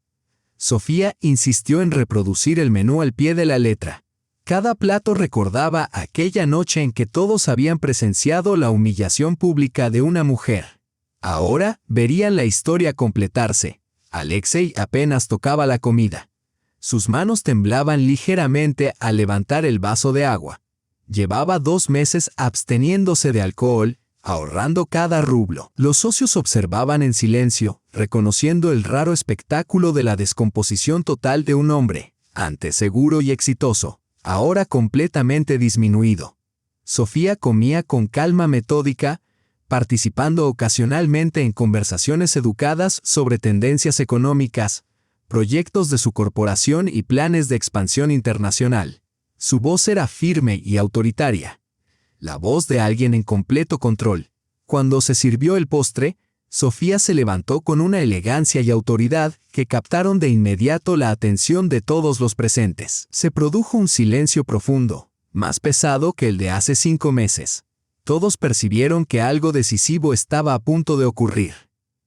Sofía insistió en reproducir el menú al pie de la letra. Cada plato recordaba aquella noche en que todos habían presenciado la humillación pública de una mujer. Ahora verían la historia completarse. Alexei apenas tocaba la comida. Sus manos temblaban ligeramente al levantar el vaso de agua. Llevaba 2 meses absteniéndose de alcohol, ahorrando cada rublo. Los socios observaban en silencio, reconociendo el raro espectáculo de la descomposición total de un hombre, antes seguro y exitoso, ahora completamente disminuido. Sofía comía con calma metódica, participando ocasionalmente en conversaciones educadas sobre tendencias económicas, proyectos de su corporación y planes de expansión internacional. Su voz era firme y autoritaria. La voz de alguien en completo control. Cuando se sirvió el postre, Sofía se levantó con una elegancia y autoridad que captaron de inmediato la atención de todos los presentes. Se produjo un silencio profundo, más pesado que el de hace 5 meses. Todos percibieron que algo decisivo estaba a punto de ocurrir.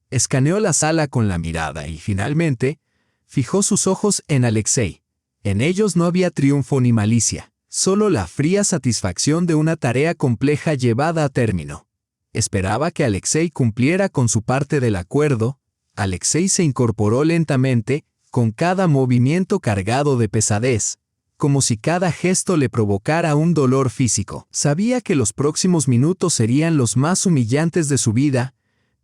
Escaneó la sala con la mirada y, finalmente, fijó sus ojos en Alexei. En ellos no había triunfo ni malicia, solo la fría satisfacción de una tarea compleja llevada a término. Esperaba que Alexei cumpliera con su parte del acuerdo. Alexei se incorporó lentamente, con cada movimiento cargado de pesadez, como si cada gesto le provocara un dolor físico. Sabía que los próximos minutos serían los más humillantes de su vida,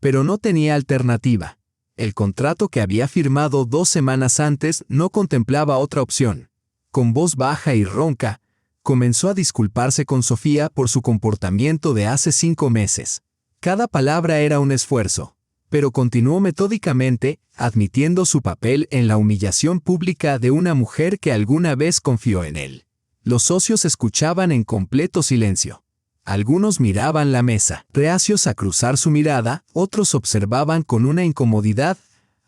pero no tenía alternativa. El contrato que había firmado 2 semanas antes no contemplaba otra opción. Con voz baja y ronca, comenzó a disculparse con Sofía por su comportamiento de hace 5 meses. Cada palabra era un esfuerzo, pero continuó metódicamente, admitiendo su papel en la humillación pública de una mujer que alguna vez confió en él. Los socios escuchaban en completo silencio. Algunos miraban la mesa, reacios a cruzar su mirada, otros observaban con una incomodidad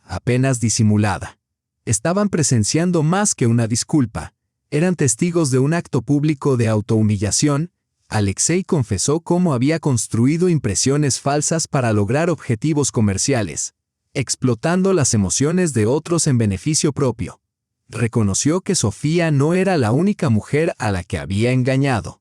apenas disimulada. Estaban presenciando más que una disculpa. Eran testigos de un acto público de autohumillación. Alexei confesó cómo había construido impresiones falsas para lograr objetivos comerciales, explotando las emociones de otros en beneficio propio. Reconoció que Sofía no era la única mujer a la que había engañado.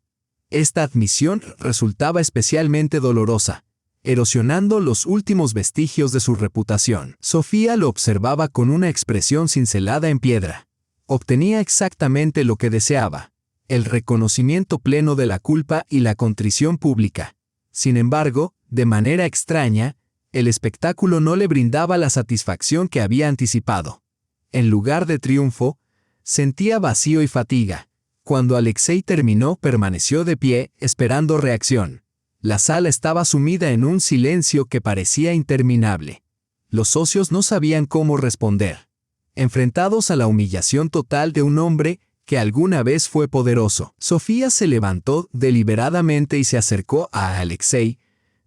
Esta admisión resultaba especialmente dolorosa, erosionando los últimos vestigios de su reputación. Sofía lo observaba con una expresión cincelada en piedra. Obtenía exactamente lo que deseaba: el reconocimiento pleno de la culpa y la contrición pública. Sin embargo, de manera extraña, el espectáculo no le brindaba la satisfacción que había anticipado. En lugar de triunfo, sentía vacío y fatiga. Cuando Alexei terminó, permaneció de pie, esperando reacción. La sala estaba sumida en un silencio que parecía interminable. Los socios no sabían cómo responder, enfrentados a la humillación total de un hombre que alguna vez fue poderoso. Sofía se levantó deliberadamente y se acercó a Alexei,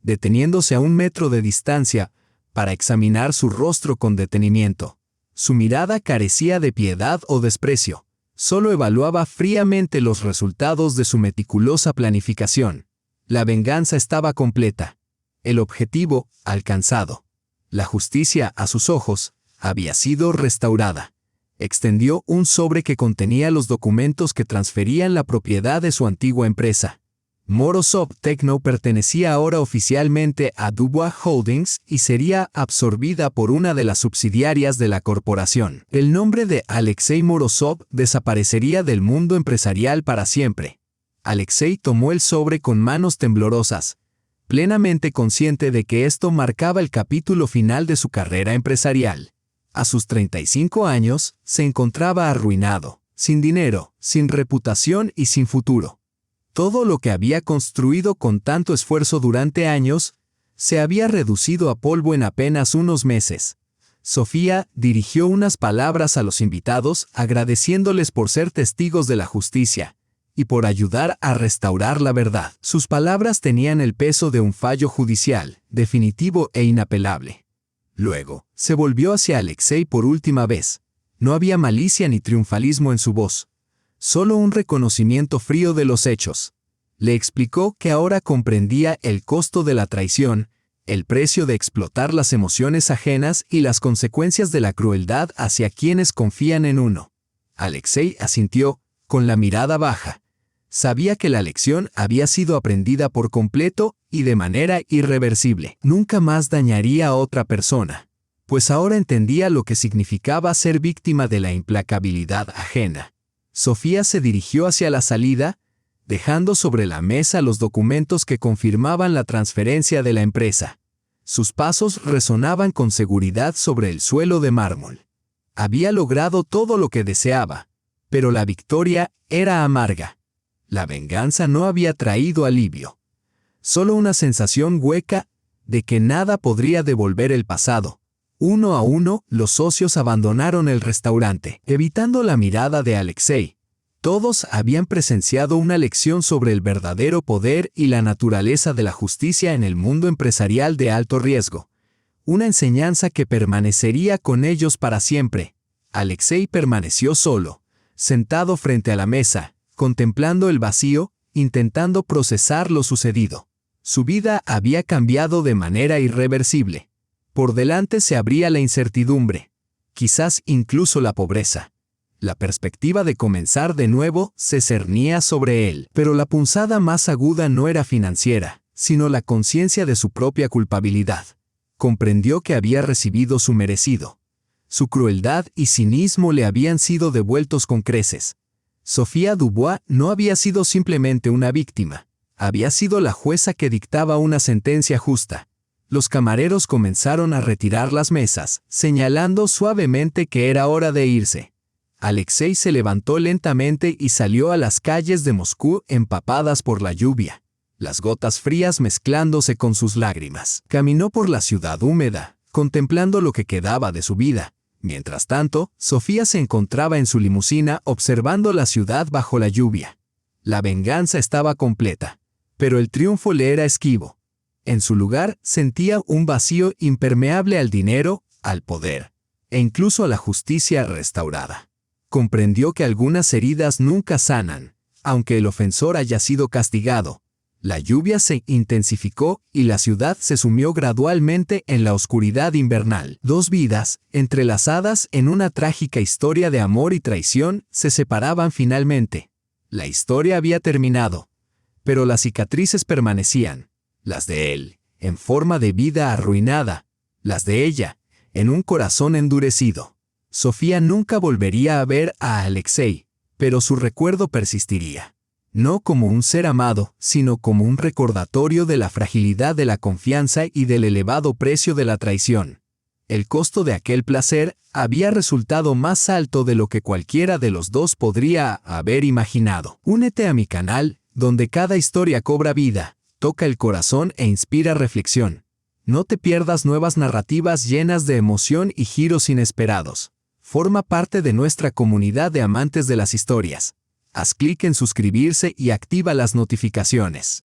deteniéndose a 1 metro de distancia, para examinar su rostro con detenimiento. Su mirada carecía de piedad o desprecio. Solo evaluaba fríamente los resultados de su meticulosa planificación. La venganza estaba completa. El objetivo, alcanzado. La justicia, a sus ojos, había sido restaurada. Extendió un sobre que contenía los documentos que transferían la propiedad de su antigua empresa. Morozov Techno pertenecía ahora oficialmente a Dubois Holdings y sería absorbida por una de las subsidiarias de la corporación. El nombre de Alexei Morozov desaparecería del mundo empresarial para siempre. Alexei tomó el sobre con manos temblorosas, plenamente consciente de que esto marcaba el capítulo final de su carrera empresarial. A sus 35 años, se encontraba arruinado. sin dinero, sin reputación y sin futuro. Todo lo que había construido con tanto esfuerzo durante años se había reducido a polvo en apenas unos meses. Sofía dirigió unas palabras a los invitados agradeciéndoles por ser testigos de la justicia y por ayudar a restaurar la verdad. Sus palabras tenían el peso de un fallo judicial, definitivo e inapelable. Luego, se volvió hacia Alexei por última vez. No había malicia ni triunfalismo en su voz, solo un reconocimiento frío de los hechos. Le explicó que ahora comprendía el costo de la traición, el precio de explotar las emociones ajenas y las consecuencias de la crueldad hacia quienes confían en uno. Alexei asintió, con la mirada baja. Sabía que la lección había sido aprendida por completo y de manera irreversible. Nunca más dañaría a otra persona, pues ahora entendía lo que significaba ser víctima de la implacabilidad ajena. Sofía se dirigió hacia la salida, dejando sobre la mesa los documentos que confirmaban la transferencia de la empresa. Sus pasos resonaban con seguridad sobre el suelo de mármol. Había logrado todo lo que deseaba, pero la victoria era amarga. La venganza no había traído alivio. Solo una sensación hueca de que nada podría devolver el pasado. Uno a uno, los socios abandonaron el restaurante, evitando la mirada de Alexei. Todos habían presenciado una lección sobre el verdadero poder y la naturaleza de la justicia en el mundo empresarial de alto riesgo. Una enseñanza que permanecería con ellos para siempre. Alexei permaneció solo, sentado frente a la mesa, contemplando el vacío, intentando procesar lo sucedido. Su vida había cambiado de manera irreversible. Por delante se abría la incertidumbre, quizás incluso la pobreza. La perspectiva de comenzar de nuevo se cernía sobre él, pero la punzada más aguda no era financiera, sino la conciencia de su propia culpabilidad. Comprendió que había recibido su merecido. Su crueldad y cinismo le habían sido devueltos con creces. Sofía Dubois no había sido simplemente una víctima, había sido la jueza que dictaba una sentencia justa. Los camareros comenzaron a retirar las mesas, señalando suavemente que era hora de irse. Alexei se levantó lentamente y salió a las calles de Moscú empapadas por la lluvia, las gotas frías mezclándose con sus lágrimas. Caminó por la ciudad húmeda, contemplando lo que quedaba de su vida. Mientras tanto, Sofía se encontraba en su limusina observando la ciudad bajo la lluvia. La venganza estaba completa, pero el triunfo le era esquivo. En su lugar sentía un vacío impermeable al dinero, al poder, e incluso a la justicia restaurada. Comprendió que algunas heridas nunca sanan, aunque el ofensor haya sido castigado. La lluvia se intensificó y la ciudad se sumió gradualmente en la oscuridad invernal. Dos vidas, entrelazadas en una trágica historia de amor y traición, se separaban finalmente. La historia había terminado, pero las cicatrices permanecían. Las de él, en forma de vida arruinada. Las de ella, en un corazón endurecido. Sofía nunca volvería a ver a Alexei, pero su recuerdo persistiría. No como un ser amado, sino como un recordatorio de la fragilidad de la confianza y del elevado precio de la traición. El costo de aquel placer había resultado más alto de lo que cualquiera de los dos podría haber imaginado. Únete a mi canal, donde cada historia cobra vida, toca el corazón e inspira reflexión. No te pierdas nuevas narrativas llenas de emoción y giros inesperados. Forma parte de nuestra comunidad de amantes de las historias. Haz clic en suscribirse y activa las notificaciones.